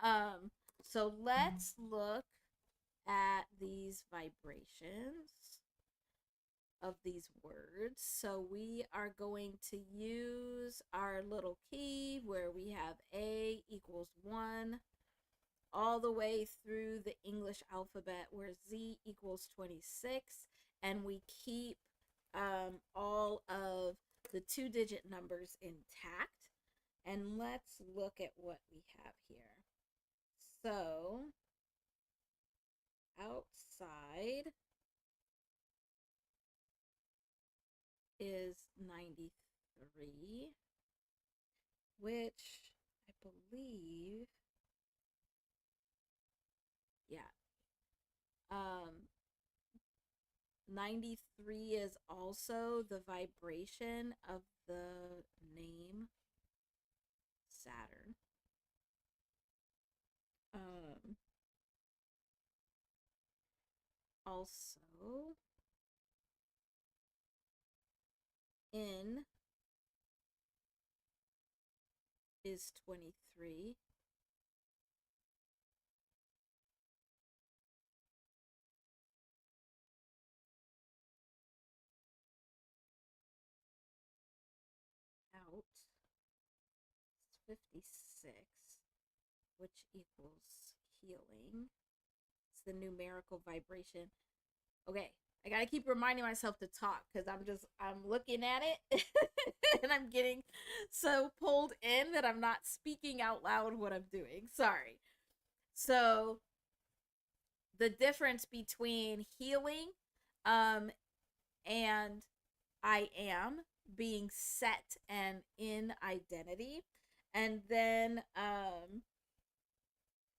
Um, so let's look at these vibrations of these words. So we are going to use our little key where we have A equals 1 all the way through the English alphabet where Z equals 26. And we keep all of the 2-digit numbers intact. And let's look at what we have here. So outside is 93, which I believe, yeah, 93 is also the vibration of the name Saturn. Um, Also, N is 23. Out is 56, which equals healing. It's the numerical vibration. Okay, I gotta keep reminding myself to talk because I'm looking at it and I'm getting so pulled in that I'm not speaking out loud what I'm doing. Sorry. So the difference between healing and I am being set and in identity, and then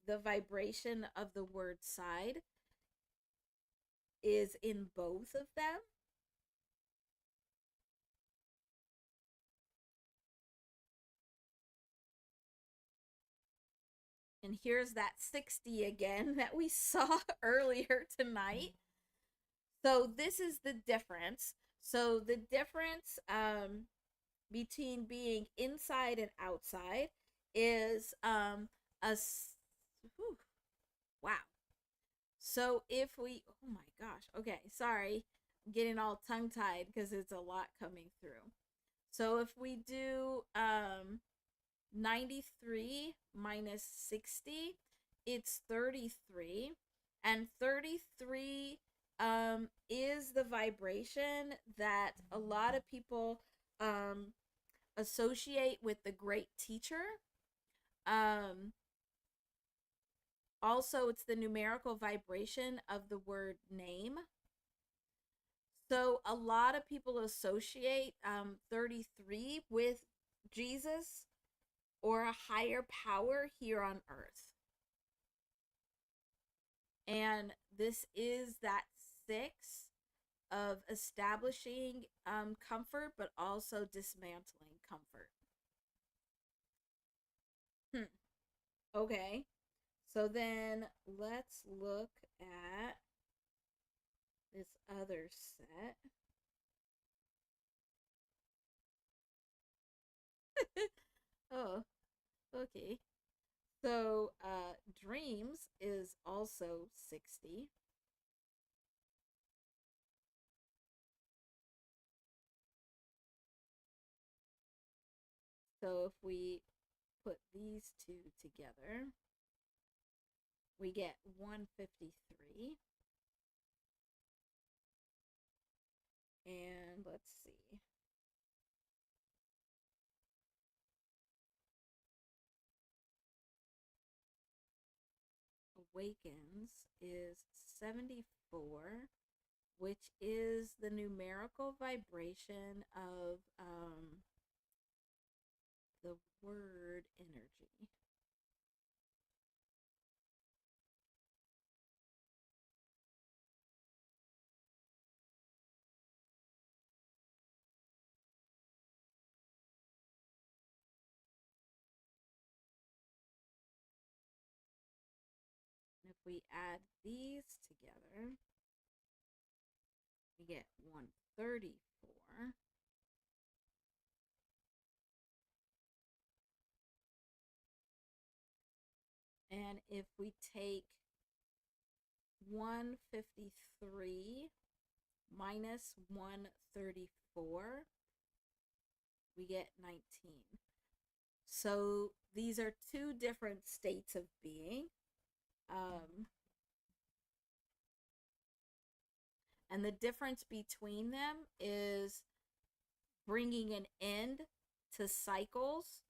the vibration of the word side is in both of them. And here's that 60 again that we saw earlier tonight. So this is the difference. So the difference between being inside and outside is whew, wow. So if we, oh my gosh, okay, sorry, I'm getting all tongue tied because it's a lot coming through. So if we do 93 minus 60, it's 33. And 33 is the vibration that a lot of people associate with the great teacher. Also, it's the numerical vibration of the word name. So a lot of people associate 33 with Jesus or a higher power here on earth. And this is that 6 of establishing comfort, but also dismantling comfort. Okay. So then let's look at this other set. Oh, okay. So dreams is also 60. So if we put these two together, we get 153. And let's see. Awakens is 74, which is the numerical vibration of the word energy. And if we add these together, we get 134. And if we take 153 minus 134, we get 19. So these are two different states of being. And the difference between them is bringing an end to cycles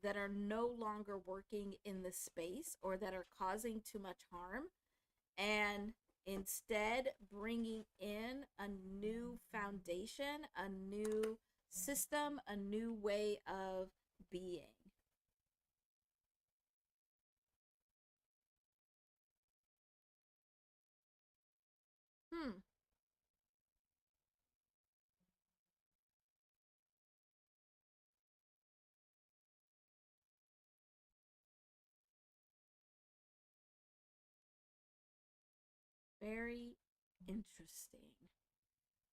that are no longer working in the space or that are causing too much harm, and instead bringing in a new foundation, a new system, a new way of being. Hmm. Very interesting.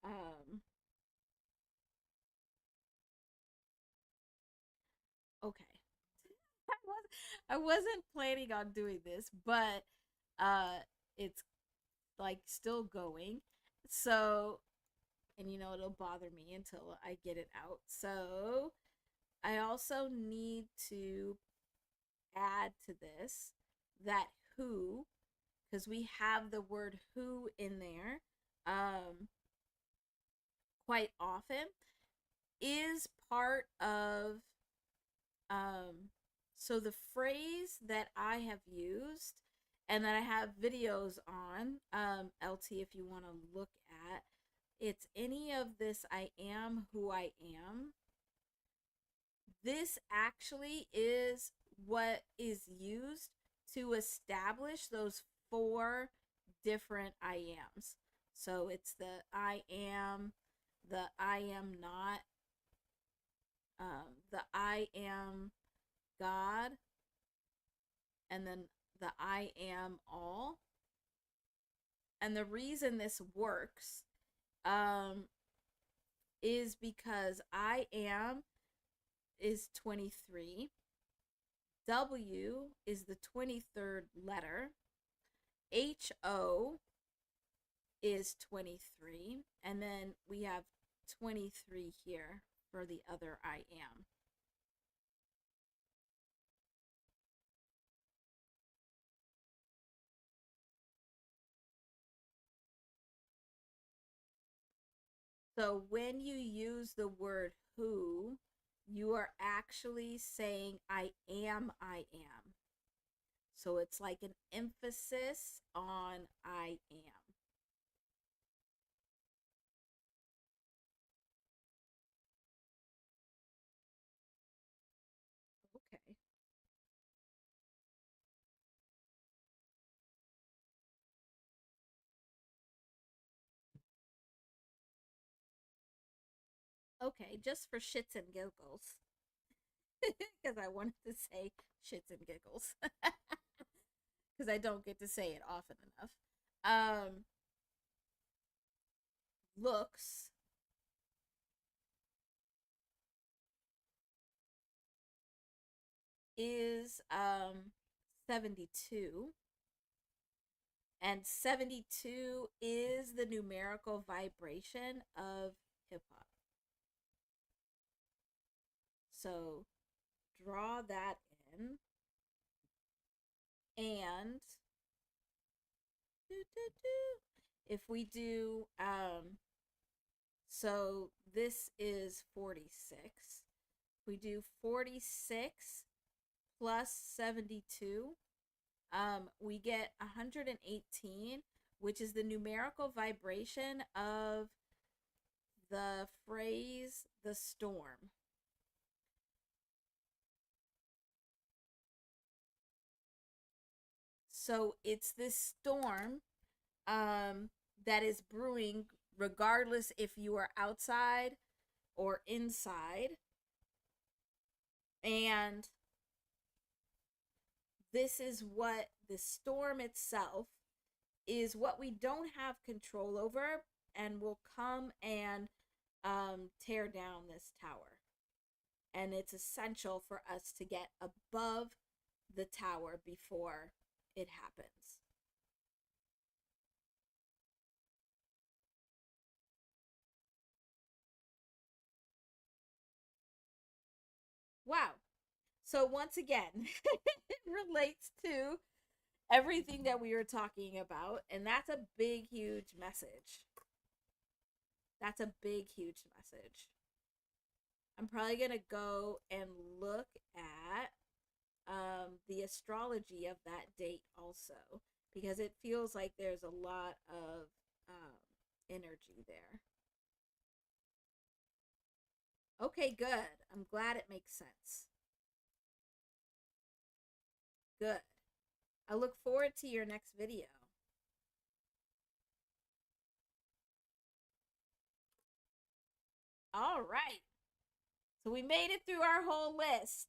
Um, okay. I wasn't planning on doing this, but uh it's like still going. So, and it'll bother me until I get it out. So, I also need to add to this that who, because we have the word who in there quite often, is part of so the phrase that I have used and that I have videos on, LT, if you want to look at, it's any of this I am who I am. This actually is what is used to establish those four different I ams. So it's the I am not, the I am God, and then the I am all. And the reason this works is because I am is 23. W is the 23rd letter. HO is 23. And then we have 23 here for the other I am. So when you use the word who, you are actually saying I am, I am. So it's like an emphasis on I am. Okay. Okay, just for shits and giggles. Because I wanted to say shits and giggles. Because I don't get to say it often enough. Looks is 72, and 72 is the numerical vibration of hip hop. So draw that in, and if we do so this is 46. We do 46 plus 72, we get 118, which is the numerical vibration of the phrase the storm. So it's this storm that is brewing regardless if you are outside or inside. And this is what the storm itself is, what we don't have control over, and will come and tear down this tower. And it's essential for us to get above the tower before it happens. Wow. So once again, it relates to everything that we were talking about, and that's a big, huge message. That's a big, huge message. I'm probably going to go and look at the astrology of that date also, because it feels like there's a lot of energy there. Okay, good. I'm glad it makes sense. Good. I look forward to your next video. All right. So we made it through our whole list.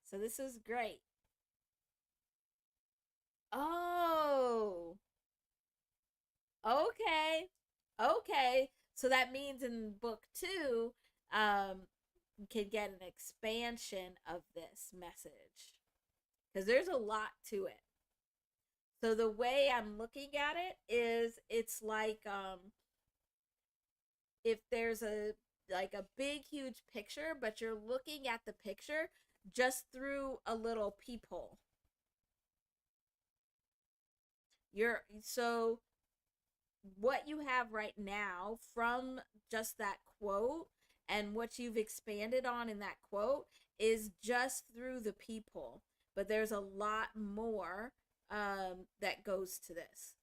So this is great. Oh, Okay. Okay. So that means in book two, you can get an expansion of this message. Because there's a lot to it. So the way I'm looking at it is it's like if there's a like a big huge picture, but you're looking at the picture just through a little peephole. You're so what you have right now from just that quote and what you've expanded on in that quote is just through the peephole, but there's a lot more that goes to this.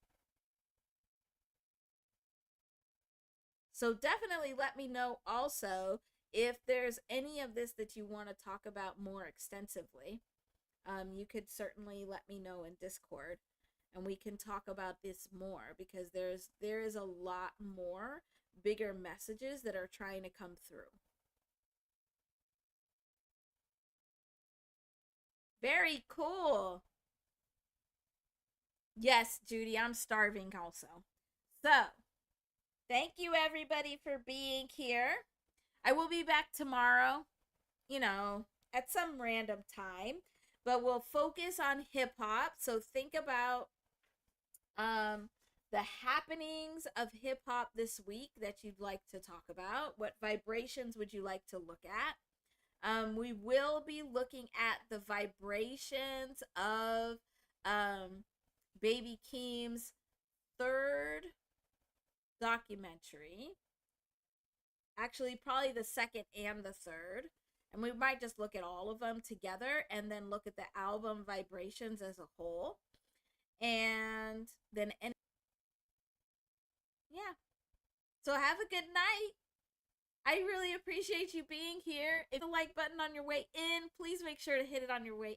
So definitely let me know also if there's any of this that you want to talk about more extensively. You could certainly let me know in Discord and we can talk about this more because there is a lot more bigger messages that are trying to come through. Very cool. Yes, Judy, I'm starving also. So, thank you everybody for being here. I will be back tomorrow, you know, at some random time, but we'll focus on hip hop. So think about um the happenings of hip hop this week that you'd like to talk about. What vibrations would you like to look at? We will be looking at the vibrations of Baby Keem's third documentary. Actually, probably the second and the third. And we might just look at all of them together and then look at the album vibrations as a whole. And then, yeah. So have a good night. I really appreciate you being here. If the like button on your way in, please make sure to hit it on your way